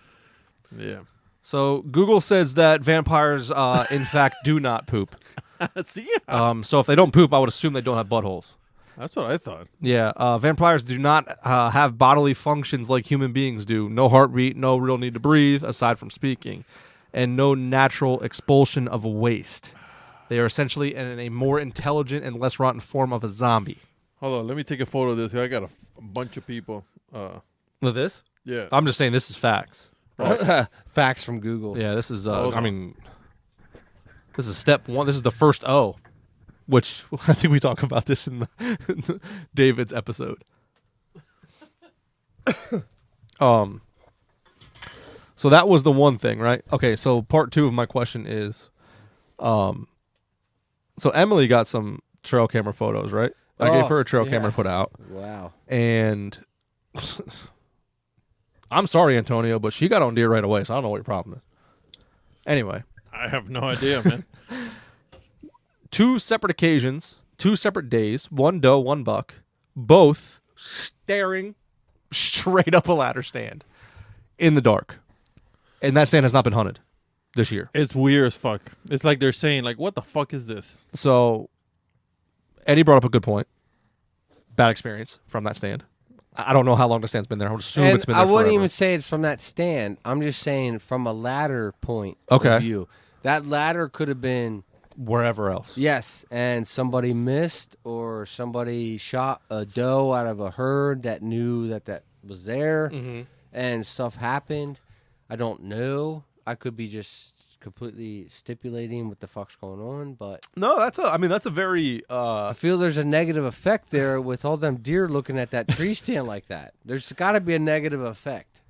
Yeah. So Google says that vampires, in fact, do not poop. See, So if they don't poop, I would assume they don't have buttholes. that's what I thought. Yeah, vampires do not have bodily functions like human beings do. No heartbeat, no real need to breathe, aside from speaking, and no natural expulsion of waste. They are essentially in a more intelligent and less rotten form of a zombie. Hold on, let me take a photo of this. I got a bunch of people. With this? Yeah. I'm just saying this is facts. Facts from Google. Yeah, this is. Hold I on. mean, this is step one. This is the first O, which I think we talk about this in the David's episode. So that was the one thing, right? Okay, so part two of my question is, so Emily got some trail camera photos, right? I gave Oh, her a trail yeah. camera to put out, Wow. and I'm sorry, Antonio, but she got on deer right away, so I don't know what your problem is. Anyway, I have no idea, man. 2 separate occasions, 2 separate days, one doe, one buck, both staring straight up a ladder stand in the dark. And that stand has not been hunted this year. It's weird as fuck. It's like they're saying, like, what the fuck is this? So Eddie brought up a good point. Bad experience from that stand. I don't know how long the stand's been there. I would assume And it's been I there wouldn't forever. even say it's from that stand. I'm just saying from a ladder point Okay. of view. That ladder could have been wherever else. yes, and somebody missed or somebody shot a doe out of a herd that knew that was there, Mm-hmm. and stuff happened. I don't know. I could be just completely stipulating what the fuck's going on, but No, that's a very I feel there's a negative effect there with all them deer looking at that tree stand like that. There's got to be a negative effect.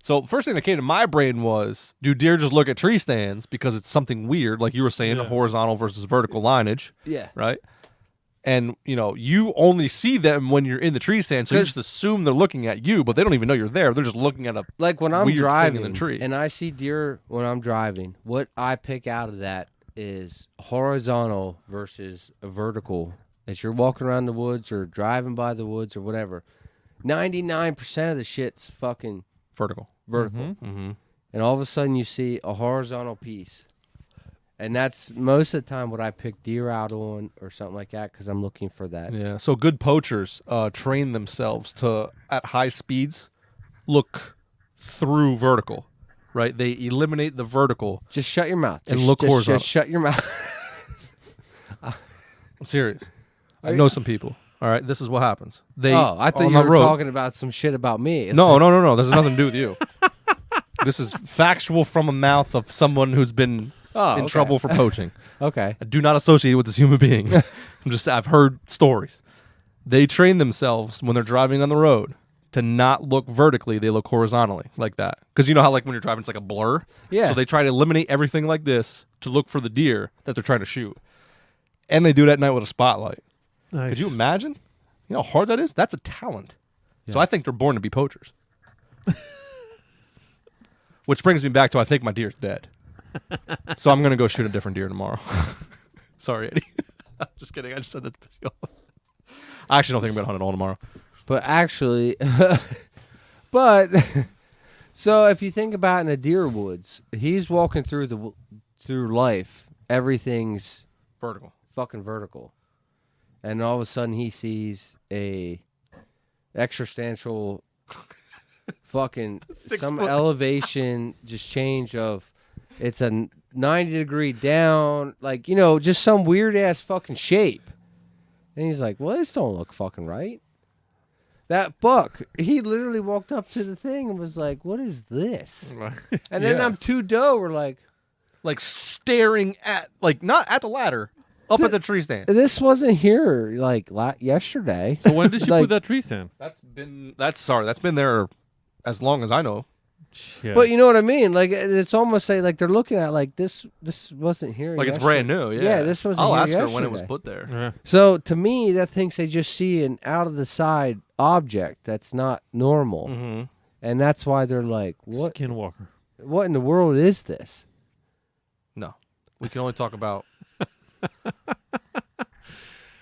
So first thing that came to my brain was, do deer just look at tree stands because it's something weird, like you were saying, Yeah. horizontal versus vertical lineage, Yeah. right? And you only see them when you're in the tree stand, so you 'Cause- just assume they're looking at you, but they don't even know you're there. They're just looking at a. Like when I'm weird thing driving in the tree. and I see deer when I'm driving, what I pick out of that is horizontal versus a vertical. As you're walking around the woods or driving by the woods or whatever, 99% of the shit's fucking Vertical. vertical. Mm-hmm. And all of a sudden you see a horizontal piece. And that's most of the time what I pick deer out on or something like that because I'm looking for that. Yeah. So good poachers train themselves to, at high speeds, look through vertical, right? They eliminate the vertical. Just shut your mouth. And Just, look just, horizontal. just shut your mouth. I'm serious. I know some people. All right. This is what happens. They I thought on you the were road, talking about some shit about me. No. There's nothing to do with you. This is factual from a mouth of someone who's been in trouble for poaching. Okay. I do not associate with this human being. I've heard stories. They train themselves when they're driving on the road to not look vertically, they look horizontally like that. Because you know how like when you're driving it's like a blur? Yeah. So they try to eliminate everything like this to look for the deer that they're trying to shoot. And they do that at night with a spotlight. Nice. Could you imagine? You know how hard that is? That's a talent. Yeah. So I think they're born to be poachers. Which brings me back to I think my deer's dead. So I'm going to go shoot a different deer tomorrow. Sorry, Eddie. I'm just kidding. I just said that to piss you off. I actually don't think I'm going to hunt at all tomorrow. But actually, so if you think about in a deer woods, he's walking through life. Everything's Vertical. fucking vertical, and all of a sudden he sees a existential fucking some foot. elevation just change of it's a 90-degree down, like just some weird ass fucking shape, and he's like, well, this don't look fucking right. That buck, he literally walked up to the thing and was like, what is this? And then Yeah. them two doe were like Staring at, not at the ladder, up at the tree stand. this wasn't here like yesterday. So when did she Like- put that tree stand? That's been there as long as I know. Shit. But you know what I mean? Like it's almost like they're looking at like this wasn't here. Like it's yesterday. brand new. Yeah. Yeah, this wasn't I'll here ask her when it was yesterday. put there. Yeah. So to me, that thinks they just see an out of the side object that's not normal, Mm-hmm. and that's why they're like, "What? Skinwalker. What in the world is this?" No. We can only talk about.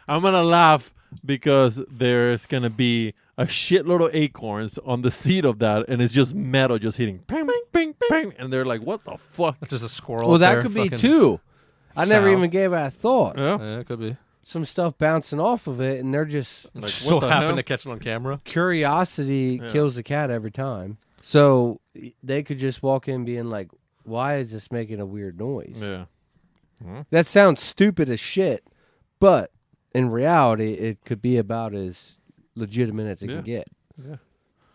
I'm gonna laugh because there's gonna be a shitload of acorns on the seat of that, and it's just metal just hitting ping, ping, ping, ping, and they're like, "What the fuck?" It's just a squirrel. Well, up that there could be fucking too. I never sound. even gave it a thought. Yeah. Yeah, it could be. Some stuff bouncing off of it, and they're just Like, So what the happened hell? to catch it on camera. curiosity Yeah. kills the cat every time. So they could just walk in being like, "Why is this making a weird noise?" Yeah. That sounds stupid as shit, but in reality, it could be about as legitimate as it Yeah. can get.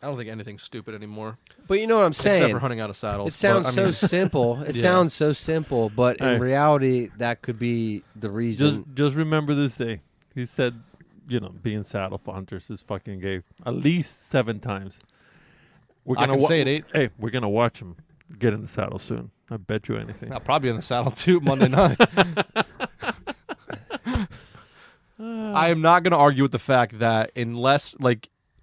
I don't think anything's stupid anymore, But you know what I'm except saying? for hunting out of saddles. It sounds But, I mean, so simple. It Yeah. sounds so simple, but Hey. in reality, that could be the reason. Just remember this day. He said, being saddle hunters is fucking gay at least 7 times. We're I can say it 8. Hey, we're gonna watch him get in the saddle soon. I bet you anything. I'll probably be in the saddle too Monday night. I am not going to argue with the fact that unless,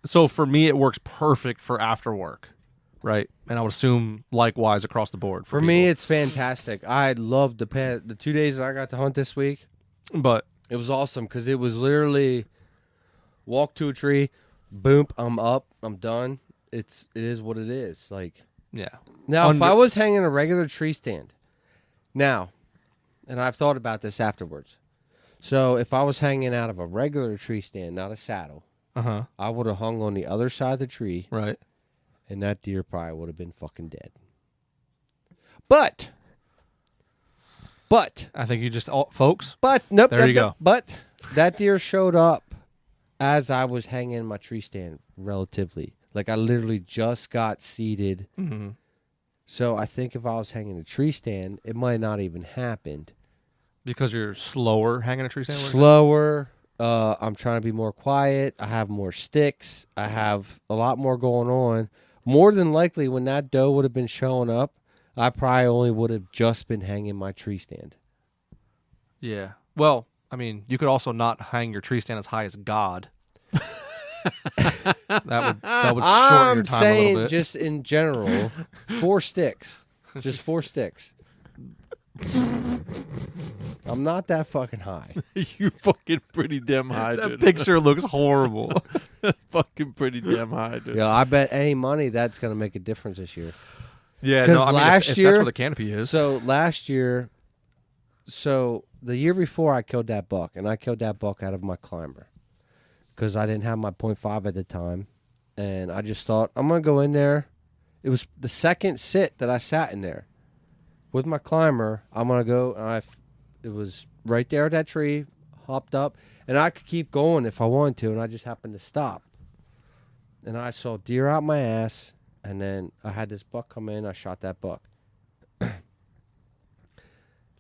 so for me, it works perfect for after work, right? And I would assume likewise across the board. For me, it's fantastic. I loved the 2 days that I got to hunt this week. but It was awesome because it was literally walk to a tree, boom, I'm up, I'm done. It is what it is. Like yeah, now, if Under- I was hanging a regular tree stand, now, and I've thought about this afterwards. So if I was hanging out of a regular tree stand, not a saddle, I would have hung on the other side of the tree, right. and that deer probably would have been fucking dead. But I think you just, folks, nope. There you nope. But that deer showed up as I was hanging my tree stand, relatively. Like I literally just got seated. mm-hmm. So I think if I was hanging a tree stand, it might not even happened. because you're slower hanging a tree stand. Slower. I'm trying to be more quiet. I have more sticks. I have a lot more going on. More than likely, when that doe would have been showing up, I probably only would have just been hanging my tree stand. Yeah. Well, I mean, you could also not hang your tree stand as high as God. that would shorten your I'm time a saying little bit. just in general, 4 sticks. Just 4 sticks. I'm not that fucking high. You fucking pretty damn high, that dude. picture looks horrible. Fucking pretty damn high, dude. Yeah, I bet any money that's going to make a difference this year. Yeah, 'Cause no, I mean, last if year- that's where the canopy is. So last year, So the year before I killed that buck, and I killed that buck out of my climber because I didn't have my .5 at the time, and I just thought I'm gonna go in there. It was the second sit that I sat in there with my climber. I'm gonna go, and it was right there at that tree, hopped up, and I could keep going if I wanted to, and I just happened to stop, and I saw deer out my ass, and then I had this buck come in. I shot that buck.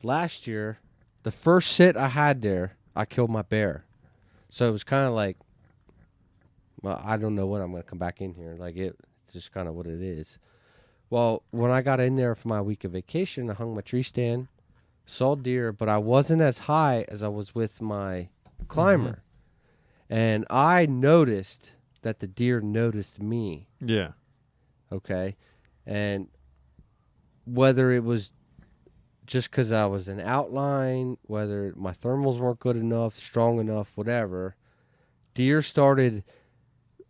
Last year, the first sit I had there, I killed my bear. So it was kind of like, well, I don't know when I'm going to come back in here. Like, it's just kind of what it is. Well, when I got in there for my week of vacation, I hung my tree stand, saw deer, but I wasn't as high as I was with my climber. And I noticed that the deer noticed me. Yeah. Okay. And whether it was just because I was in outline, whether my thermals weren't good enough, strong enough, whatever, deer started.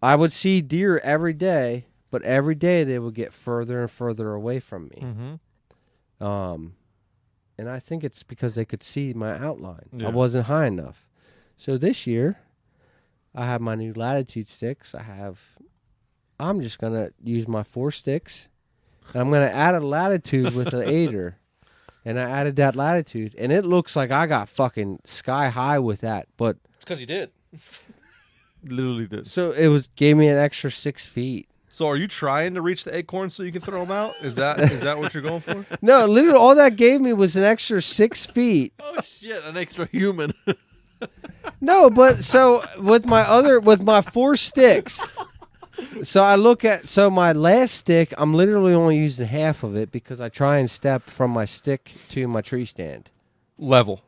I would see deer every day, but every day they would get further and further away from me. And I think it's because they could see my outline. Yeah. I wasn't high enough. So this year, I have my new latitude sticks. I'm just going to use my 4 sticks. And I'm going to add a latitude with an aider. And I added that latitude. And it looks like I got fucking sky high with that. But It's because you did. Literally did. so gave me an extra 6 feet. So are you trying to reach the acorns so you can throw them out? Is that what you're going for? No, literally all that gave me was an extra 6 feet. Oh shit! An extra human. No, but so with my 4 sticks. So my last stick, I'm literally only using half of it because I try and step from my stick to my tree stand. Level.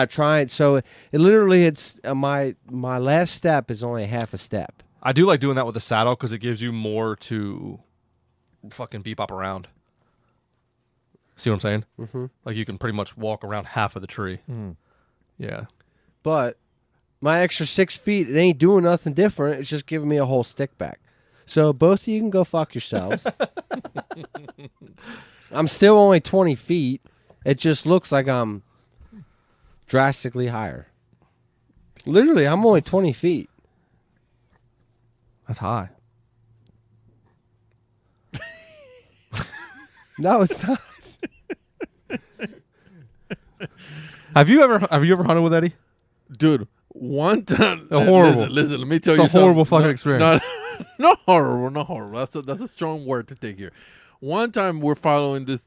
Trying. So it literally it's my last step is only half a step. I do like doing that with the saddle because it gives you more to fucking beep up around. See what I'm saying? Mm-hmm. Like you can pretty much walk around half of the tree. Yeah. But my extra 6 feet, it ain't doing nothing different. It's just giving me a whole stick back. So both of you can go fuck yourselves. I'm still only 20 feet. It just looks like I'm drastically higher. Literally, I'm only 20 feet. That's high. No, it's not. Have you ever hunted with Eddie? Dude, one time. Horrible. Listen, let me tell It's you a something. horrible fucking experience. Not horrible, not horrible. That's a strong word to take here. One time we're following this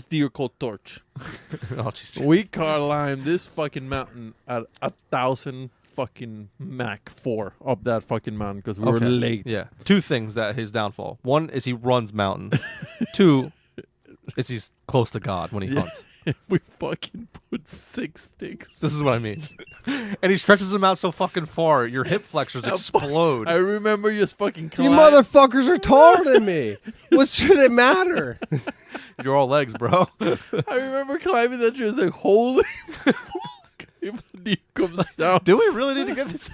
deer called Torch. Oh, jeez. We climbed this fucking mountain at 1,000 fucking Mach 4 up that fucking mountain because we were Okay. late. Yeah. 2 things that his downfall. 1 is he runs mountains. 2 is he's close to God when he hunts. We fucking put 6 sticks. This is what I mean. And he stretches them out so fucking far, your hip flexors explode. I remember just fucking You climbing. motherfuckers are taller than me. What should it matter? You're all legs, bro. I remember climbing that tree. I was like, holy fuck. If a deer comes down, Do we really need to get this?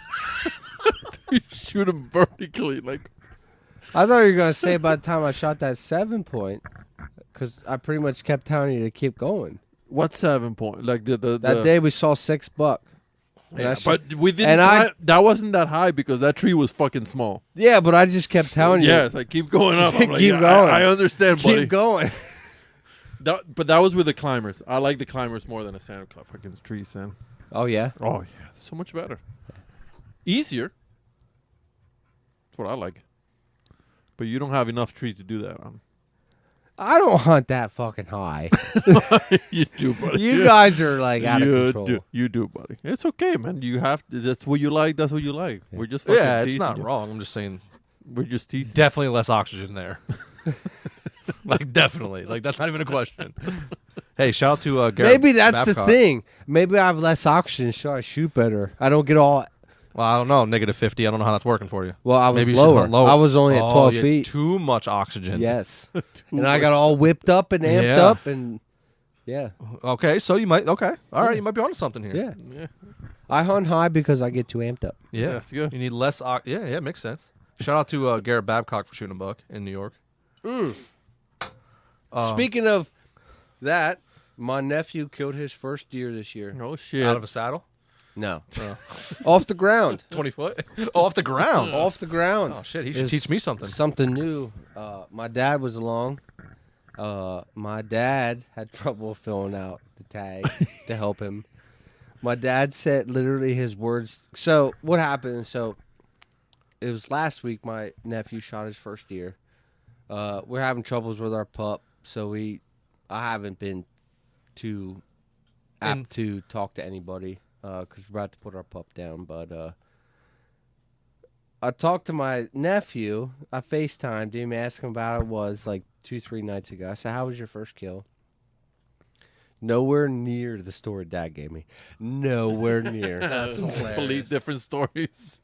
we shoot him vertically. Like, I thought you were going to say by the time I shot that 7-point, because I pretty much kept telling you to keep going. what 7 point? Like the That day we saw 6 buck. And Yeah, I sh- but we didn't. and I- that wasn't that high because that tree was fucking small. Yeah, but I just kept telling you. Yes, I keep going up. I'm like, Keep yeah, going. I understand, buddy. Keep going. But that was with the climbers. I like the climbers more than a sand fucking tree stand. Oh, yeah? Oh yeah, so much better. Easier. That's what I like. But you don't have enough tree to do that on. I don't hunt that fucking high. You do, buddy. You guys are like out of control. Do. You do, buddy. It's okay, man. You have to. That's what you like. That's what you like. We're just fucking Yeah, it's teasing not you. wrong. I'm just saying We're just teasing. definitely less oxygen there. Like, definitely. Like, that's not even a question. Hey, shout out to Garrett Maybe that's the Babcock. thing. Maybe I have less oxygen, so I shoot better. I don't get all. Well, I don't know. -50. I don't know how that's working for you. Well, I was Maybe you should lower. hunt lower. I was only at 12 you had feet. Too much oxygen. Yes. And I got all whipped up and amped Yeah. up, and yeah. Okay, so you might. Okay, all right. You might be onto something here. Yeah. Yeah. I hunt high because I get too amped up. Yeah, That's good. You need less. Yeah, makes sense. Shout out to Garrett Babcock for shooting a buck in New York. Speaking of that, My nephew killed his first deer this year. Oh shit! Out of a saddle? No. Off the ground. 20 foot? Off the ground. Off the ground. Oh, shit. He should It's teach me something. Something new. My dad was along. My dad had trouble filling out the tag to help him. My dad said literally his words. So what happened? So it was last week my nephew shot his first deer. We're having troubles with our pup, so I haven't been too apt to talk to anybody because we're about to put our pup down. But I talked to my nephew. I FaceTimed him, asked him about it. Was like 2-3 nights ago. I said, "How was your first kill?" Nowhere near the story Dad gave me. Nowhere near. That's Completely different stories.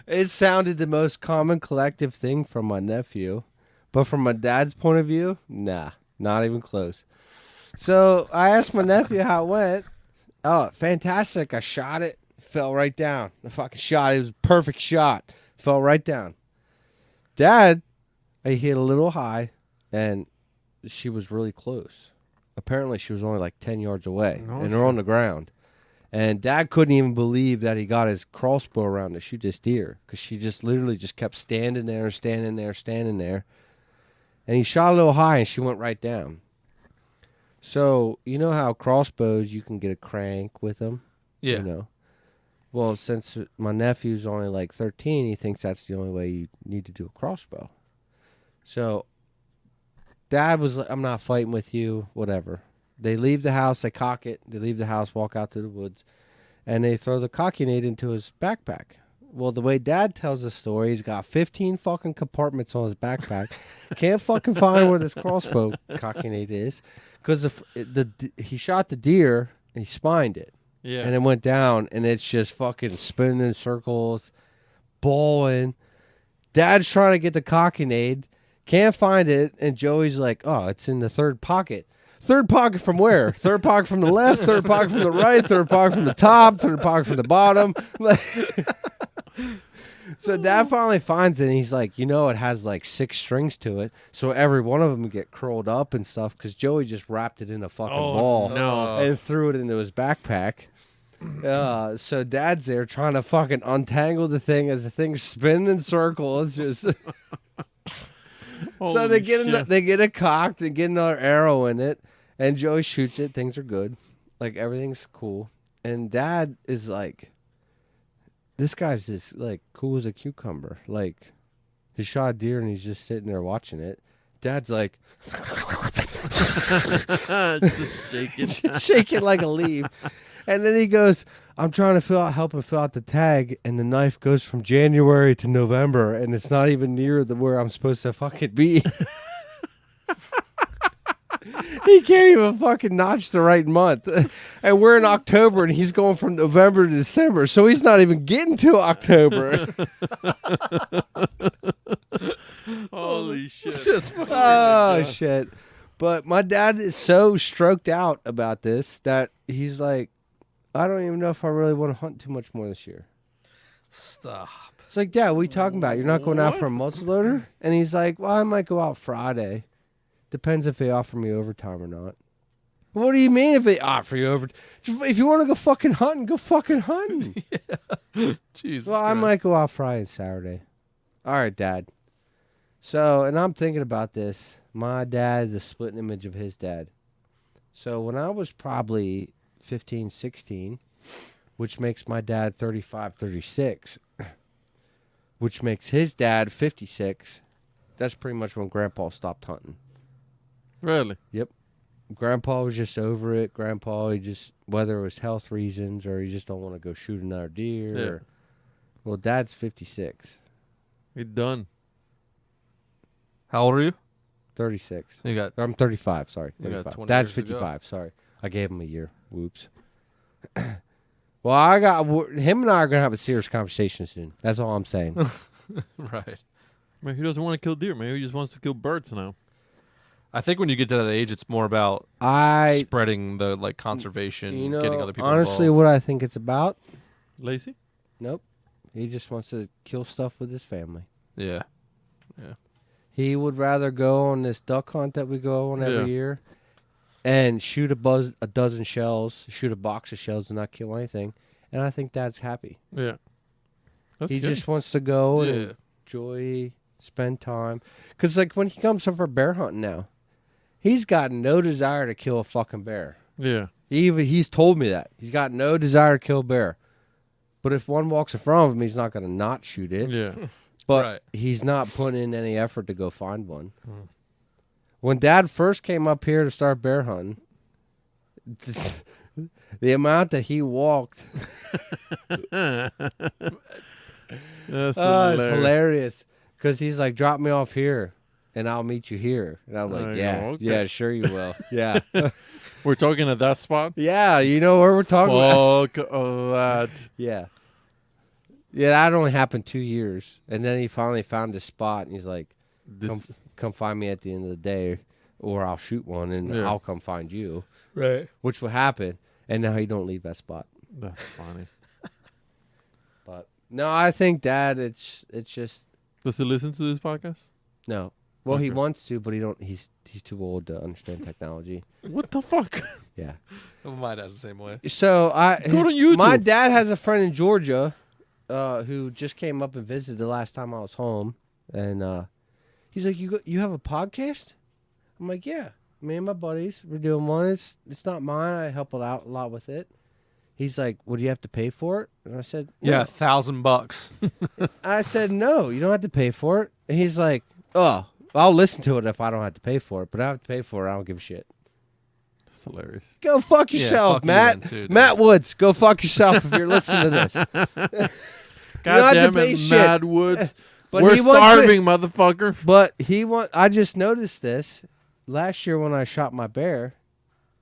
It sounded the most common collective thing from my nephew. But from my dad's point of view, nah, not even close. So I asked my nephew how it went. Oh, fantastic. I shot it. Fell right down. I fucking shot it. It was a perfect shot. Fell right down. Dad, I hit a little high, and she was really close. Apparently, she was only like 10 yards away, and they're on the ground. And Dad couldn't even believe that he got his crossbow around to shoot this deer because she just literally just kept standing there. And he shot a little high, and she went right down. So, you know how crossbows, you can get a crank with them? Yeah. You know? Well, since my nephew's only like 13, he thinks that's the only way you need to do a crossbow. So Dad was like, I'm not fighting with you, whatever. They leave the house, they cock it, they leave the house, walk out to the woods, and they throw the cockinade into his backpack. Well, the way Dad tells the story, he's got 15 fucking compartments on his backpack. Can't fucking find where this crossbow cockinade is because he shot the deer and he spined it. Yeah. And it went down, and it's just fucking spinning in circles, bawling. Dad's trying to get the cockinade. Can't find it, and Joey's like, "Oh, it's in the third pocket." Third pocket from where? Third pocket from the left, third pocket from the right, third pocket from the top, third pocket from the bottom. So Dad finally finds it, and he's like, it has like 6 strings to it, so every one of them get curled up and stuff because Joey just wrapped it in a fucking ball and threw it into his backpack. So Dad's there trying to fucking untangle the thing as the thing's spinning in circles. Just so they get it cocked and get another arrow in it, and Joey shoots it. Things are good, like everything's cool. And Dad is like, this guy's just like cool as a cucumber. Like he shot a deer and he's just sitting there watching it. Dad's like just shaking like a leaf. And then he goes, I'm trying to help him fill out the tag, and the knife goes from January to November, and it's not even near where I'm supposed to fucking be. He can't even fucking notch the right month. And we're in October, and he's going from November to December, so he's not even getting to October. Holy shit. Oh, shit. But my dad is so stroked out about this that he's like, I don't even know if I really want to hunt too much more this year. Stop. It's like, Dad, what are you talking about? You're not going out for a muzzleloader? And he's like, well, I might go out Friday. Depends if they offer me overtime or not. What do you mean if they offer you overtime? If you want to go fucking hunting, go fucking hunting. Yeah. Jesus Well, Christ. I might go out Friday and Saturday. All right, Dad. So, and I'm thinking about this. My dad is a split image of his dad. So when I was probably 15, 16, which makes my dad 35, 36, which makes his dad 56, that's pretty much when Grandpa stopped hunting. Really? Yep. Grandpa was just over it. Grandpa, whether it was health reasons or he just don't want to go shoot another deer. Yeah. Well, Dad's 56. He done. How old are you? 36. You got. I'm 35, sorry. You got 35. 20 Dad's years to go. 55, sorry. I gave him a year. Whoops. Well, him and I are going to have a serious conversation soon. That's all I'm saying. Right. Man, he doesn't want to kill deer, man. He just wants to kill birds now. I think when you get to that age, it's more about spreading the conservation, getting other people honestly, involved. what I think it's about, Lazy? nope. He just wants to kill stuff with his family. Yeah. He would rather go on this duck hunt that we go on every year and shoot a dozen shells, shoot a box of shells, and not kill anything. And I think Dad's happy. Yeah. That's He good. just wants to go Yeah. and enjoy, spend time. Because, like, when he comes up for bear hunting now, he's got no desire to kill a fucking bear. Yeah. He's told me that. He's got no desire to kill a bear. But if one walks in front of him, he's not going to not shoot it. Yeah. But Right. he's not putting in any effort to go find one. Hmm. When Dad first came up here to start bear hunting, the amount that he walked, That's it's hilarious. hilarious. Because he's like, drop me off here, and I'll meet you here. And I'm I like, go, yeah, okay. yeah, sure you will. Yeah. We're talking at that spot. Yeah, you know where we're talking about. Fuck that. Yeah. Yeah, that only happened 2 years. And then he finally found his spot, and he's like, come find me at the end of the day, or I'll shoot one, and Yeah. I'll come find you. Right. Which will happen. And now he don't leave that spot. That's funny. But no, I think Dad, it's just Does he listen to this podcast? no. Well, he Okay. wants to, but he don't. He's too old to understand technology. What the fuck? Yeah. My dad's the same way. So Go to YouTube. My dad has a friend in Georgia, who just came up and visited the last time I was home, and he's like, "You have a podcast?" I'm like, "Yeah, me and my buddies, we're doing one. It's not mine. I help out a lot with it." He's like, "Well, do you have to pay for it?" And I said, Yeah, "No." $1,000. I said, "No, you don't have to pay for it." And he's like, "Oh, I'll listen to it if I don't have to pay for it, but I have to pay for it. I don't give a shit." That's hilarious. Go fuck Yeah, yourself, fuck you Matt. then too, dude. Matt Woods, go fuck yourself if you're listening to this. God don't have to damn pay it, shit. Mad Woods. But We're he wants starving, motherfucker. But I just noticed this last year when I shot my bear.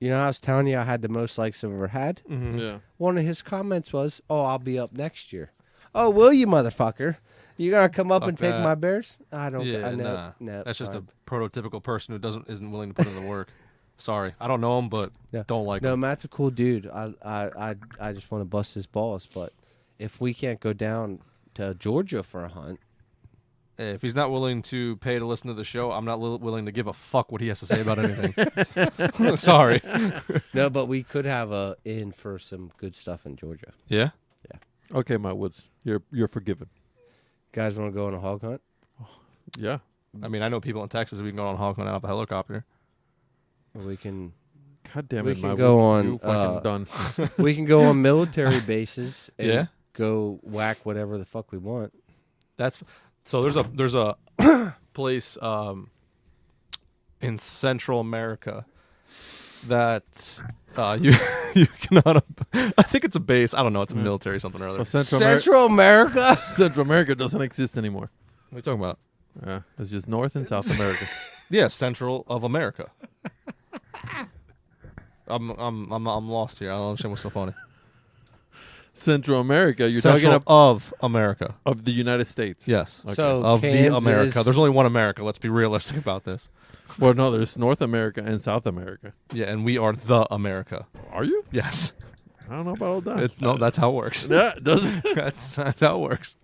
You know, I was telling you I had the most likes I've ever had. Mm-hmm. Yeah. One of his comments was, "Oh, I'll be up next year." Oh, will you, motherfucker? You gonna come up Fuck and take that. my bears? I don't. Yeah, I know. nah. No, That's just fine. a prototypical person who isn't willing to put in the work. Sorry, I don't know him, but Yeah. don't like No, him. Matt's a cool dude. I just want to bust his balls. But if we can't go down to Georgia for a hunt, If he's not willing to pay to listen to the show, I'm not willing to give a fuck what he has to say about anything. Sorry. no, but we could have a in for some good stuff in Georgia. Yeah. Okay, Mad Woods. You're forgiven. Guys, want to go on a hog hunt? Yeah. I mean, I know people in Texas. We can go on hog hunt out of a helicopter. We can. God damn We it, can Mad go Woods. on, You fucking done. We can go on military bases and Yeah. go whack whatever the fuck we want. That's so. There's a place in Central America that you you cannot. I think it's a base. I don't know. It's a military something or other. Well, What Central America? Central America doesn't exist anymore. are you talking about? Yeah. It's just North and South America. Yeah, Central of America. I'm lost here. I don't understand what's so funny. Central America. You're Central talking of America. of the United States. Yes. Okay. So Of the Kansas- America. There's only one America. Let's be realistic about this. Well, no, there's North America and South America. Yeah, and we are the America. Are you? Yes. I don't know about all that. No, that's how it works. Yeah, it doesn't. That's how it works.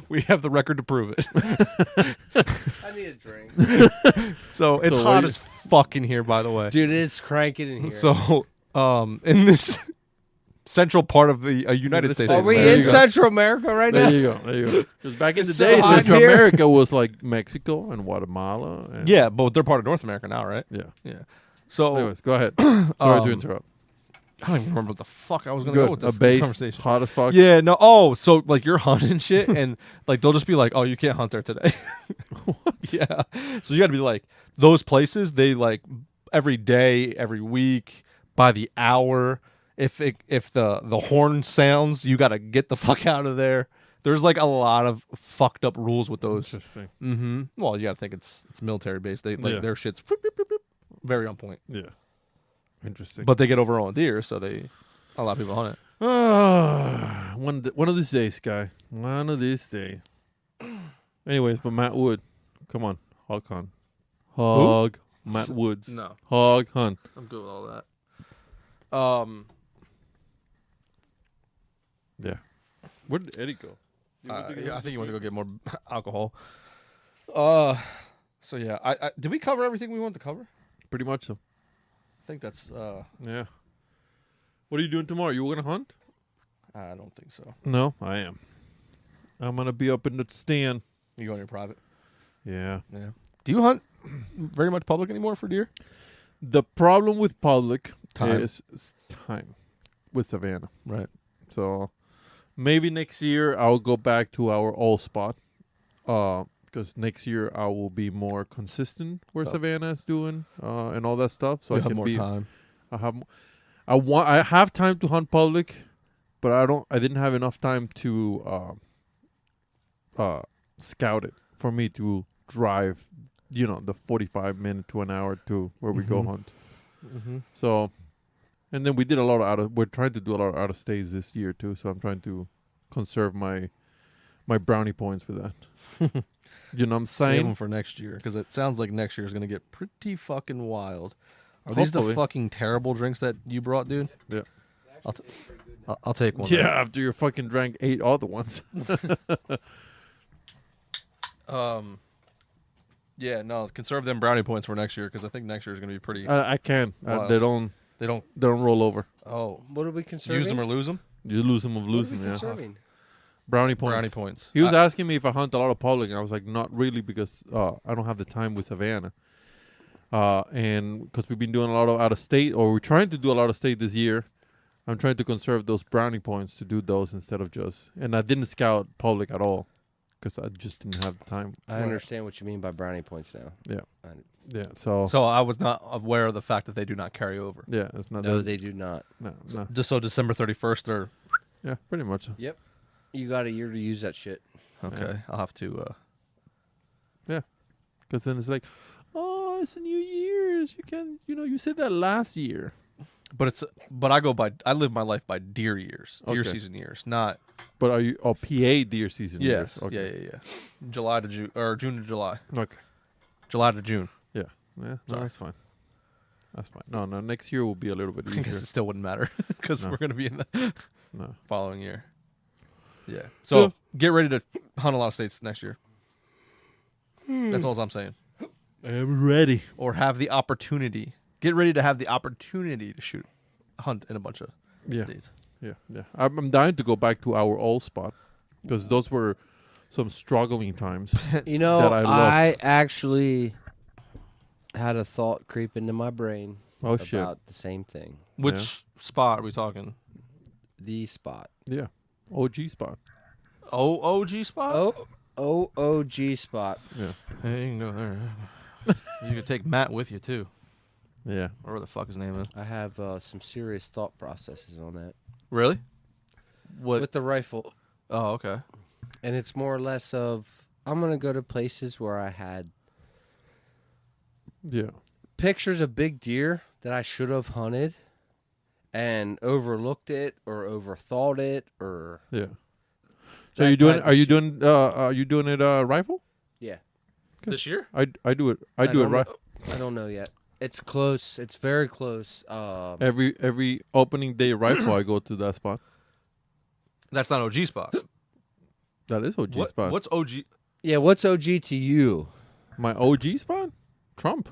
We have the record to prove it. I need a drink. So it's So hot what as fucking here, by the way. Dude, it's cranking in here. So, in this central part of the United States, Are of we There America- in you go. Central America right There now? you go. There you go. Because back in the It's so day, hot Central here. America was like Mexico and Guatemala. And Yeah, but they're part of North America now, right? Yeah. Yeah. So Anyways, go ahead. Sorry to Um, interrupt. I don't even remember what the fuck I was going to go with Good. this A base, conversation. hot as fuck. Yeah, no. Oh, so like you're hunting shit, and like they'll just be like, "Oh, you can't hunt there today." Yeah. So you got to be like those places. They like every day, every week, by the hour. If the horn sounds, you got to get the fuck out of there. There's like a lot of fucked up rules with those. Interesting. Mm-hmm. Well, you got to think it's military based. They like Yeah. their shit's very on point. Yeah. Interesting. But they get over on deer, so a lot of people hunt it. One of these days, guy. One of these days. Anyways, but Matt Wood, come on, hog hunt. Hog Matt Woods. No. Hog hunt. I'm good with all that. Yeah. Where did Eddie go? Yeah, I think you want to go get more alcohol. So yeah, I did we cover everything we wanted to cover? Pretty much so. I think that's. Yeah. What are you doing tomorrow? You gonna hunt? I don't think so. No, I am. I'm gonna be up in the stand. You going your private? Yeah. Yeah. Do you hunt very much public anymore for deer? The problem with public Time. is time with Savannah. Right. So maybe next year I'll go back to our old spot. Because next year I will be more consistent where Savannah is doing and all that stuff. So You I have can more be. time. I have time to hunt public, but I didn't have enough time to scout it for me to drive, the 45-minute to an hour to where we go hunt. Mm-hmm. So, and then we did a lot of we're trying to do a lot of out of stays this year too. So I'm trying to conserve my brownie points for that. You know what I'm Save them saying? for next year because it sounds like next year is going to get pretty fucking wild. Are these the Hopefully. fucking terrible drinks that you brought, dude? Yeah. I'll take one. Yeah, after you fucking drank 8 other ones. Yeah, no, conserve them brownie points for next year because I think next year is going to be pretty. I can. Wow. They don't They don't. roll over. Oh, What are we conserving? use them or lose them. You lose them of What are we losing. Yeah. conserving? Brownie points. Brownie points. He was asking me if I hunt a lot of public, and I was like, not really, because I don't have the time with Savannah. And because we've been doing a lot of out of state, or we're trying to do a lot of state this year, I'm trying to conserve those brownie points to do those instead of just. And I didn't scout public at all because I just didn't have the time. I understand what you mean by brownie points now. Yeah. I- Yeah. So. So I was not aware of the fact that they do not carry over. Yeah, it's not. No, that- they do not. no. Just so December 31st or Yeah, pretty much. Yep. You got a year to use that shit. okay. Yeah. I'll have to. Because then it's like, oh, it's a new year's. You can, you said that last year. But I live my life by deer years, deer Okay. season years, not. But are you PA deer season? Yes. years? Okay. Yeah. July to June or June to July. Okay. July to June. Yeah. No, Sorry. that's fine. That's fine. No, next year will be a little bit I guess easier. it still wouldn't matter because No. we're going to be in the No. following year. Yeah. So Yeah. get ready to hunt a lot of states next year. That's all I'm saying. I'm ready. Or have the opportunity. Get ready to have the opportunity to hunt in a bunch of Yeah. states. Yeah. I'm dying to go back to our old spot because those were some struggling times. You know, That I loved. I actually had a thought creep into my brain Oh, about shit. the same thing. Which spot are we talking? The spot. Yeah. OG spot. OG spot? OOG spot. Yeah. Hey, no, there. You could take Matt with you too. Yeah. Or whatever the fuck his name is. I have some serious thought processes on that. Really? What? With the rifle. Oh, okay. And it's more or less of, I'm going to go to places where I had Yeah. pictures of big deer that I should have hunted and overlooked it or overthought it or Yeah. So that you doing? type of Are you shit. doing? Are you doing it rifle? Yeah. This year? I do it. I do it don't right. know- I don't know yet. It's close. It's very close. Every opening day rifle, I go to that spot. That's not OG spot. That is OG spot. What's OG? Yeah, what's OG to you? My OG spot? Trump.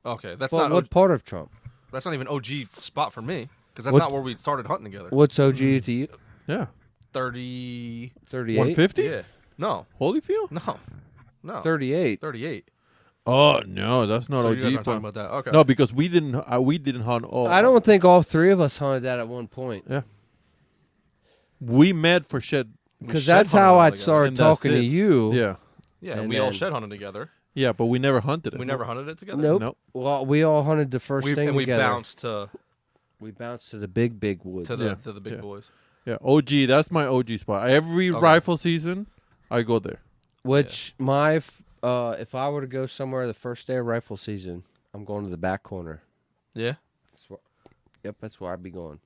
Okay, that's Well, not. what part of Trump? That's not even OG spot for me because that's What- not where we started hunting together. What's OG to you? Yeah. 30. 38? 150? Yeah. No. Holyfield? No. 38. 38. Oh no, that's not So OG you guys aren't talking spot. about that. Okay. No, because we didn't hunt all. I don't think all three of us hunted that at one point. We met for shit. Because shed that's hunted how all I together, started and that's talking to it. you. Yeah. Yeah, and and we all then- shed hunted together. Yeah, but we never hunted it. We never hunted it together. Nope. Nope. Well, we all hunted the first thing And we together. bounced to We bounced to the big woods. the Yeah. to the big Yeah. boys. Yeah, OG. That's my OG spot. Every Okay. rifle season, I go there. Which if I were to go somewhere the first day of rifle season, I'm going to the back corner. Yeah. That's where I'd be going.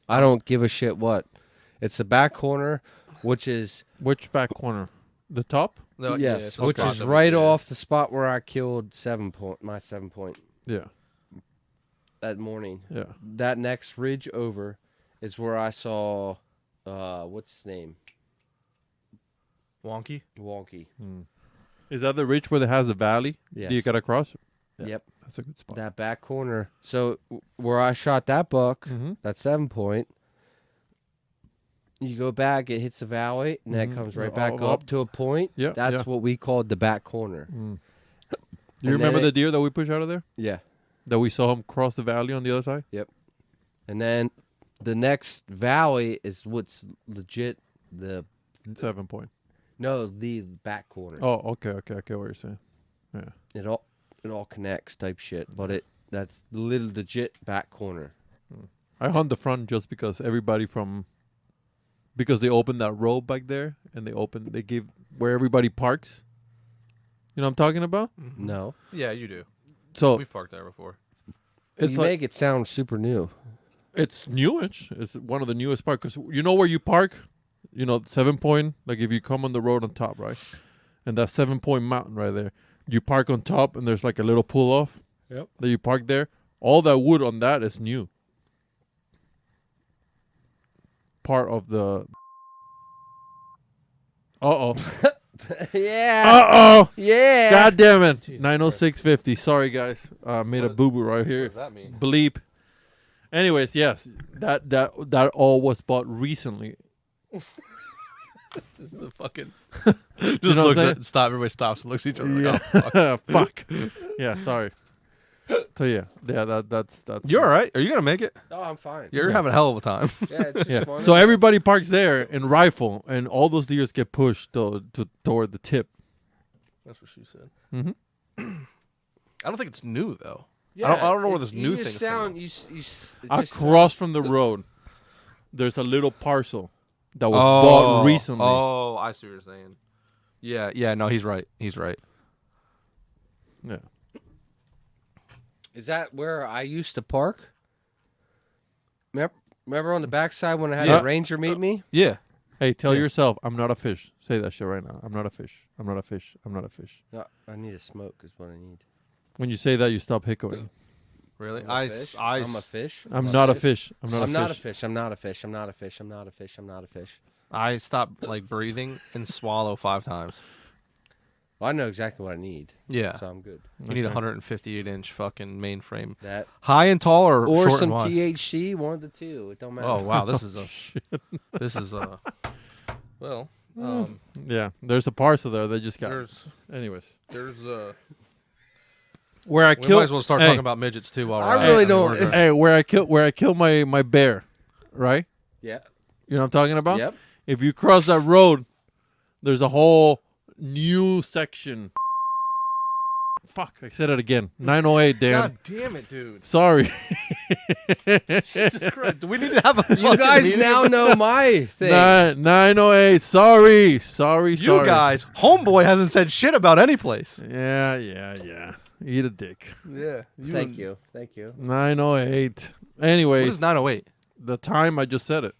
I don't give a shit what. It's the back corner, which is Which back corner? The top? No, yes, it's the which spot is that we- right yeah. off the spot where I killed my 7 point Yeah. that morning. Yeah. That next ridge over is where I saw what's his name? Wonky. Wonky. Is that the ridge where it has the valley? Yes. Do you got to cross? Yep. That's a good spot. That back corner. So where I shot that buck, Mm-hmm. that 7-point, you go back, it hits the valley, and then it comes right back up to a point. Yeah, That's what we called the back corner. Do you remember the deer that we pushed out of there? Yeah. That we saw him cross the valley on the other side? Yep. And then the next valley is what's legit the 7-point. no, the back corner. Oh, okay, what you're saying. Yeah. It all connects type shit, but that's the little legit back corner. I hunt the front just because because they opened that road back there and they gave where everybody parks. You know what I'm talking about? Mm-hmm. No. Yeah, you do. So We've parked there before. it's You like make it sound super new. it's newish. It's one of the newest parks because you know where you park. 7-point. Like if you come on the road on top, right, and that 7-point mountain right there, you park on top and there's like a little pull off. Yep. That you park there. All that wood on that is new. Part of the. Yeah. Yeah. God damn it. Jesus 90650. Sorry guys. Made a boo boo right What here. does that mean? Bleep. Anyways, yes. That all was bought recently. This is the fucking You just know what looks I'm at stop. Everybody stops and looks at each other. Yeah. Like, oh, fuck. Fuck. Yeah, sorry. So yeah, that's You're all right. Are you gonna make it? No, I'm fine. You're having a hell of a time. Yeah, it's just yeah. one So of everybody parks there and rifle, and all those deers get pushed toward the tip. That's what she said. Mm-hmm. I don't think it's new though. Yeah, I don't know where this you new just thing sound. is. You just Across from the road, there's a little parcel that was bought recently. Oh, I see what you're saying. Yeah. No, he's right. He's right. Yeah. Is that where I used to park? Remember on the backside when I had Yeah. a ranger meet me? Yeah. Hey, tell yourself, I'm not a fish. Say that shit right now. I'm not a fish. I'm not a fish. I'm not a fish. No, I need a smoke is what I need. When you say that, you stop hiccuping. Really? I'm a fish. I'm a fish. I'm not a fish. I'm not I'm a not a fish. fish. I'm not a fish. I'm not a fish. I'm not a fish. I'm not a fish. I stop like breathing and swallow 5 times. Well, I know exactly what I need. Yeah. So I'm good. You need a 158-inch fucking mainframe. That High and tall or short some and wide? THC, one of the two. It don't matter. Oh wow, this is well, Yeah, there's a parcel there. They just got. Anyways, there's where I we might killed. as well start Hey. talking about midgets too while we're I at it. really mean, don't- we're it's- good. Hey, where I killed my bear, right? Yeah. You know what I'm talking about? Yep. If you cross that road, there's a whole new section. Fuck, I said it again. 908, Dan. God damn it, dude! Sorry. Jesus Christ, do we need to have a You fucking guys meeting? now know my thing. 908. Sorry. You guys, homeboy hasn't said shit about any place. Yeah. Eat a dick. Yeah. Thank you. 908. What Anyways, is 908? the time I just said it.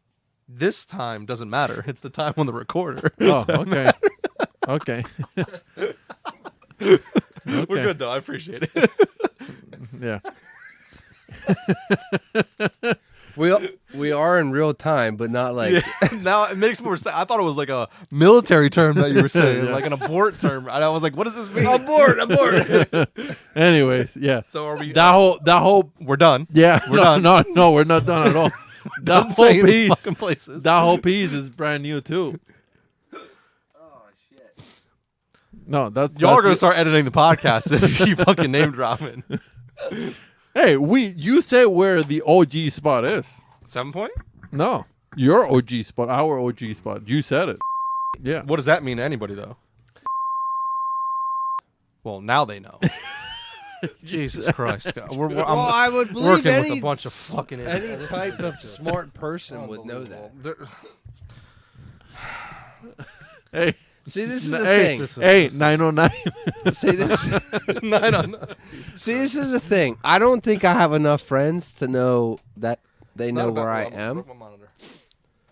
This time doesn't matter. It's the time on the recorder. Oh, okay. Okay. We're Okay. good though. I appreciate it. Yeah. We are in real time, but not like Now it makes more sense. I thought it was like a military term that you were saying, Yeah. like an abort term. And I was like, what does this mean? abort. Anyways, yeah. So are we? That whole We're done. yeah. We're no, done. No, we're not done at all. That Don't whole say any piece. fucking places. That whole piece is brand new too. Oh shit. No, that's Y'all are that's gonna start editing the podcast if you fucking name dropping. Hey, you say where the OG spot is. 7 point? No, your OG spot, our OG spot. You said it. Yeah. What does that mean to anybody though? Well, now they know. Jesus Christ! God. I'm I would believe working any with a bunch of fucking any idiots. type of smart person would know that. Hey. See, this is the Hey, thing. This is- hey, this is- 909. See this. No. See, this is the thing. I don't think I have enough friends to know that they know where I am.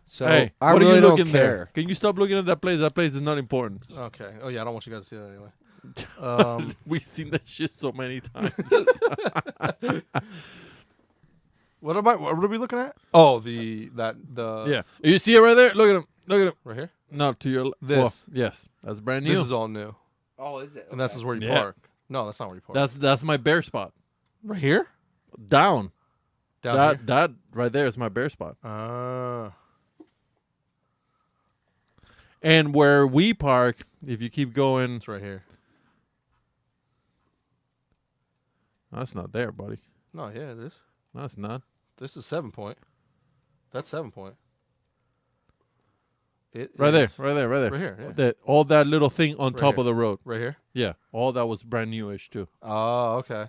So Hey, I what are really you don't looking care. there? Can you stop looking at that place? That place is not important. Okay. Oh yeah, I don't want you guys to see that anyway. We've seen that shit so many times. What are we looking at? Oh, the Yeah. You see it right there? Look at him. Look at him. right here. No, to your This. well, yes. That's brand new. This is all new, Oh, is it? and this is where you Yeah. park. No, that's not where you park. That's my bear spot. Right here? Down. Down That right there is my bear spot. here? And where we park, if you keep going, It's right here. that's not there, buddy. No, yeah, it is. No, it's not. This is 7 Point. That's 7 Point. It Right is there. Right here, yeah. All that little thing on Right top here. of the road. Right here? Yeah, all that was brand newish too. Oh, okay.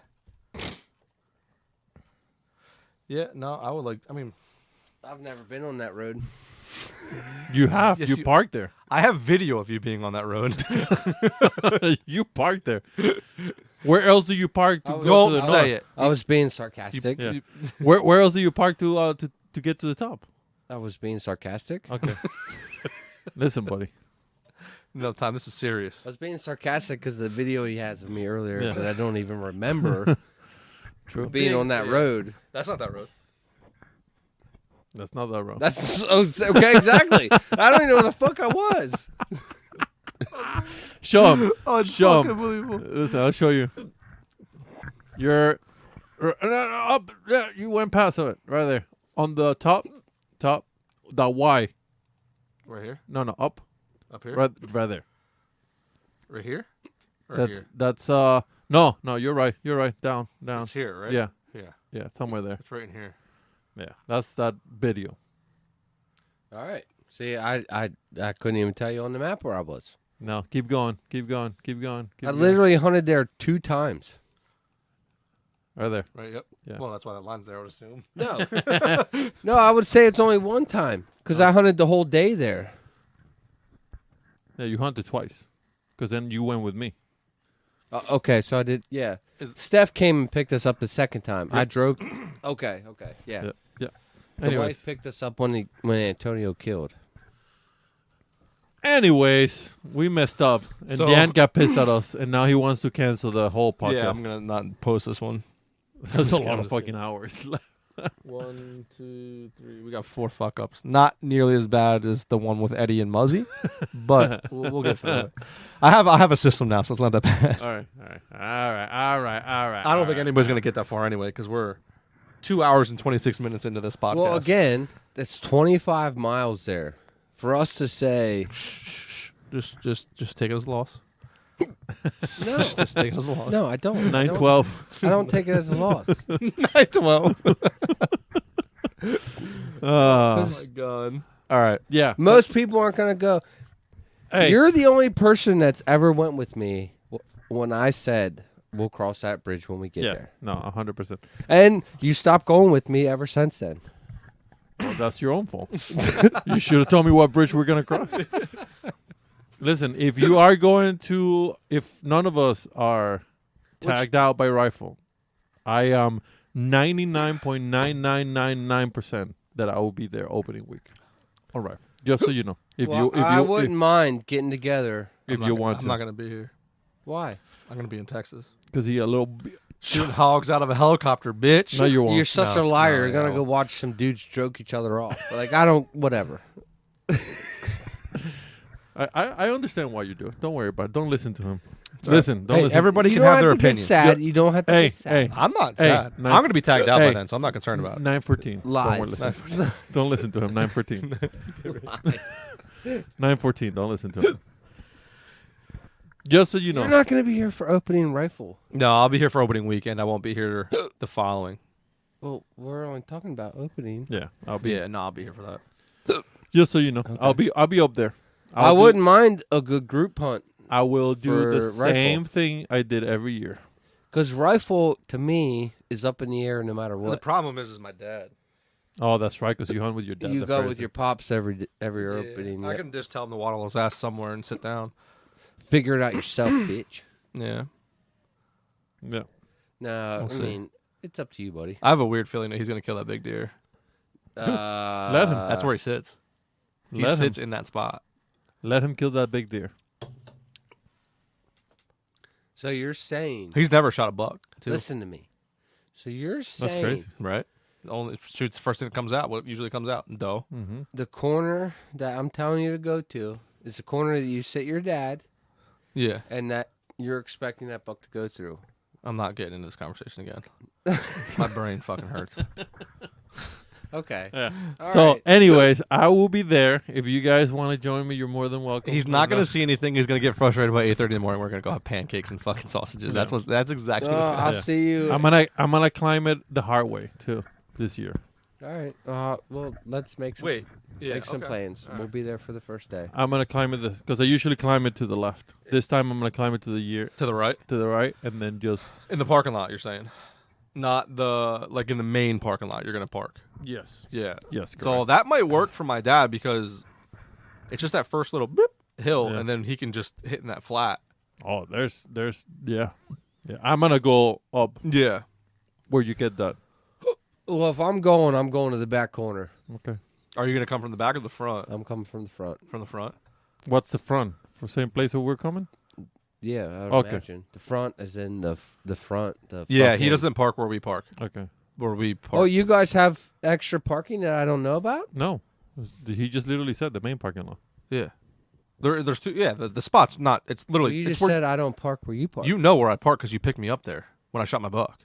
Yeah, no, I would like, I mean, I've never been on that road. You have. Yes, you you- parked there. I have video of you being on that road. You parked there. Where else do you park to go Don't to the say north? it. I was being sarcastic. Yeah. Where else do you park to get to the top? I was being sarcastic. Okay. Listen, buddy. No, Tom, this is serious. I was being sarcastic because the video he has of me earlier Yeah. that I don't even remember being on that road. That's not that road. That's not that road. That's okay, exactly. I don't even know where the fuck I was. Show him. Oh, it's Show fucking 'em. unbelievable. Listen, I'll show you. You're up. Yeah, you went past it right there on the top. The Y. Right here? No, up. Up here? Right there. Right here? Or That's here? that's no. You're right. Down. It's here, right? Yeah, Yeah. somewhere there. It's right in here. Yeah, that's that video. All right. See, I couldn't even tell you on the map where I was. No, keep going. I literally hunted there 2 times. Right there. Right, yep. Yeah. Well, that's why that line's there, I would assume. No. No, I would say it's only 1 time because I hunted the whole day there. Yeah, you hunted twice, because then you went with me. Okay, so I did. Yeah. Is- Steph came and picked us up the second time. I drove. Okay. Yeah. Yeah. The Anyways, wife picked us up when Antonio killed. we messed up, and So- Dan got pissed at us, and now he wants to cancel the whole podcast. Yeah, I'm going to not post this one. That's I'm a just lot of kidding. fucking hours. 1, 2, 3. We got 4 fuck ups. Not nearly as bad as the one with Eddie and Muzzy, but we'll get through it. I have a system now, so it's not that bad. All right. I don't think anybody's gonna get that far anyway, because we're 2 hours and 26 minutes into this podcast. Well, again, that's 25 miles there. For us to say just take it as a loss. no, Just take it as a loss. no, I don't. 9:12. I don't take it as a loss. 9-12. Oh 'Cause my god. All right. Yeah. most people aren't gonna go. Hey, You're the only person that's ever went with me when I said we'll cross that bridge when we get there, no, 100%. and you stopped going with me ever since then. Well, that's your own fault. You should have told me what bridge we're gonna cross. Listen, if none of us are tagged out by rifle, I am 99.9999% that I will be there opening week. All right, just so you know, I wouldn't mind getting together. if you want I'm to, not gonna be here. Why? I'm gonna be in Texas. because he a little. Shooting hogs out of a helicopter, bitch. No, you won't. You're such No, a liar. no, You're gonna no. go watch some dudes stroke each other off. Like I don't. Whatever. I understand why you do it. Don't worry about it. Don't listen to him. all right. Listen, don't Hey, listen. everybody You can don't have their to get opinion. sad. You don't have to Hey, get sad. hey, I'm not Hey, sad. nine- I'm gonna be tagged out by hey. then, so I'm not concerned about it. 9:14. Lies. Don't listen to him. 9:14. 9:14. Don't listen to him. Just so you know. You're not gonna be here for opening rifle. No, I'll be here for opening weekend. I won't be here the following. Well, we're only talking about opening. Yeah, I'll be. Yeah, no, I'll be here for that. Just so you know, Okay. I'll be up there. I wouldn't mind a good group hunt. I will do the for rifle. same thing I did every year. Because rifle, to me, is up in the air no matter The what. problem is my dad. Oh, that's right, because you hunt with your dad. You the go first with day. your pops every opening. I can just tell him to waddle his ass somewhere and sit down. Figure it out yourself, bitch. Yeah. Yeah. No, We'll I see. mean, it's up to you, buddy. I have a weird feeling that he's gonna kill that big deer. Let him. That's where he sits. He Let him. sits in that spot. Let him kill that big deer. So you're saying... He's never shot a buck, too. Listen to me. So you're saying... That's crazy. Right? Only shoots the first thing that comes out. What usually comes out? Doe. Mm-hmm. The corner that I'm telling you to go to is the corner that you sit your dad, Yeah. and that you're expecting that buck to go through? I'm not getting into this conversation again. My brain fucking hurts. Okay. Yeah. All So, right. anyways, I will be there. If you guys want to join me, you're more than welcome. He's not going to see anything. He's going to get frustrated by 8:30 in the morning. We're going to go have pancakes and fucking sausages. Yeah. That's exactly what's going to I'll Yeah. see you. I'm gonna climb it the hard way too this year. All right. Well, let's make some make some plans. All right. We'll be there for the first day. I'm gonna climb it because I usually climb it to the left. This time I'm gonna climb it to the right, and then just In the parking lot, you're saying? Not in the main parking lot you're going to park. yes, Yeah. yes. So correct. that might work for my dad because it's just that first little boop hill, Yeah. and then he can just hit in that flat. Oh, there's yeah. I'm gonna go up Yeah. where you get that. Well, if I'm going to the back corner. Okay. Are you going to come from the back or the front? I'm coming from the front. From the front. What's the front? For same place where we're coming? Yeah, I would Okay. imagine. The front is in the front. Yeah, he fucking- doesn't park where we park. Okay. Where we park. Oh, you guys have extra parking that I don't know about? No, he just literally said the main parking lot. Yeah. There's two. Yeah, the spot's not. It's Well, literally. you it's just where, said I don't park where you park. you know where I park because you picked me up there when I shot my buck.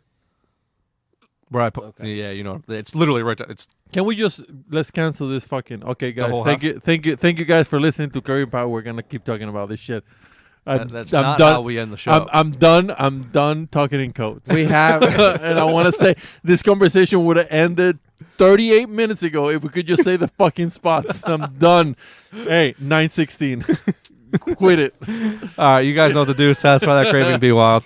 Where I put. Okay. Yeah, you know, it's literally right. It's Can we just let's cancel this fucking? Okay, guys. whole Thank you guys for listening to Craving Power. We're gonna keep talking about this shit. that's not how we end the show. I'm done talking in codes. We have And I want to say this conversation would have ended 38 minutes ago if we could just say the fucking spots. I'm done. Hey, 9:16. Quit it. All right, you guys know what to do. Satisfy that craving. Be wild.